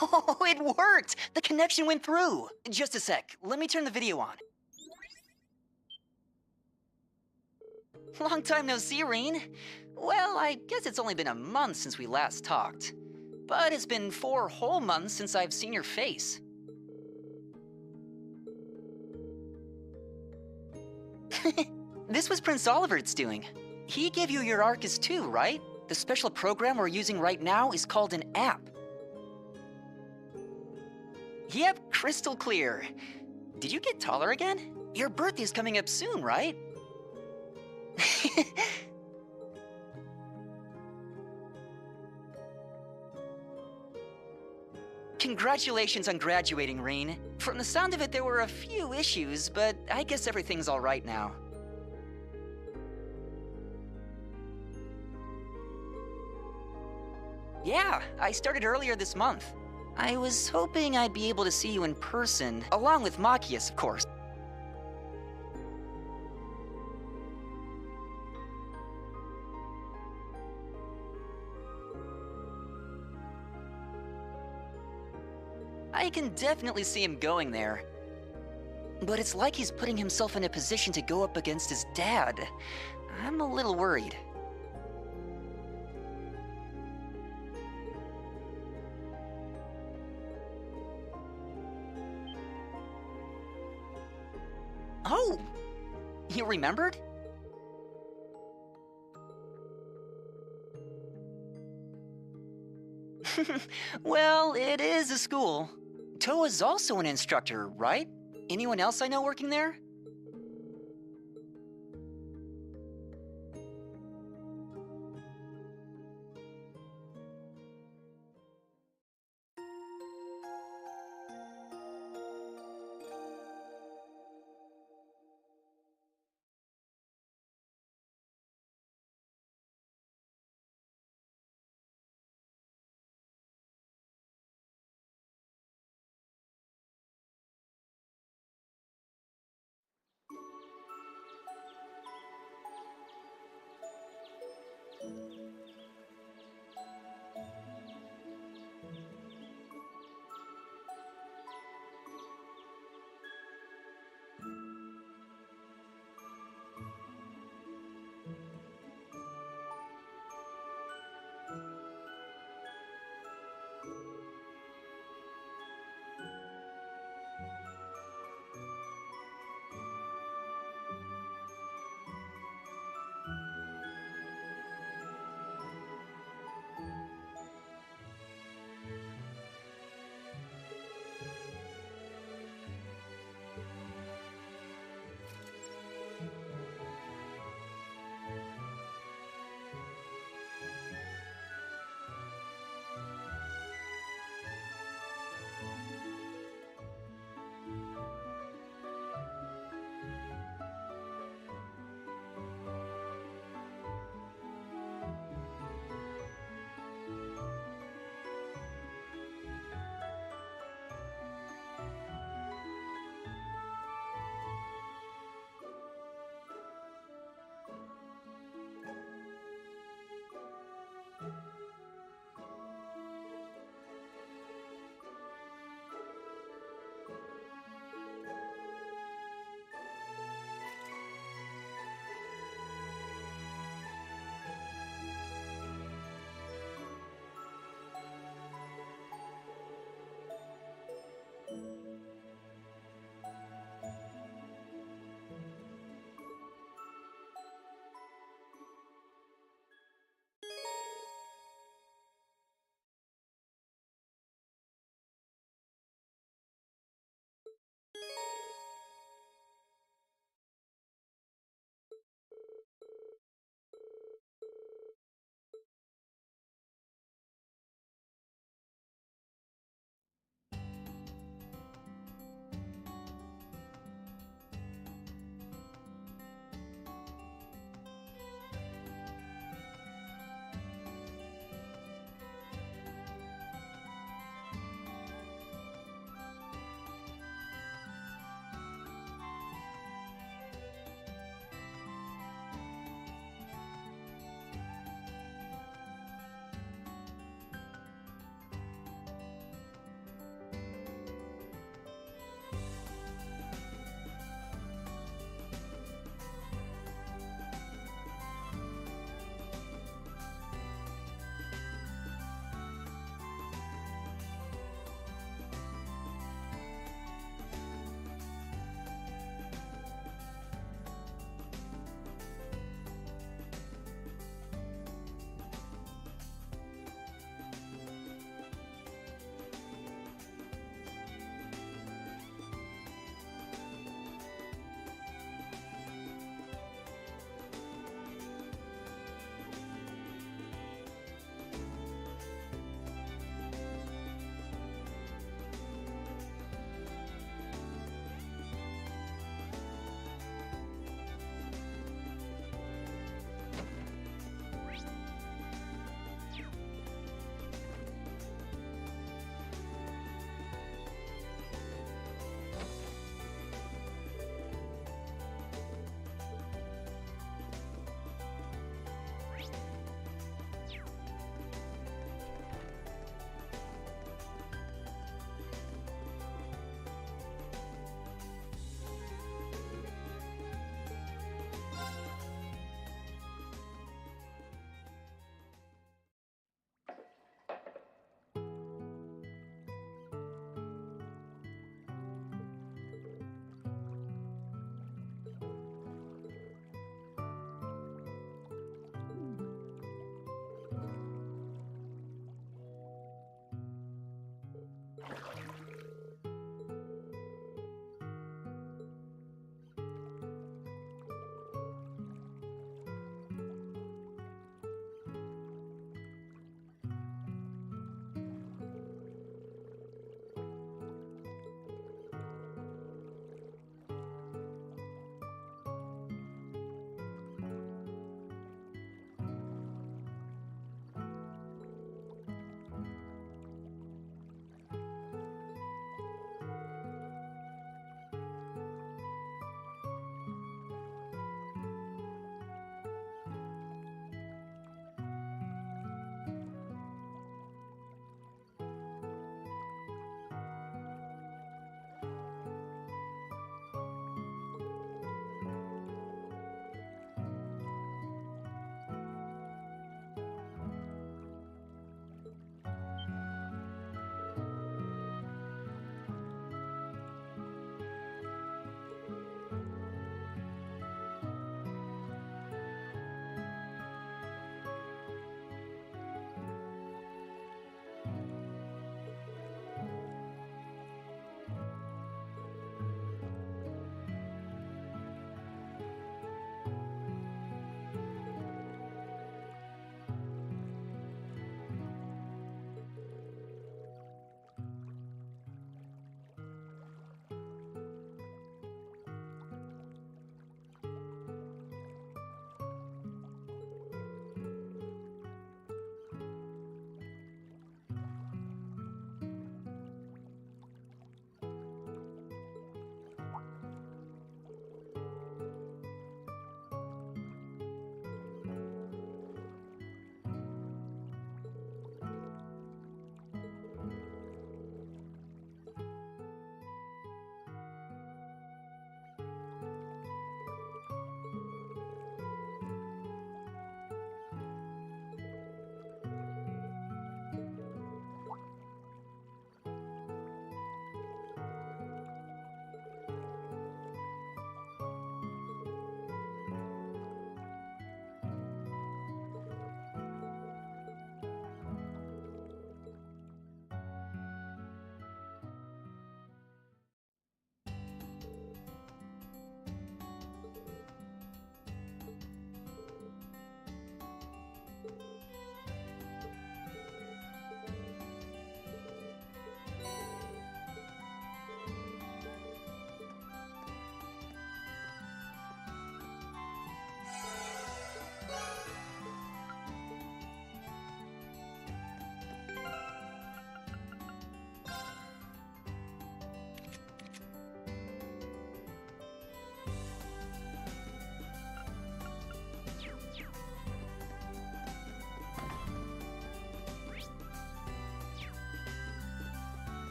Oh, it worked! The connection went through! Just a sec, let me turn the video on. Long time no see, Reen. Well, I guess it's only been a month since we last talked. But it's been 4 whole months since I've seen your face. This was Prince Oliver's doing. He gave you your Arcus too, right? The special program we're using right now is called an app. Yep, crystal clear. Did you get taller again? Your birthday's coming up soon, right? Congratulations on graduating, Reen. From the sound of it, there were a few issues, but I guess everything's all right now. Yeah, I started earlier this month. I was hoping I'd be able to see you in person, along with Machias, of course. I can definitely see him going there. But it's like he's putting himself in a position to go up against his dad. I'm a little worried. Oh! You remembered? Well, it is a school. Toa's also an instructor, right? Anyone else I know working there?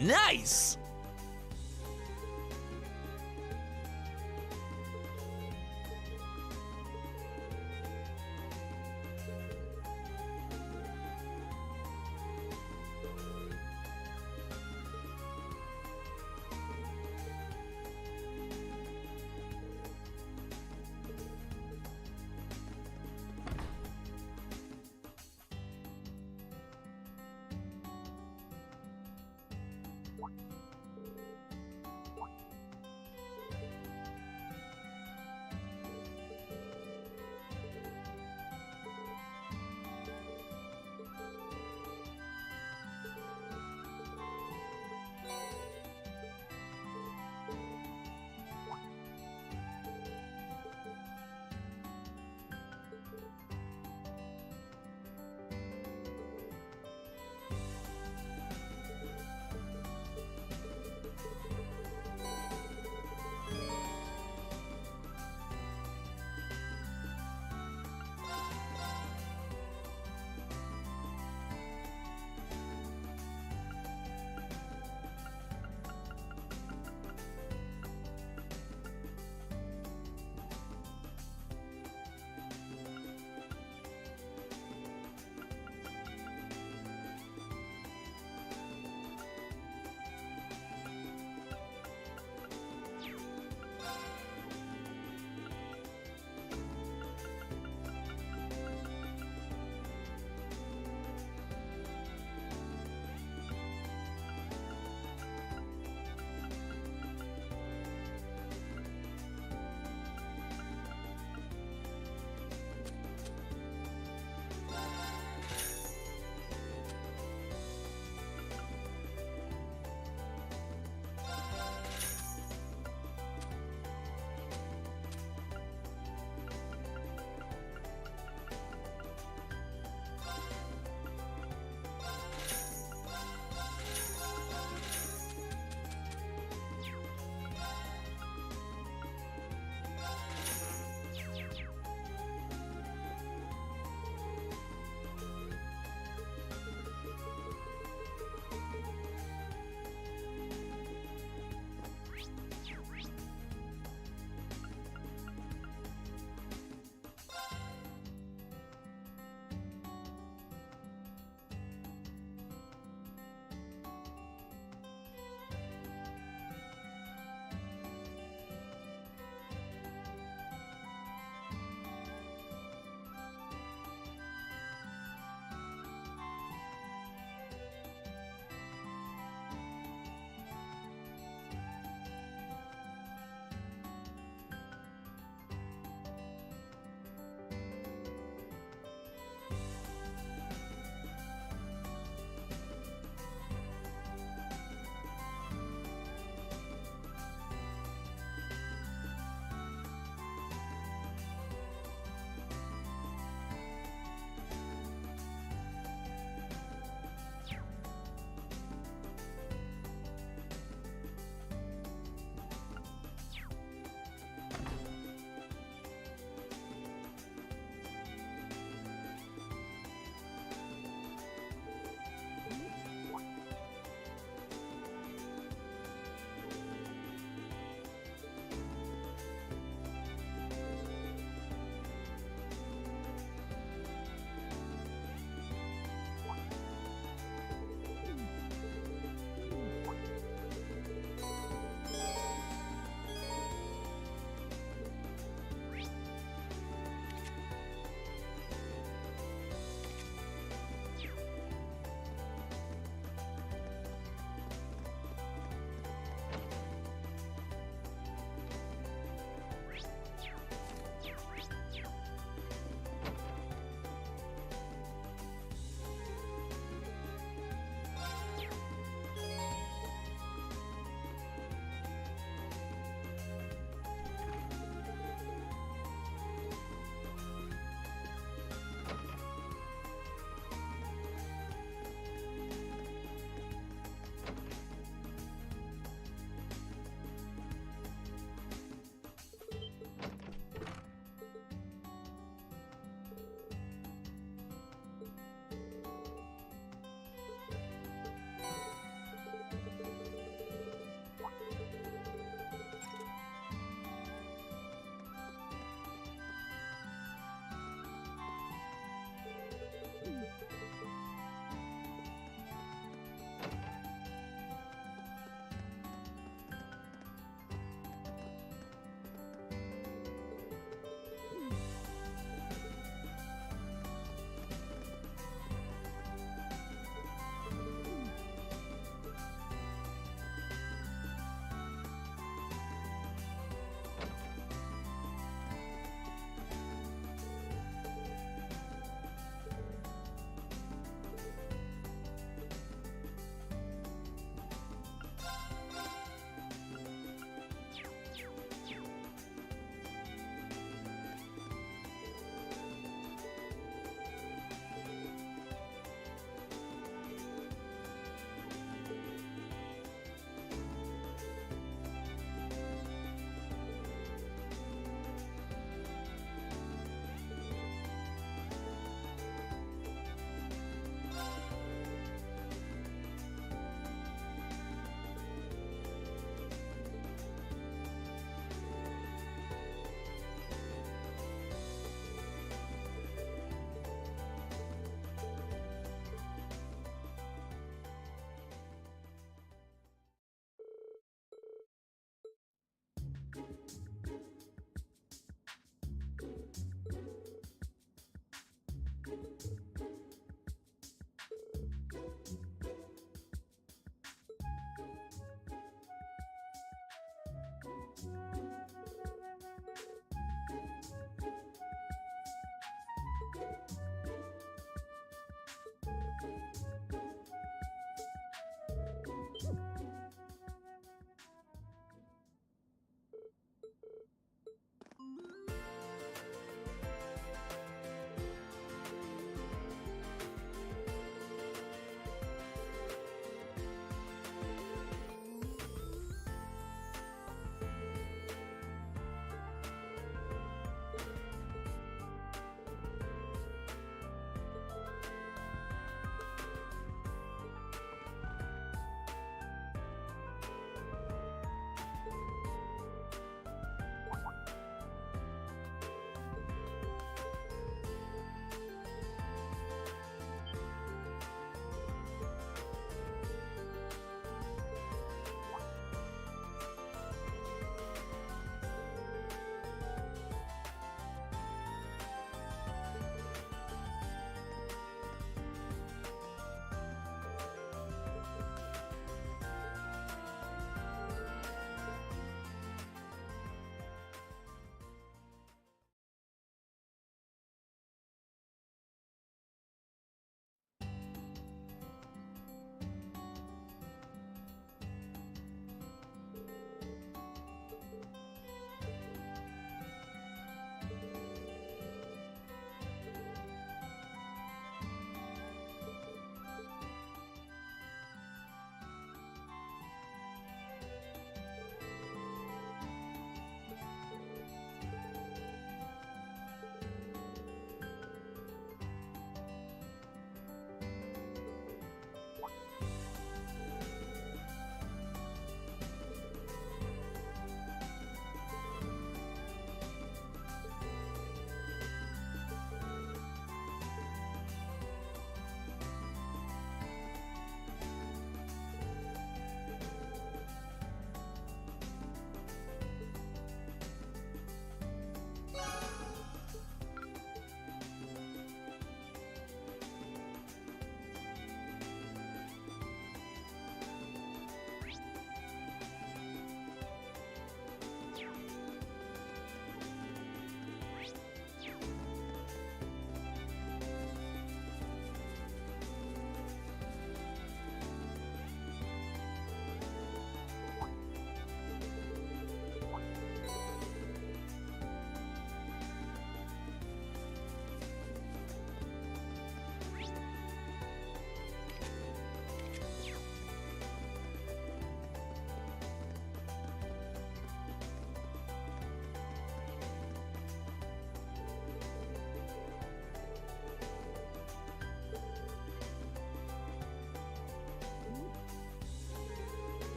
Nice!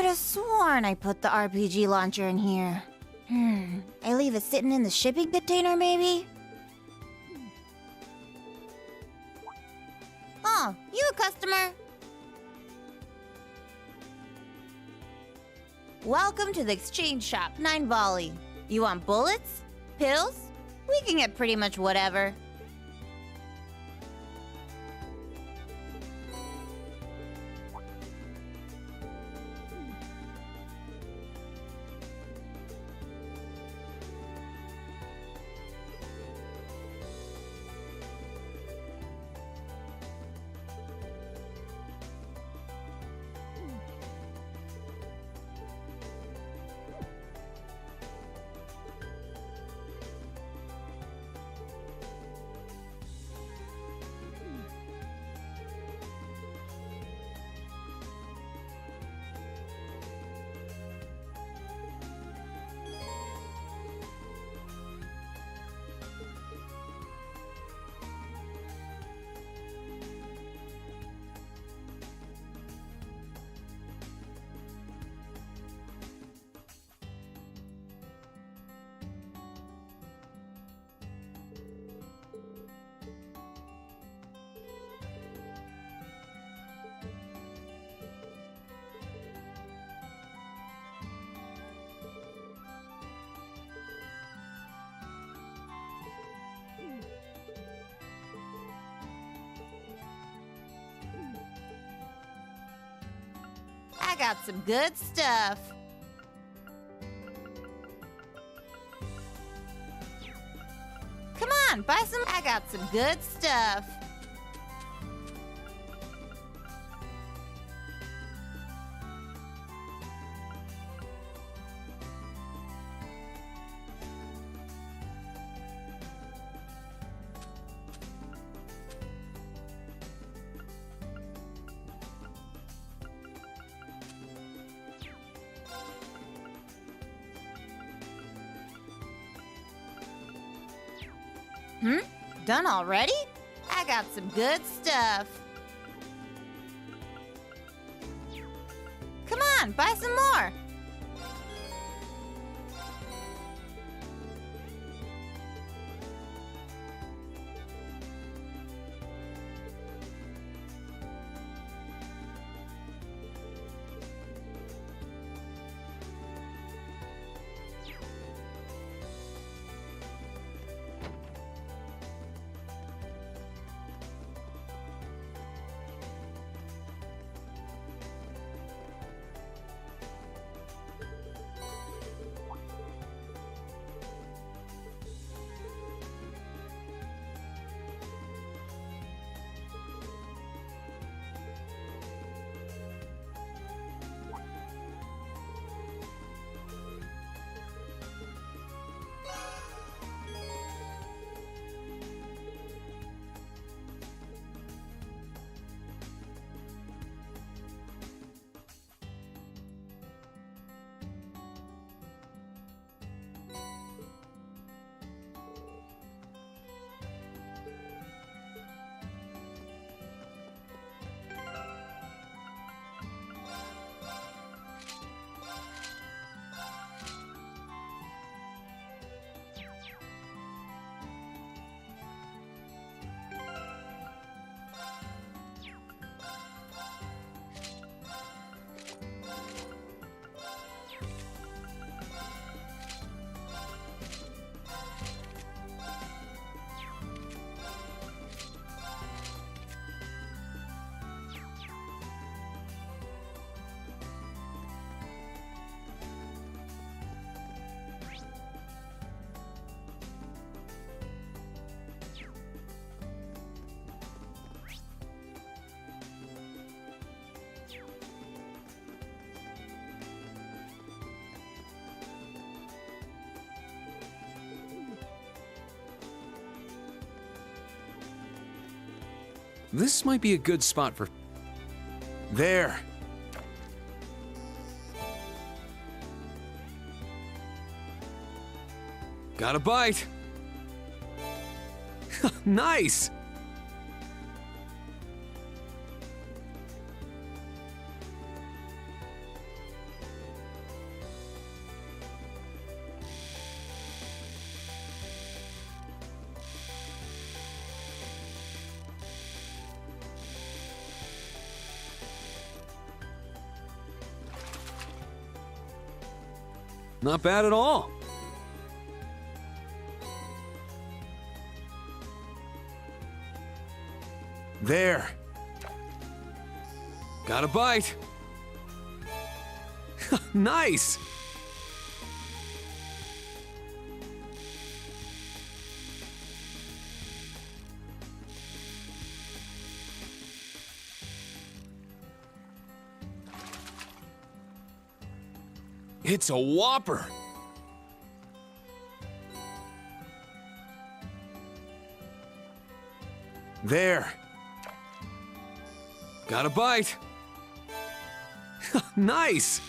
have sworn I put the RPG launcher in here. I leave it sitting in the shipping container, maybe? Oh, you a customer? Welcome to the exchange shop, 9 Volley. You want bullets? Pills? We can get pretty much whatever. I got some good stuff. Come on, buy some. I got some good stuff. Done already? I got some good stuff. Come on, buy some more. This might be a good spot for... There. Got a bite. Nice. Not bad at all. There. Got a bite. Nice. It's a whopper. There. Got a bite. Nice.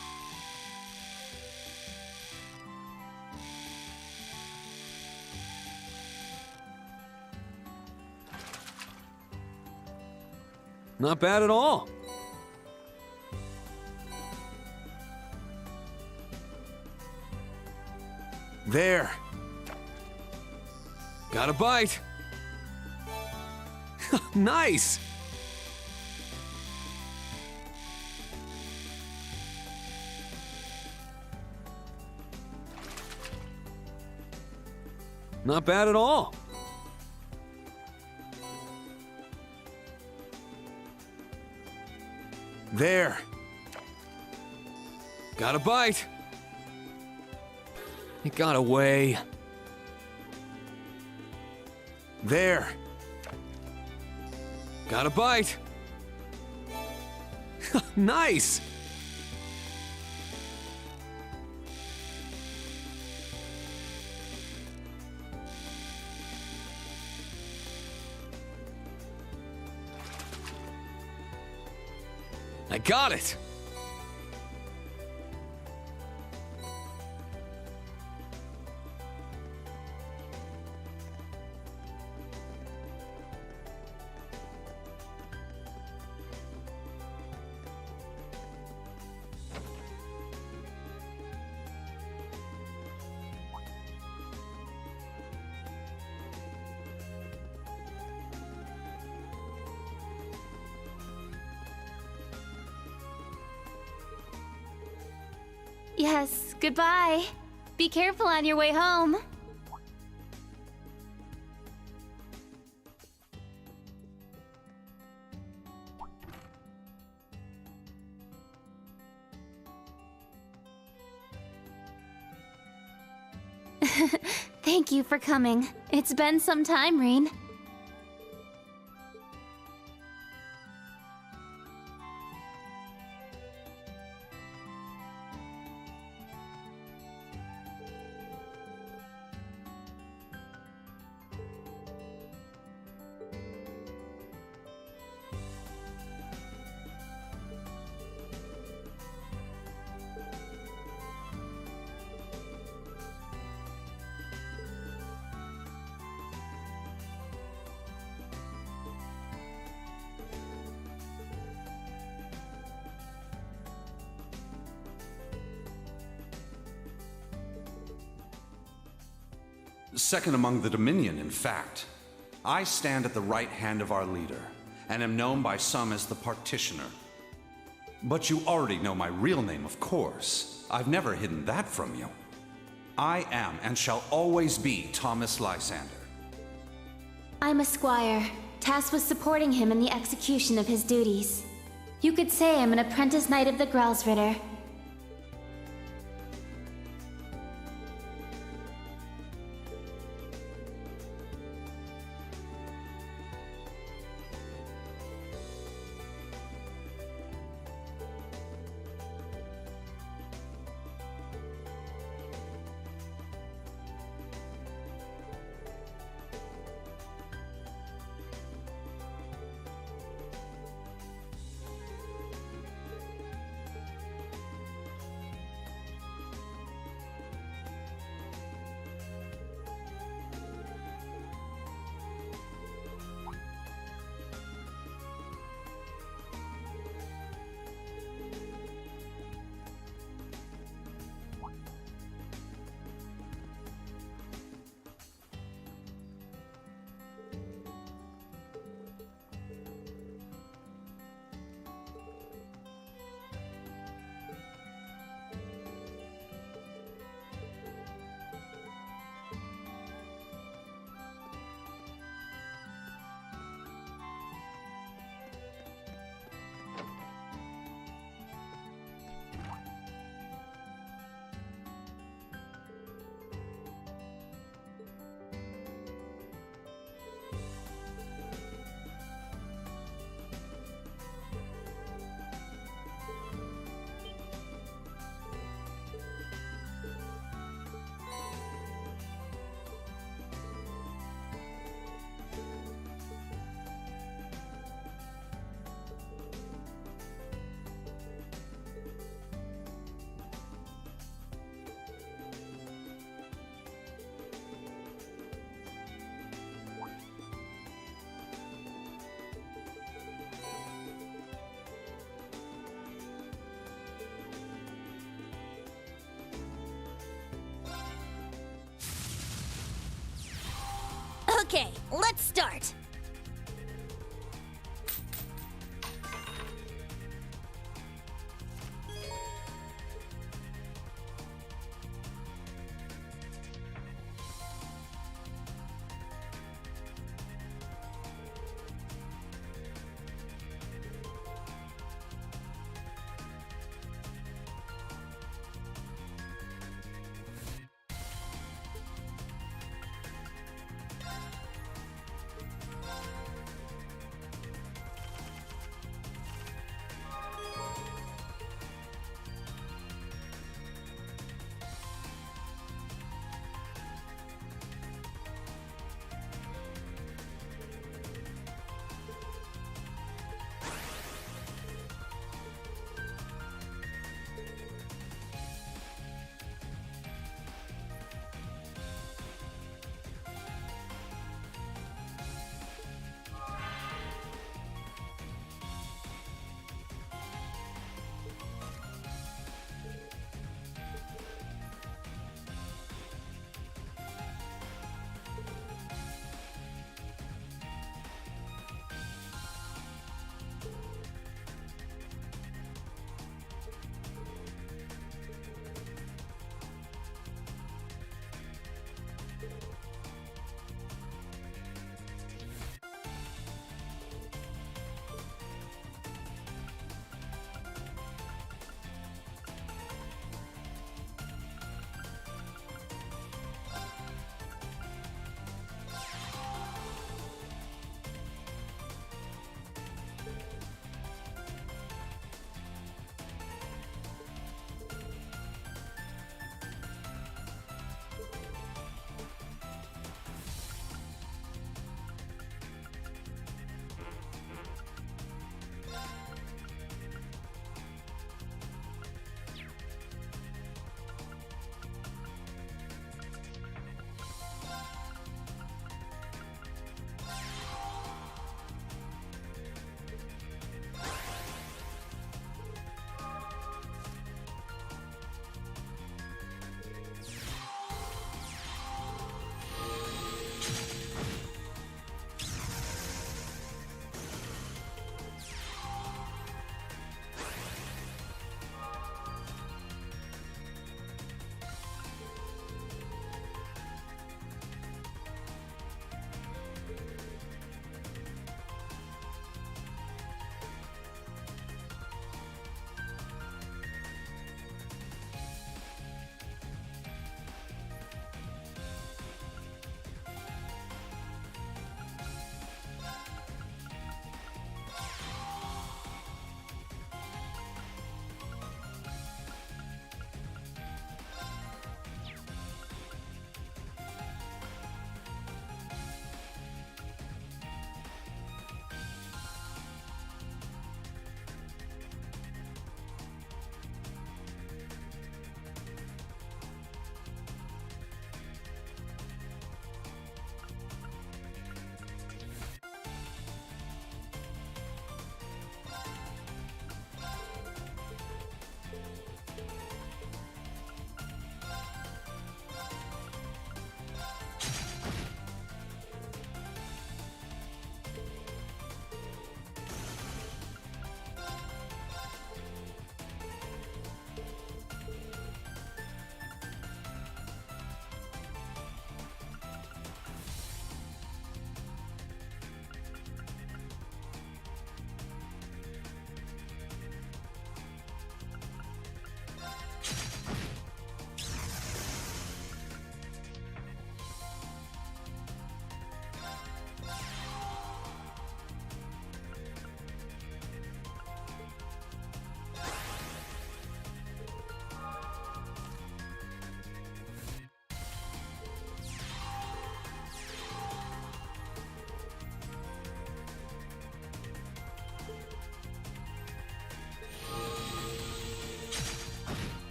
Not bad at all. There. Got a bite. Nice. Not bad at all. There. Got a bite. It got away. There. Got a bite. Nice. I got it. Yes, goodbye. Be careful on your way home. Thank you for coming. It's been some time, Reen. Second among the Dominion, in fact. I stand at the right hand of our leader, and am known by some as the Partitioner. But you already know my real name, of course. I've never hidden that from you. I am and shall always be Thomas Lysander. I'm a squire, tasked with supporting him in the execution of his duties. You could say I'm an apprentice knight of the Grelsritter. Okay, let's start.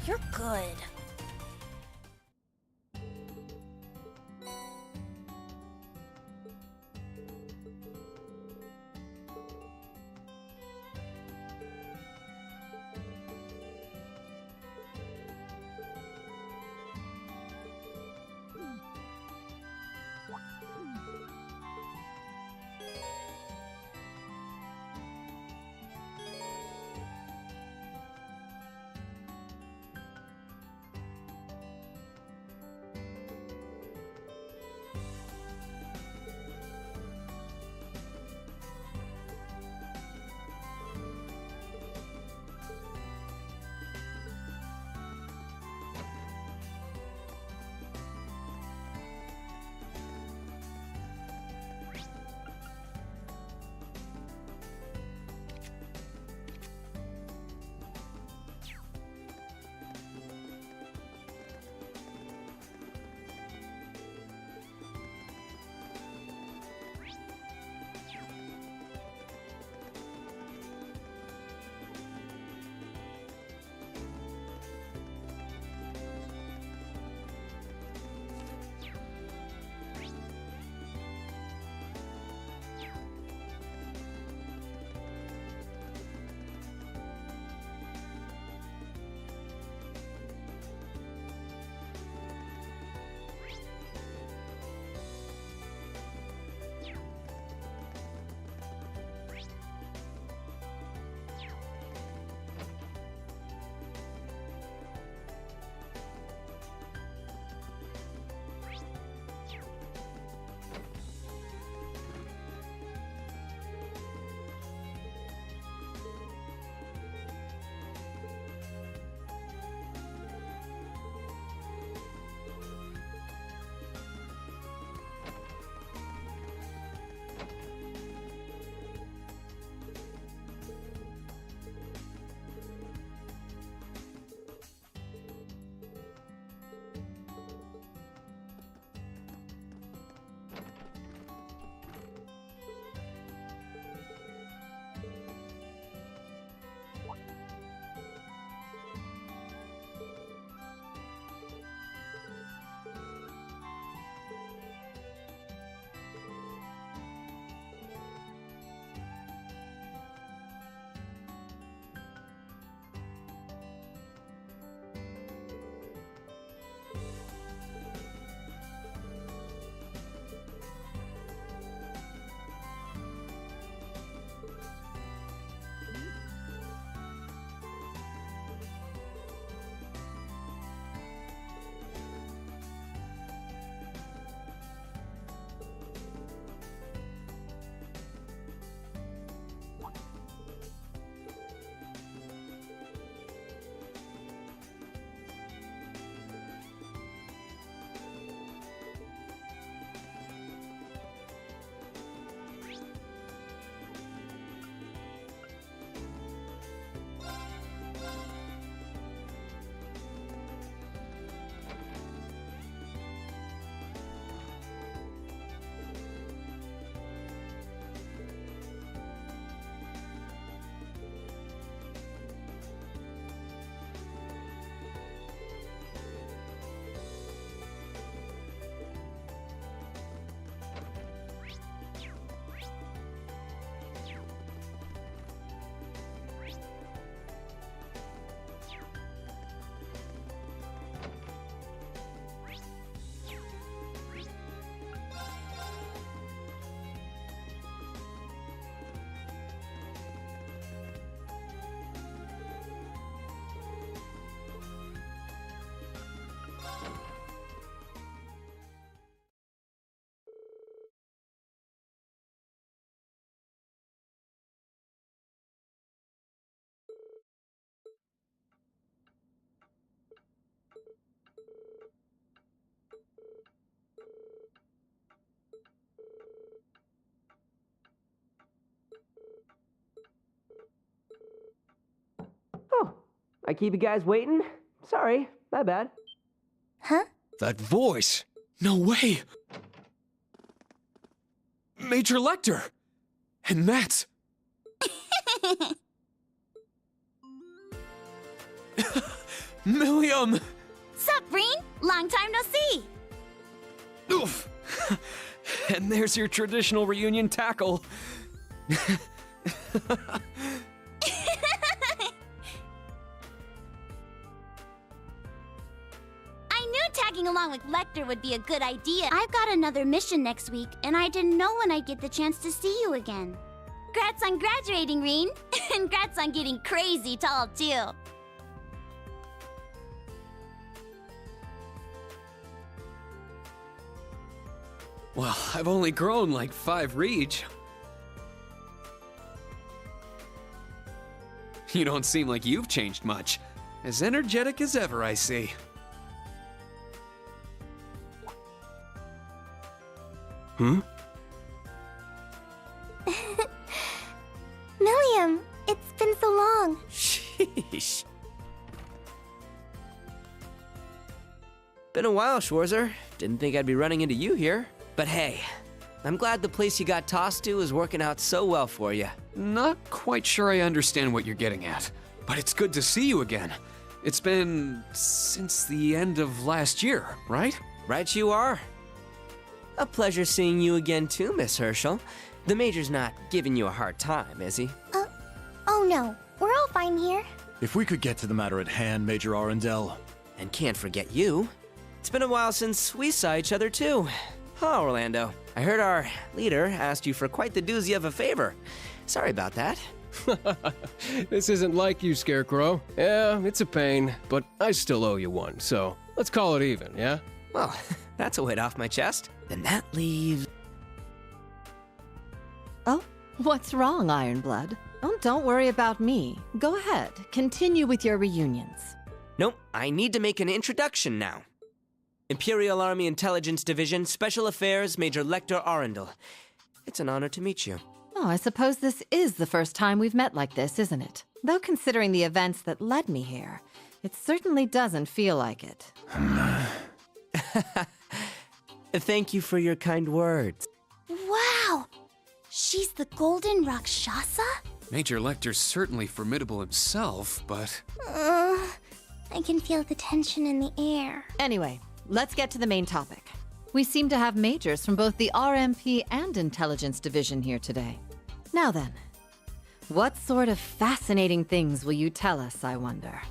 you're good. Oh, I keep you guys waiting? Sorry, my bad. Huh? That voice! No way! Major Lecter! And that's... Milliam! Sup, Reen? Long time no see! Oof! And there's your traditional reunion tackle. I knew tagging along with Lecter would be a good idea. I've got another mission next week, and I didn't know when I'd get the chance to see you again. Congrats on graduating, Reen. And congrats on getting crazy tall, too. Well, I've only grown like 5 reach. You don't seem like you've changed much. As energetic as ever, I see. Hmm? Milliam, it's been so long. Sheesh. Been a while, Schwarzer. Didn't think I'd be running into you here. But hey, I'm glad the place you got tossed to is working out so well for you. Not quite sure I understand what you're getting at, but it's good to see you again. It's been since the end of last year, right? Right you are. A pleasure seeing you again too, Miss Herschel. The Major's not giving you a hard time, is he? Oh no, we're all fine here. If we could get to the matter at hand, Major Arundel. And can't forget you. It's been a while since we saw each other too. Oh, Orlando, I heard our leader asked you for quite the doozy of a favor. Sorry about that. This isn't like you, Scarecrow. Yeah, it's a pain, but I still owe you one, so let's call it even, yeah? Well, that's a weight off my chest. Then that leaves... Oh, what's wrong, Ironblood? Oh, don't worry about me. Go ahead, continue with your reunions. Nope, I need to make an introduction now. Imperial Army Intelligence Division, Special Affairs, Major Lecter Arundel. It's an honor to meet you. Oh, I suppose this is the first time we've met like this, isn't it? Though considering the events that led me here, it certainly doesn't feel like it. Thank you for your kind words. Wow! She's the Golden Rakshasa? Major Lecter's certainly formidable himself, but... I can feel the tension in the air. Anyway, let's get to the main topic. We seem to have majors from both the RMP and Intelligence Division here today. Now then, what sort of fascinating things will you tell us, I wonder?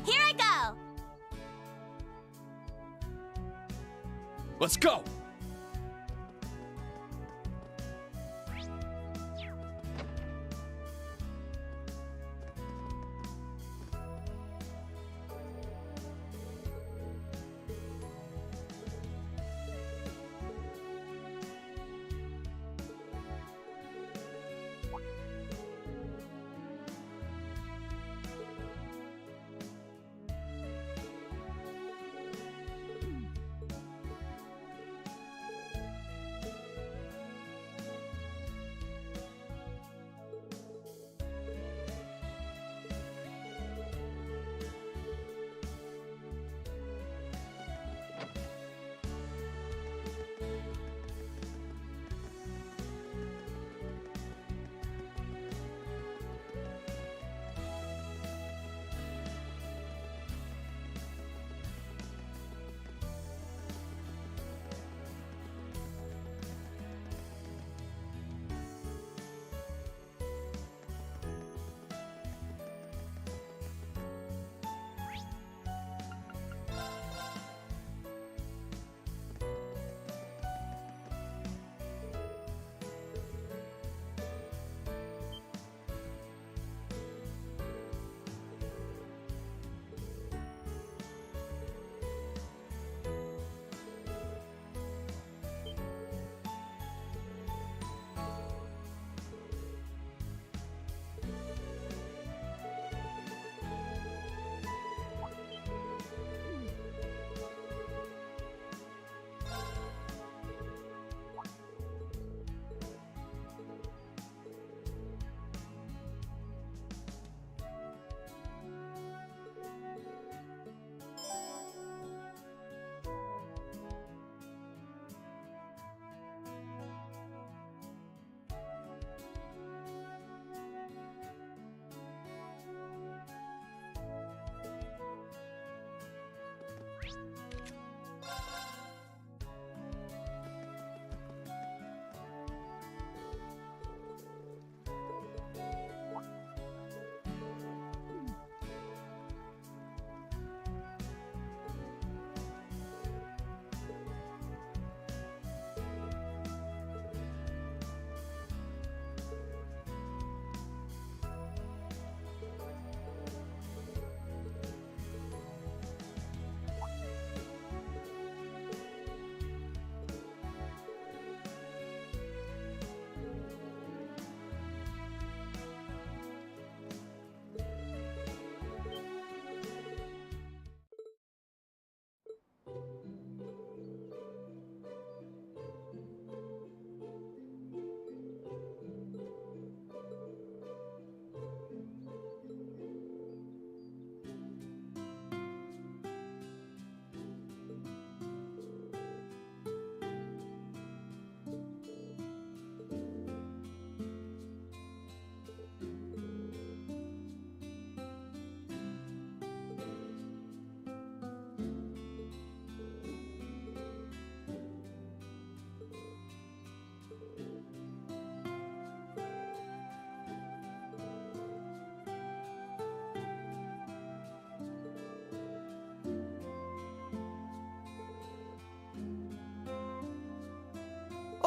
Here I go! Let's go!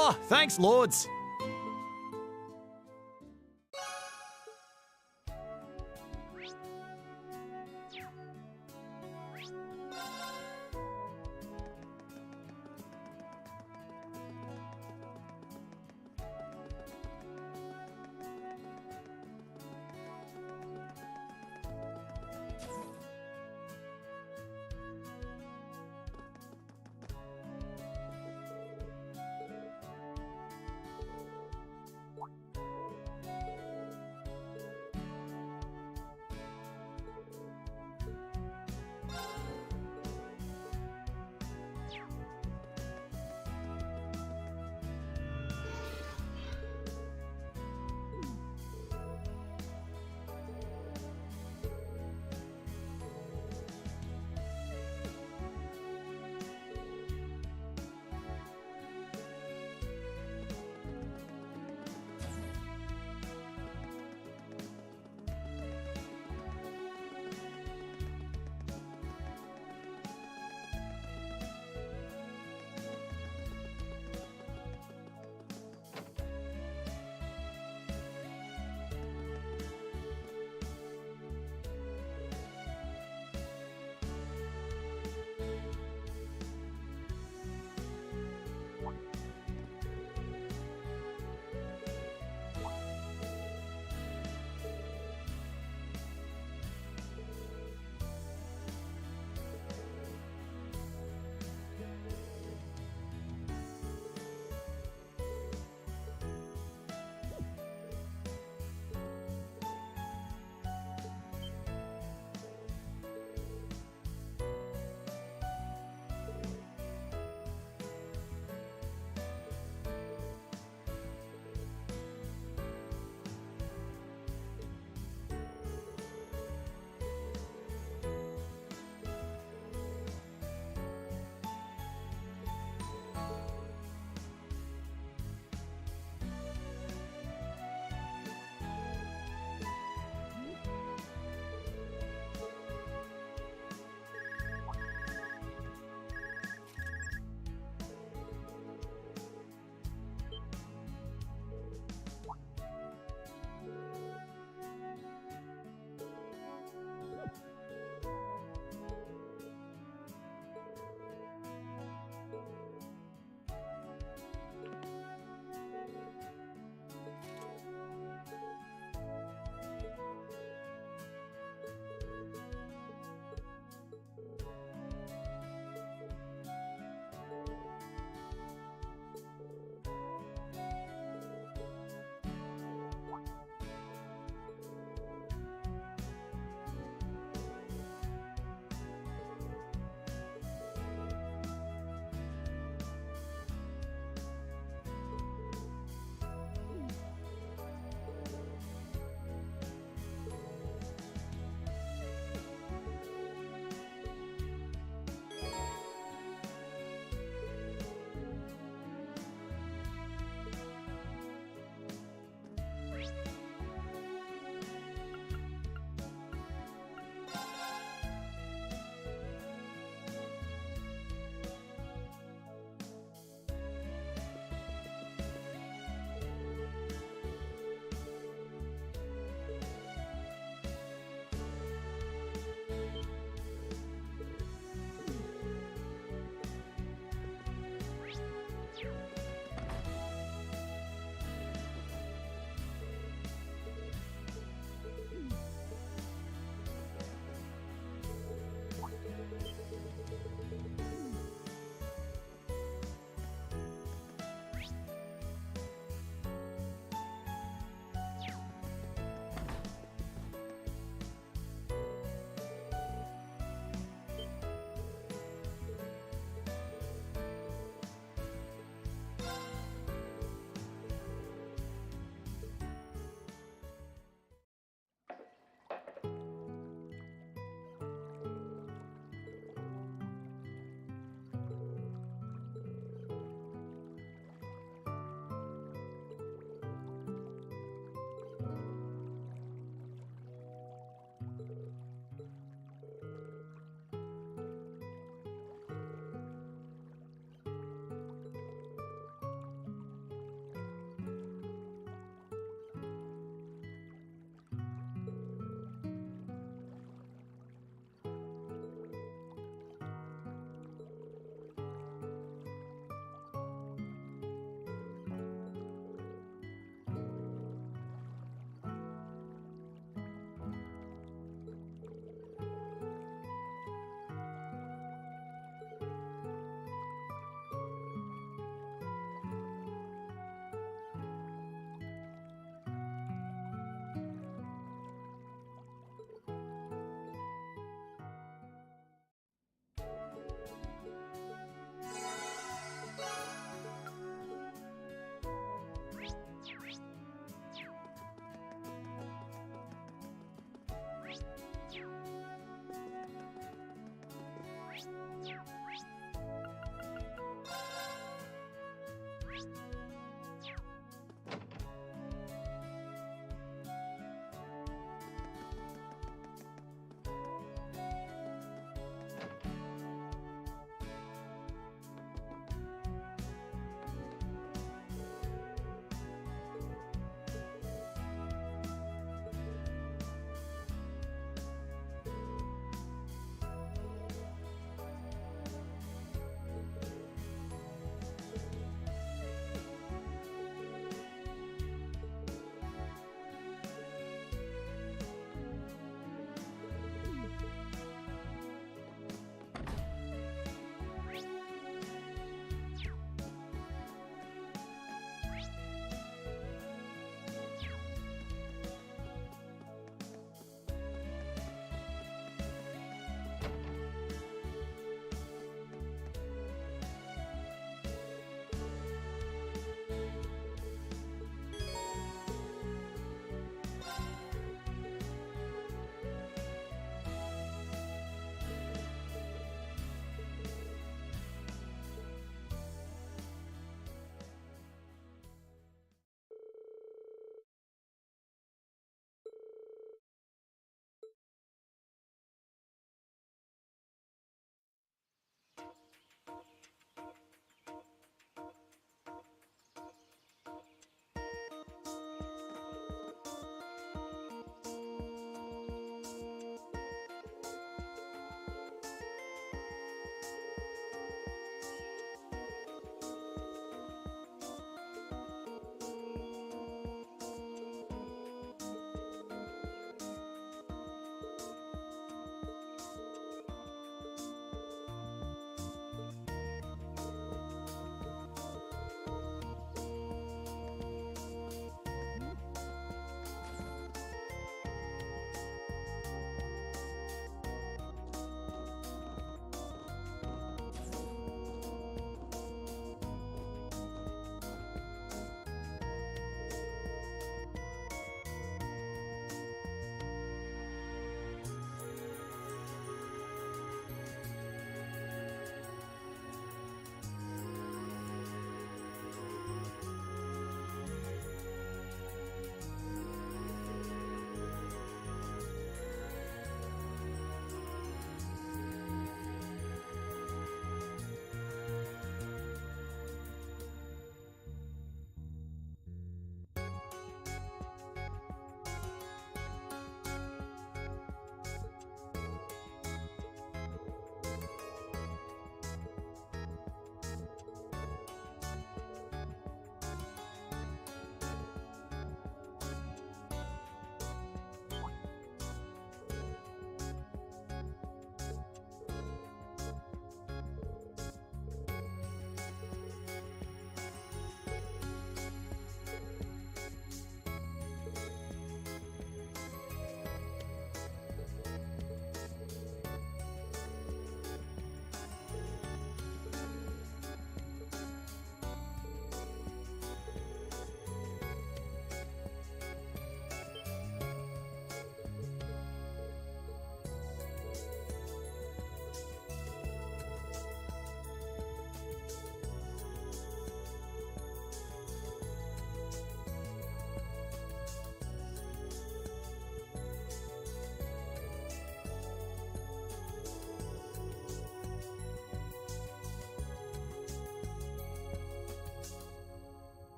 Oh, thanks, lords.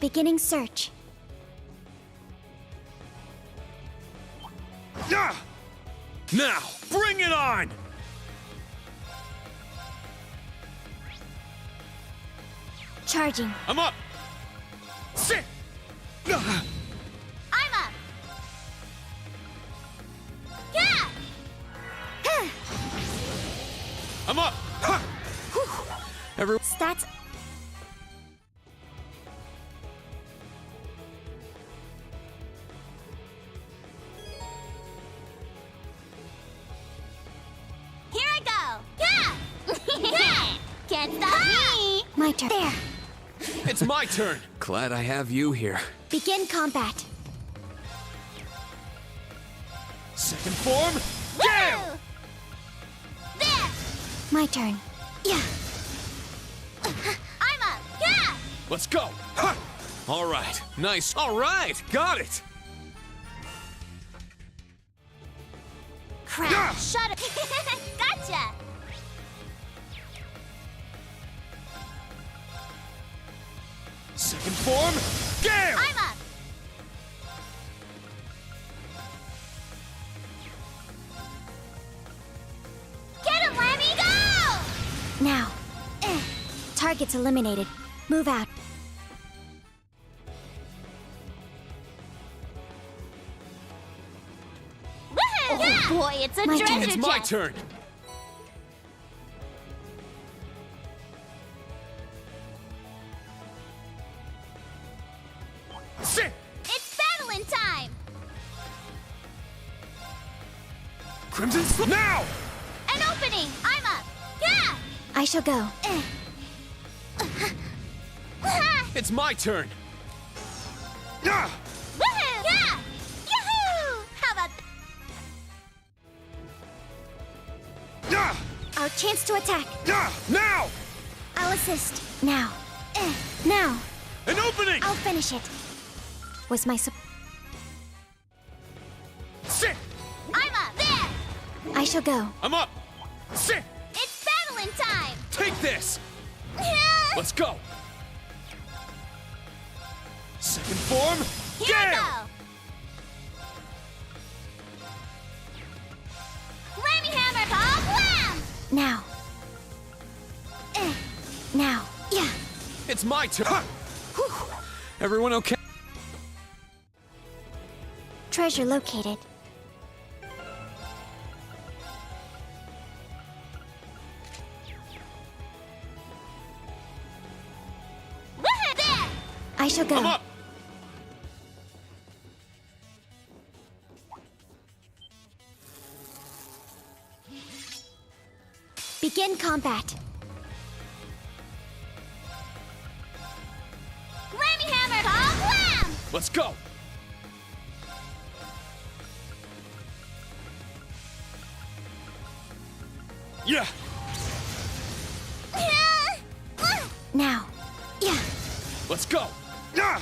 Beginning search. Yeah! Now, bring it on! Charging. I'm up! Sit! I'm up! Yeah! I'm up! Stats. Here I go! Yeah! Yeah! Can't stop me! My turn. There. It's my turn. Glad I have you here. Begin combat. Second form, Woo! There! My turn. Yeah. I'm up! Yeah! Let's go. Ha! All right. Nice. All right. Got it. Crap! Yeah! Shut up! Gotcha! second form, Gale! I'm up! Get him, Lammy! Go! Now. Target's eliminated. Move out. Woohoo! Oh boy, it's a My treasure turn. It's my chest! turn. Sit! It's battling time! Crimson Sl- now! An opening! I'm up! Yeah! I shall go. It's my turn. Yeah! Woohoo! Yeah! Yahoo! How about Yeah! Our chance to attack. Yeah! Now! I'll assist. Now. Now. An opening! I'll finish it. Was my Sit! I'm up! There! I shall go. I'm up! Sit! It's battling time! Take this. Let's go. Second form, Here I Gale! go! Whammy hammer paw, wham! Now. Now. Yeah. It's my turn. Everyone okay? Treasure located. Woohoo! There! I shall go. I'm up! Begin combat. Whammy hammer paw, wham! Let's go. Yeah! Now. Yeah. Let's go. Yeah!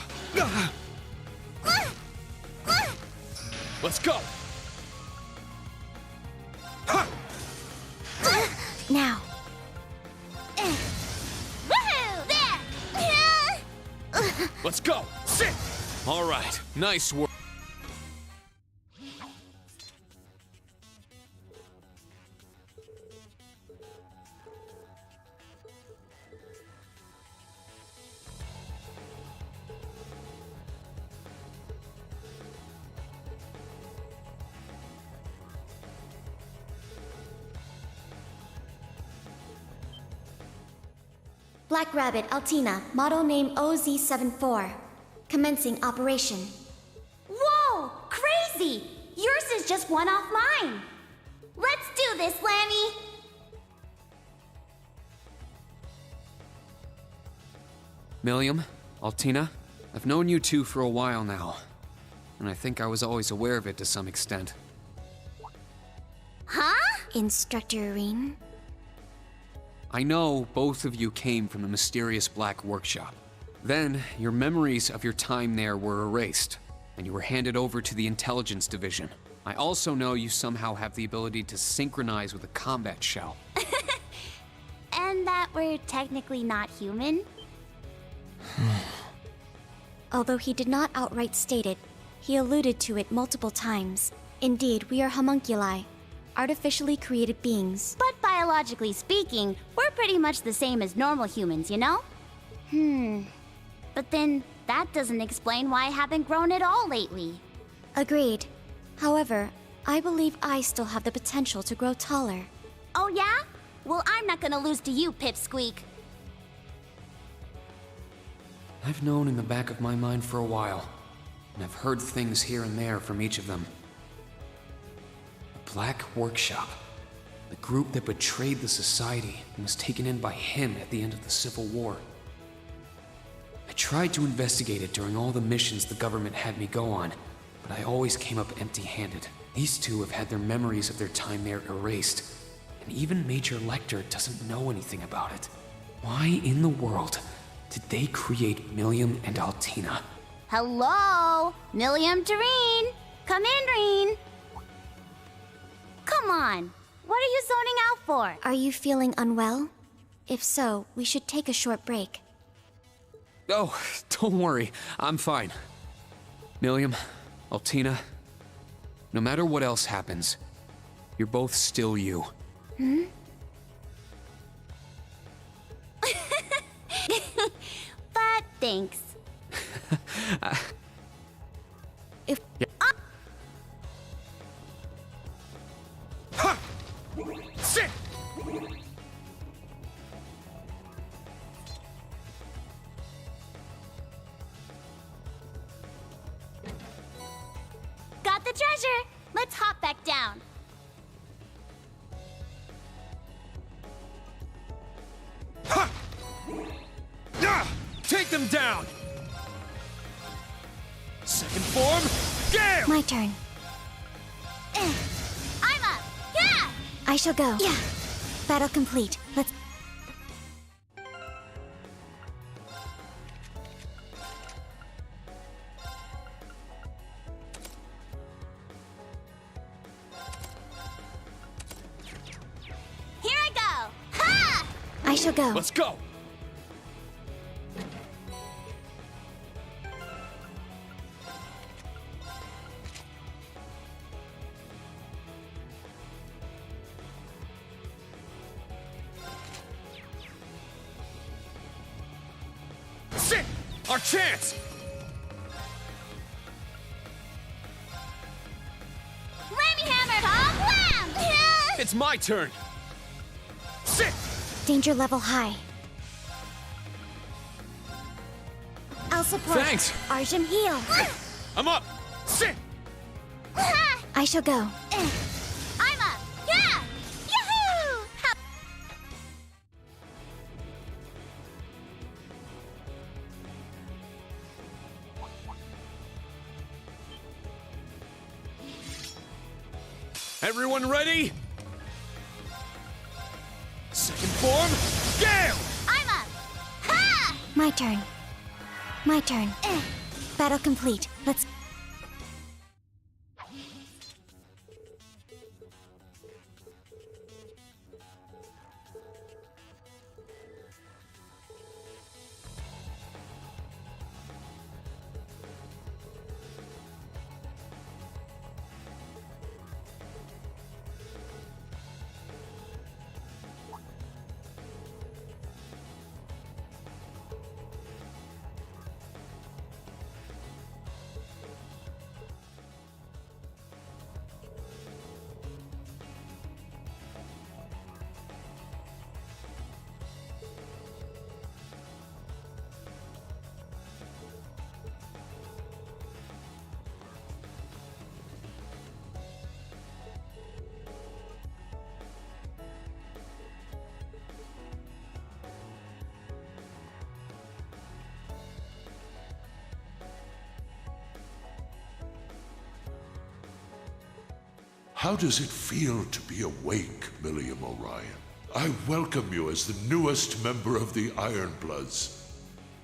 Let's go. Now. Woohoo! There! Let's go. Sit! All right. Nice work. Black Rabbit Altina, model name OZ74. Commencing operation. Whoa! Crazy! Yours is just one off mine! Let's do this, Lammy! Milliam, Altina, I've known you two for a while now, and I think I was always aware of it to some extent. Huh? Instructor Irene. I know both of you came from the mysterious Black Workshop. Then, your memories of your time there were erased, and you were handed over to the Intelligence Division. I also know you somehow have the ability to synchronize with a combat shell. And that we're technically not human? Although he did not outright state it, he alluded to it multiple times. Indeed, we are homunculi, artificially created beings. But biologically speaking, we're pretty much the same as normal humans, you know? But then, that doesn't explain why I haven't grown at all lately. Agreed. However, I believe I still have the potential to grow taller. Oh yeah? Well, I'm not gonna lose to you, Pipsqueak. I've known in the back of my mind for a while, and I've heard things here and there from each of them. The Black Workshop, the group that betrayed the Society and was taken in by him at the end of the Civil War. I tried to investigate it during all the missions the government had me go on, but I always came up empty-handed. These two have had their memories of their time there erased, and even Major Lecter doesn't know anything about it. Why in the world did they create Millium and Altina? Hello? Millium Doreen! Come in, Reen! Come on! What are you zoning out for? Are you feeling unwell? If so, we should take a short break. Oh, don't worry. I'm fine. Millium, Altina, no matter what else happens, you're both still you. But thanks. Sit! Got the treasure! Let's hop back down. Take them down! Second form, Gale! My turn. I'm up! Yeah! I shall go. Yeah. Battle complete. Let's... Here I go! Ha! I shall go. Let's go! Sit! Our chance! Rammy hammer! Tom wham! It's my turn! Sit! Danger level high. I'll support. Thanks! Arjun heal. I'm up! Sit! I shall go. I'm up! Yeah! Yahoo! Everyone ready? Second form, Gale! I'm up! Ha! My turn. My turn. Battle complete. Let's... How does it feel to be awake, Millium Orion? I welcome you as the newest member of the Ironbloods.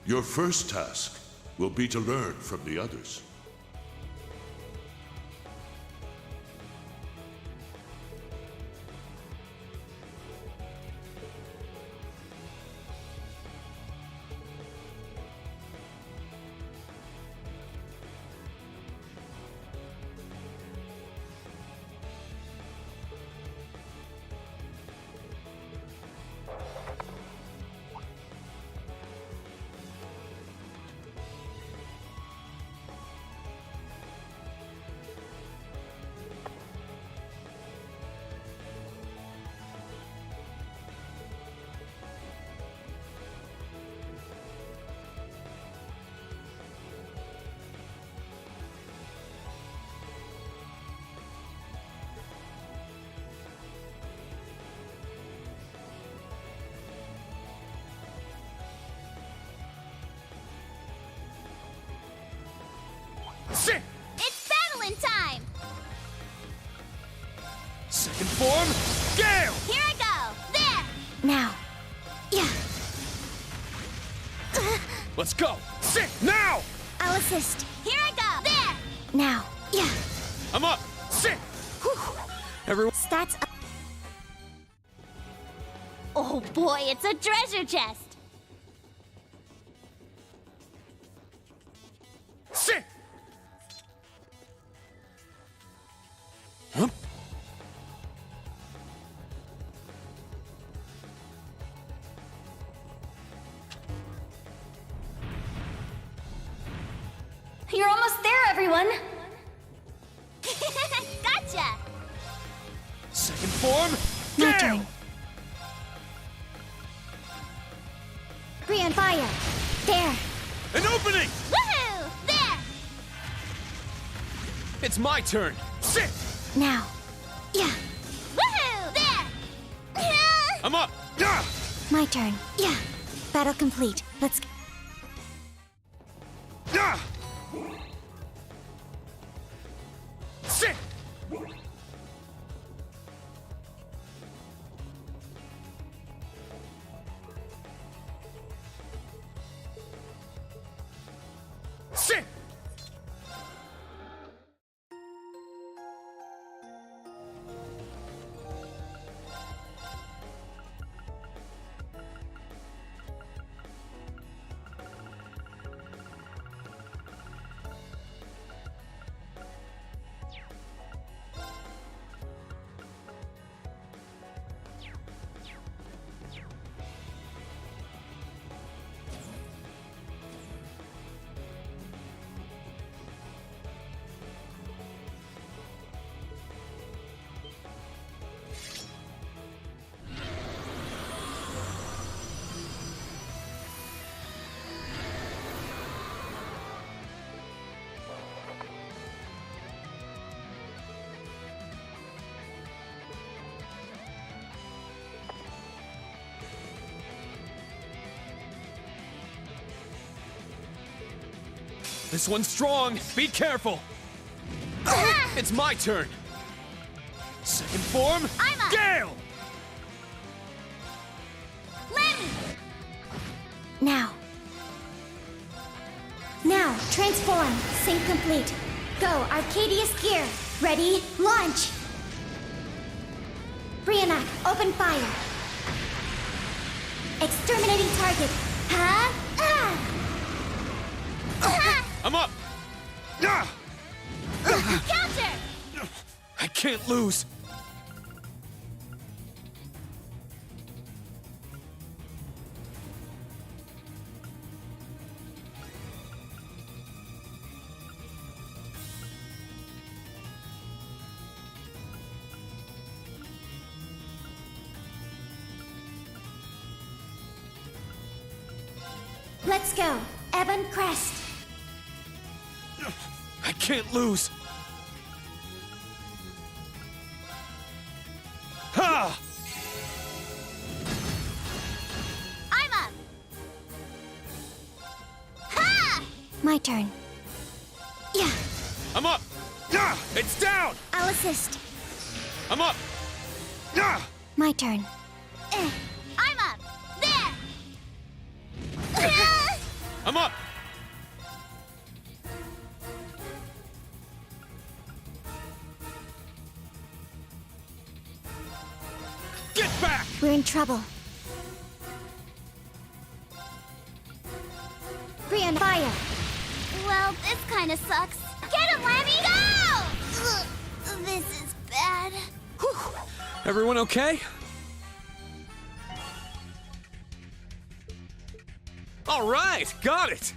Your first task will be to learn from the others. Sit! It's battling time! Second form, Gale! Here I go! There! Now. Yeah. Let's go! Sit! Now! I'll assist. Here I go! There! Now. Yeah. I'm up! Sit! Everyone. Stats up. Oh boy, it's a treasure chest! Sit! Huh? You're almost there, everyone! Gotcha! Second form, My Gale! turn. Brian, fire! There! An opening! Woohoo! There! It's my turn! Sit! Now. Yeah. Woohoo! There! I'm up! Yeah! My turn. Yeah. Battle complete. Let's. Yeah! Sit! Sit! This one's strong. Be careful. It's my turn. Second form, I'm up. Gale! Lemmy! Now. Now, transform. Sync complete. Go, Arcadius gear. Ready, launch! Briannak, open fire. Exterminating target. Huh? I'm up! Ah! Counter! I can't lose. Let's go. Ebon Crest. I can't lose. Ha! I'm up! Ha! My turn. Yeah. I'm up. Ah! It's down. I'll assist. I'm up. Ah! My turn. I'm up! There! I'm up. Get back! We're in trouble. Brian, fire! Well, this kind of sucks. Get him, Lemmy! Go! Ugh, this is bad. Everyone okay? All right, got it.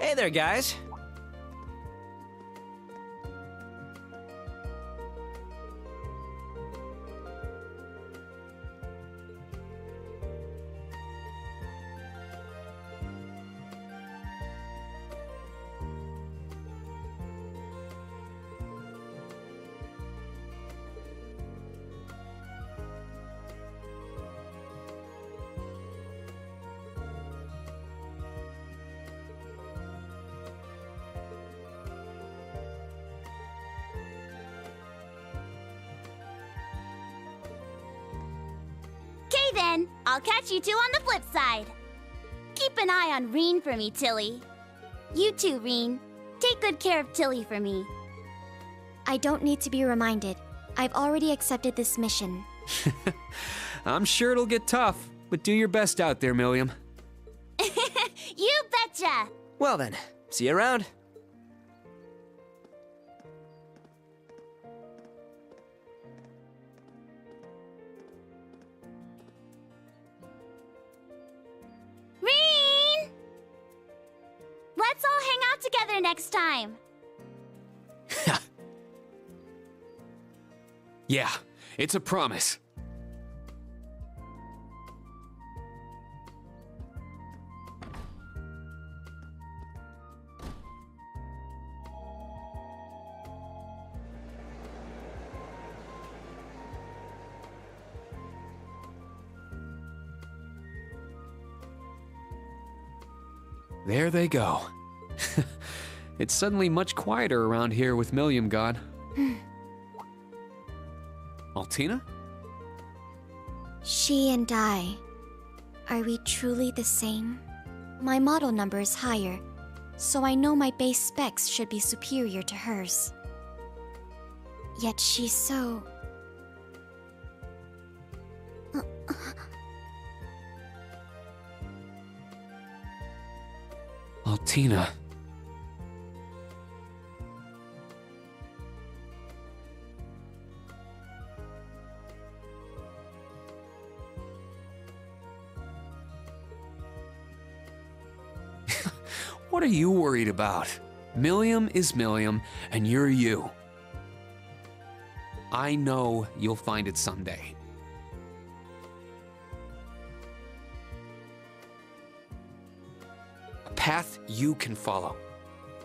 Hey there, guys. Okay then, I'll catch you two on the flip side. Keep an eye on Reen for me, Tilly. You too, Reen. Take good care of Tilly for me. I don't need to be reminded. I've already accepted this mission. I'm sure it'll get tough, but do your best out there, Milliam. You betcha! Well then, see you around. Reen! Let's all hang out together next time. Yeah, it's a promise. There they go. It's suddenly much quieter around here with Milliam gone. Altina? She and I. Are we truly the same? My model number is higher, so I know my base specs should be superior to hers. Yet she's so... Altina. What are you worried about? Milliam is Milliam, and you're you. I know you'll find it someday. A path you can follow.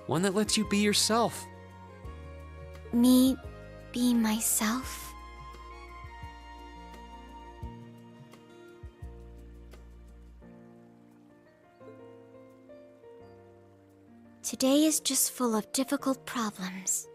One that lets you be yourself. Me be myself? Today is just full of difficult problems.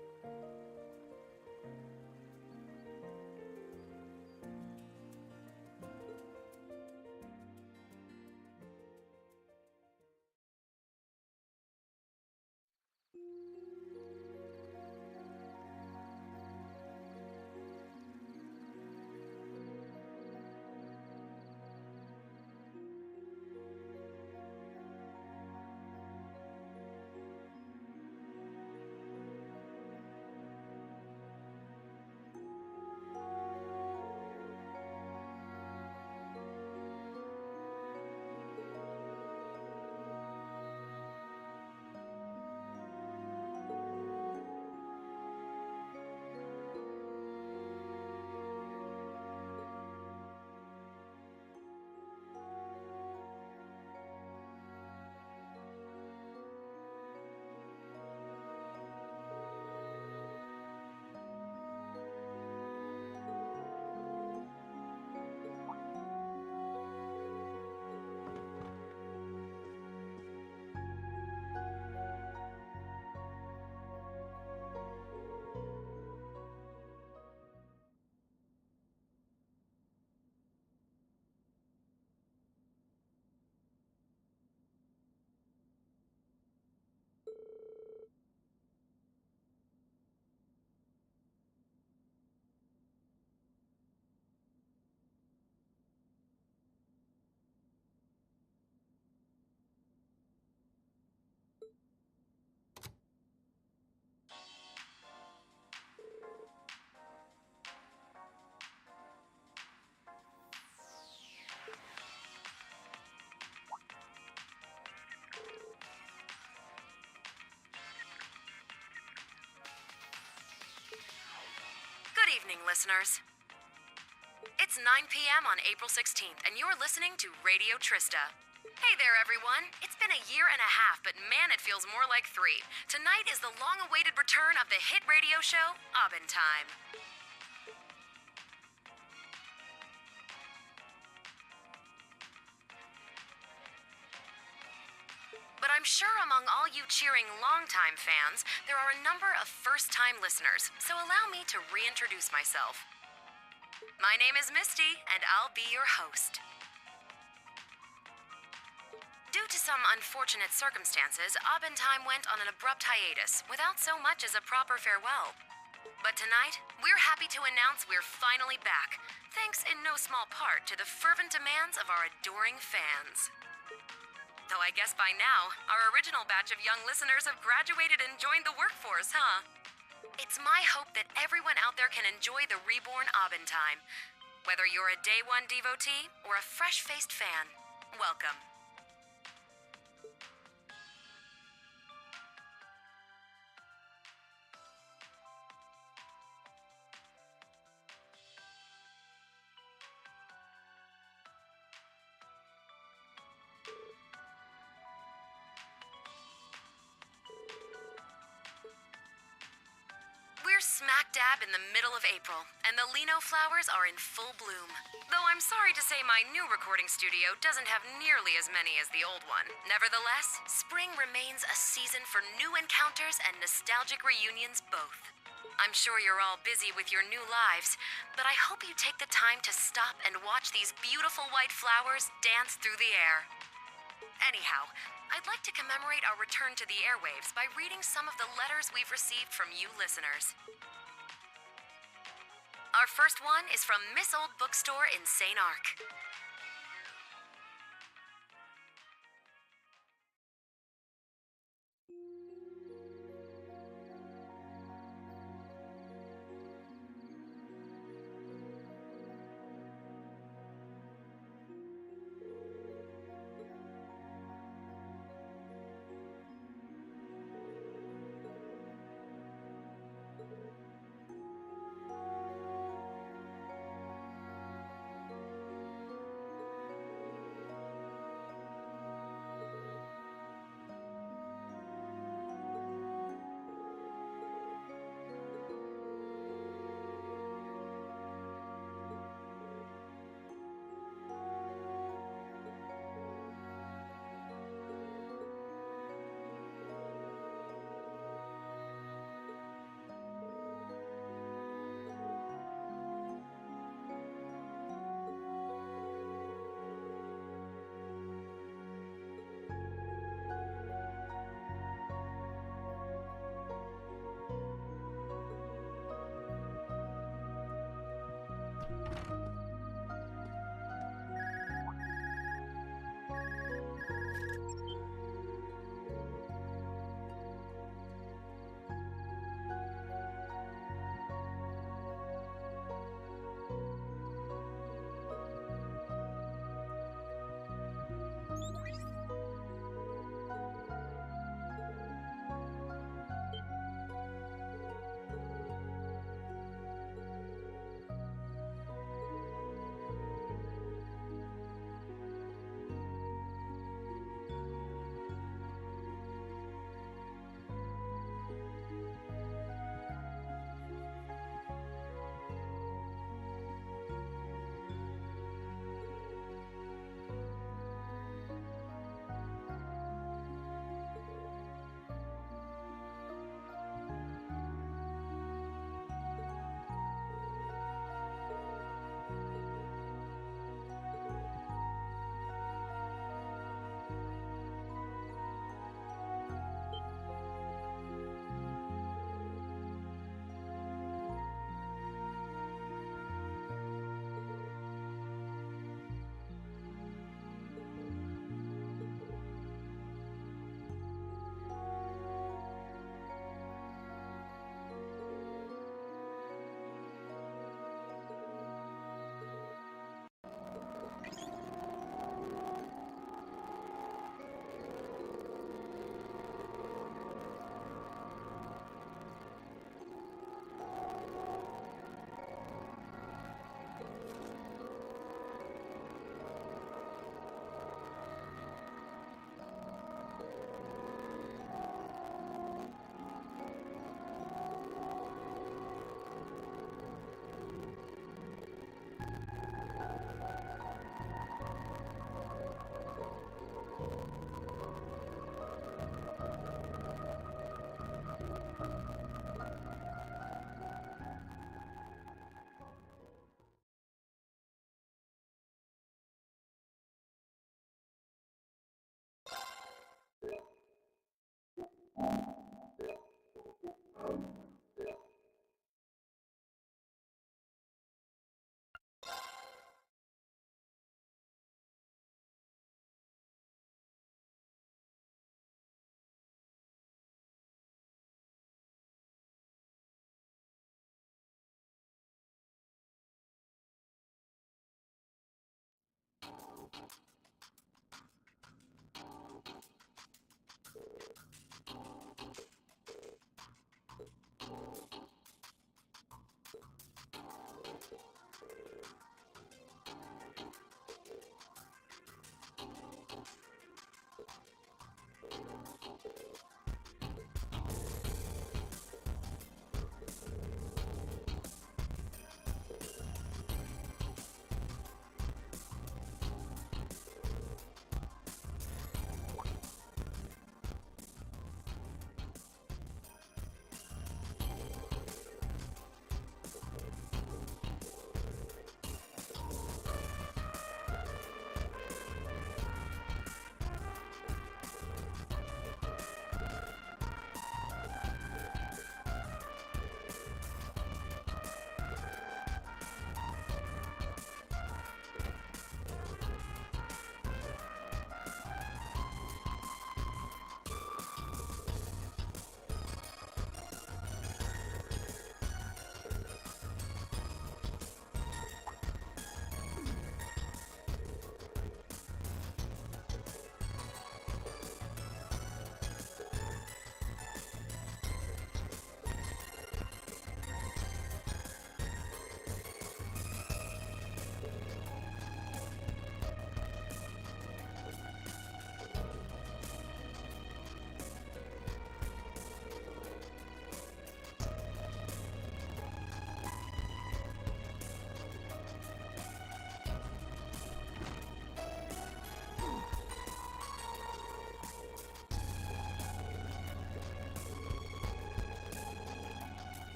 evening, listeners. It's 9 p.m. on April 16th, and you're listening to Radio Trista. Hey there, everyone. It's been a year and a half, but man, it feels more like 3. Tonight is the long-awaited return of the hit radio show, Abendtime. But I'm sure among all you cheering longtime fans, there are a number of first-time listeners, so allow me to reintroduce myself. My name is Misty, and I'll be your host. Due to some unfortunate circumstances, Abendtime went on an abrupt hiatus without so much as a proper farewell. But tonight, we're happy to announce we're finally back, thanks in no small part to the fervent demands of our adoring fans. Though I guess by now, our original batch of young listeners have graduated and joined the workforce, huh? It's my hope that everyone out there can enjoy the reborn Abendtime. Whether you're a day one devotee or a fresh-faced fan, welcome. We're smack dab in the middle of April, and the Lino flowers are in full bloom. Though I'm sorry to say my new recording studio doesn't have nearly as many as the old one. Nevertheless, spring remains a season for new encounters and nostalgic reunions both. I'm sure you're all busy with your new lives, but I hope you take the time to stop and watch these beautiful white flowers dance through the air. Anyhow, I'd like to commemorate our return to the airwaves by reading some of the letters we've received from you listeners. Our first one is from Miss Old Bookstore in Saint-Arkh.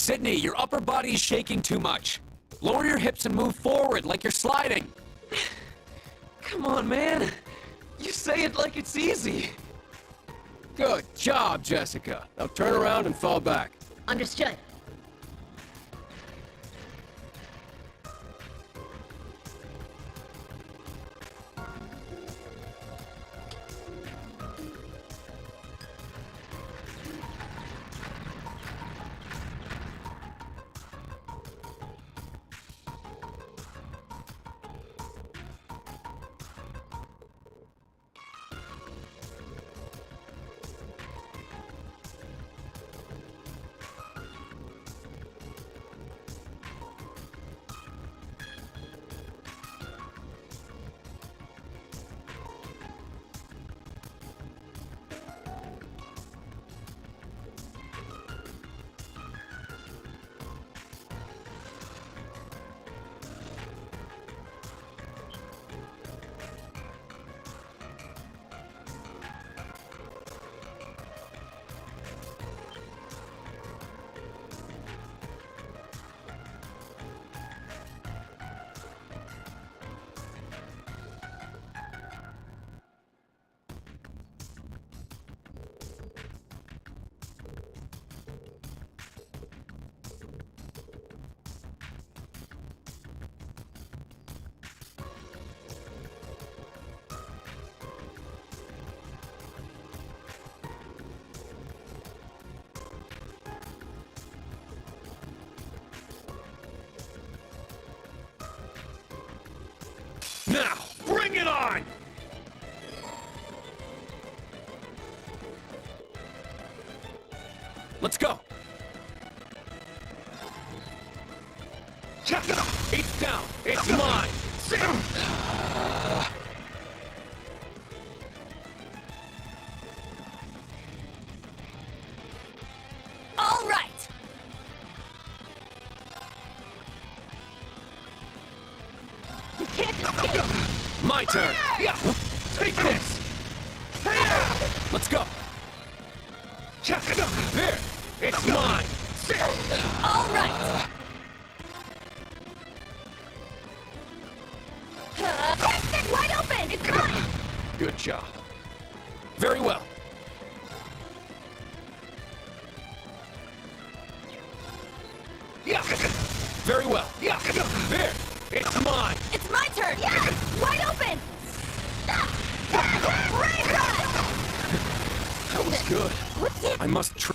Sydney, your upper body is shaking too much. Lower your hips and move forward like you're sliding. Come on, man. You say it like it's easy. Good job, Jessica. Now turn around and fall back. Understood. Now, bring it on! Let's go! It's down! It's mine! All right! You can't escape! My turn! Take this! Let's go! There! It's mine! All right! It's wide open! It's mine! Good job. Very well. Very well. There! It's mine! It's my turn! Yes! Wide open! Raise us! That was good. What's it? I must try.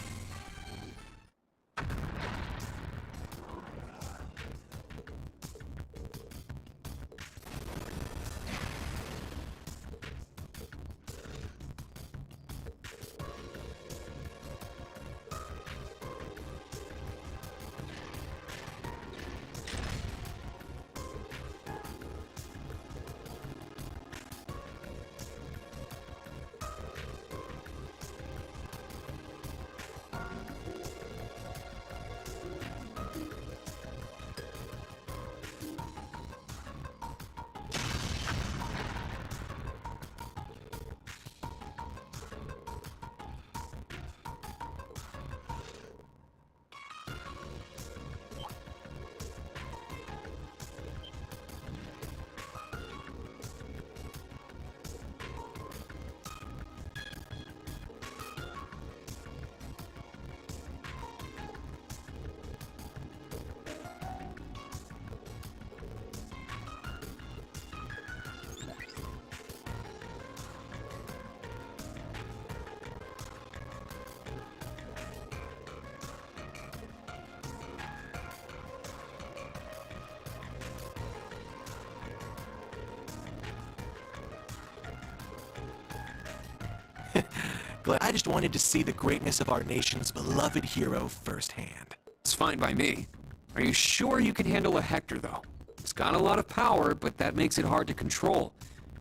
Glad I just wanted to see the greatness of our nation's beloved hero firsthand. It's fine by me. Are you sure you can handle a Hector, though? It's got a lot of power, but that makes it hard to control.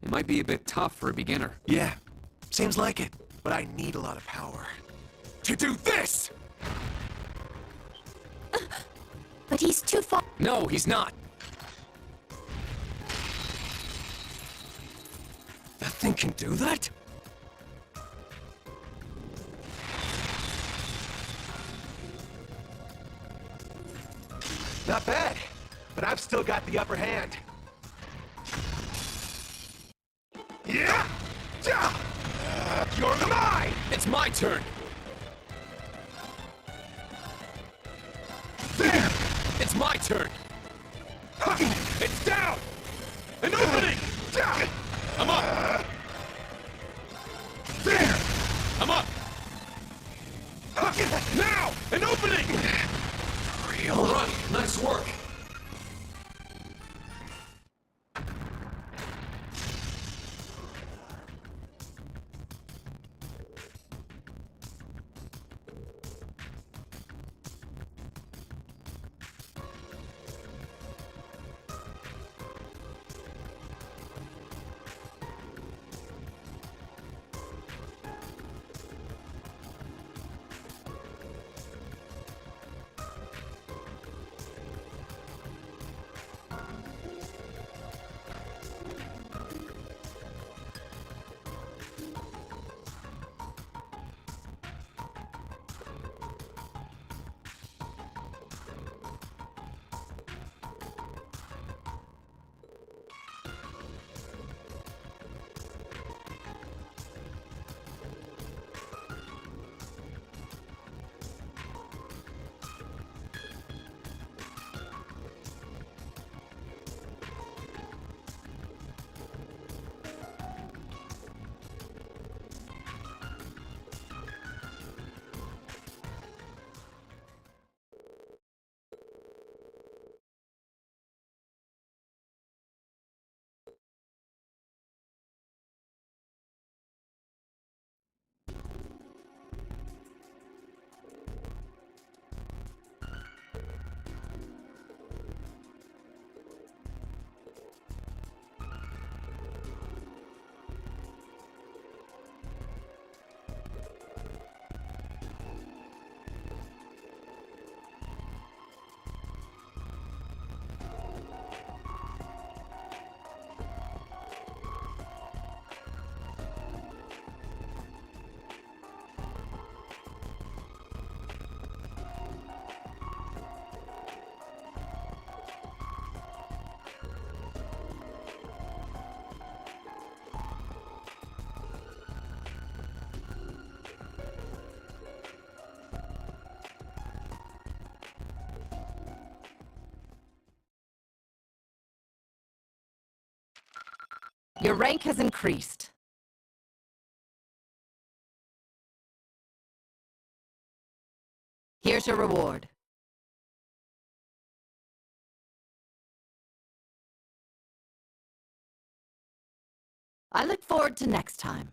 It might be a bit tough for a beginner. Yeah, seems like it, but I need a lot of power. To do this! But he's too far. No, he's not. That thing can do that? still got the upper hand. Yeah! You're mine! It's my turn! There! It's my turn! It's down! An opening! I'm up! There! I'm up! Now! An opening! All right, nice work. Your rank has increased. Here's your reward. I look forward to next time.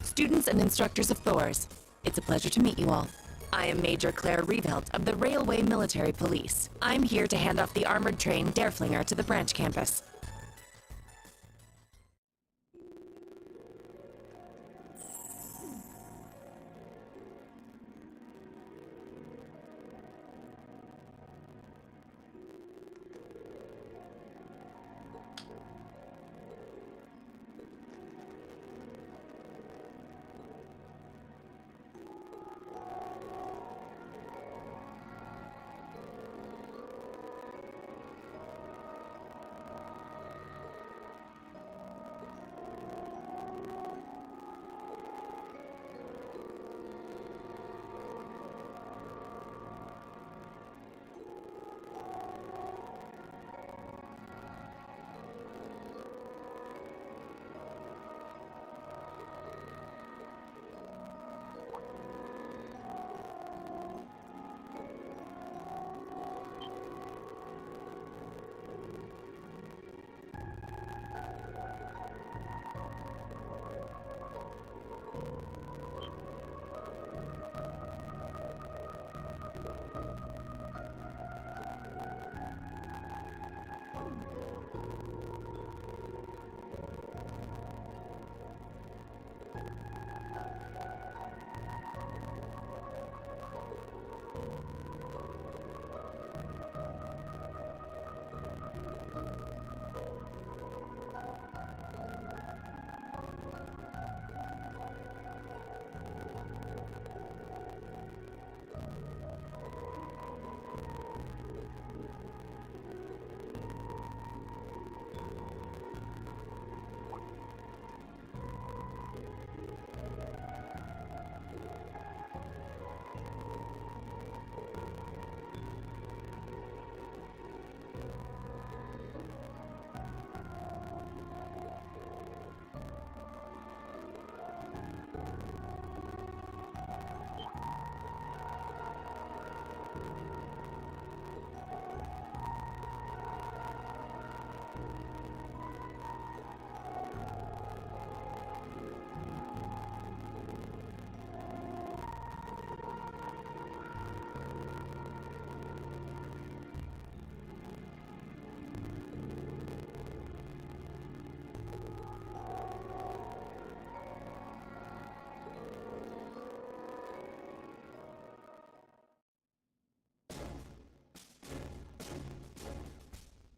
Students and instructors of Thor's, it's a pleasure to meet you all. I am Major Claire Reevelt of the Railway Military Police. I'm here to hand off the armored train Derflinger to the branch campus.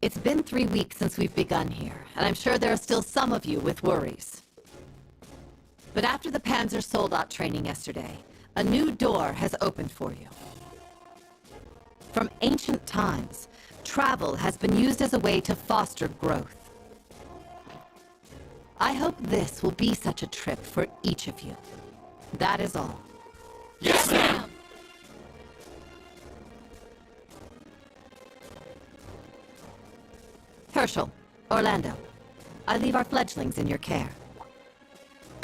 It's been 3 weeks since we've begun here, and I'm sure there are still some of you with worries. But after the Panzer Soldat training yesterday, a new door has opened for you. From ancient times, travel has been used as a way to foster growth. I hope this will be such a trip for each of you. That is all. Yes, ma'am! Herschel, Orlando, I leave our fledglings in your care.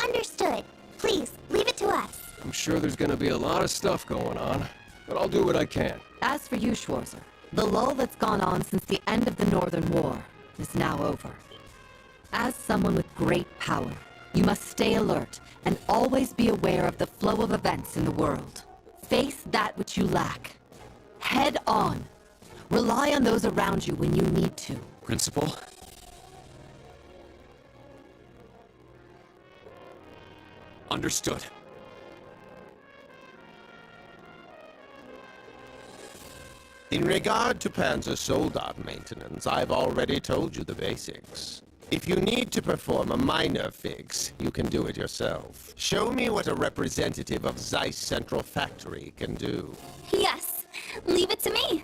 Understood. Please, leave it to us. I'm sure there's gonna be a lot of stuff going on, but I'll do what I can. As for you, Schwarzer, the lull that's gone on since the end of the Northern War is now over. As someone with great power, you must stay alert and always be aware of the flow of events in the world. Face that which you lack. Head on. Rely on those around you when you need to. Principal? Understood. In regard to Panzer Soldat maintenance, I've already told you the basics. If you need to perform a minor fix, you can do it yourself. Show me what a representative of Zeiss Central Factory can do. Yes, leave it to me.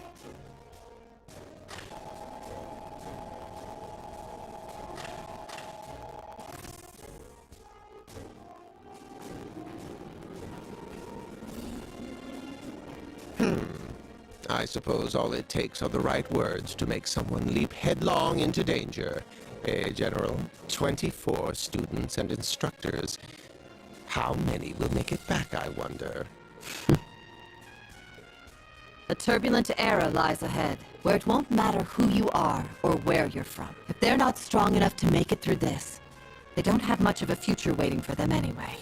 I suppose all it takes are the right words to make someone leap headlong into danger. Eh, General? 24 students and instructors. How many will make it back, I wonder? A turbulent era lies ahead, where it won't matter who you are or where you're from. If they're not strong enough to make it through this, they don't have much of a future waiting for them anyway.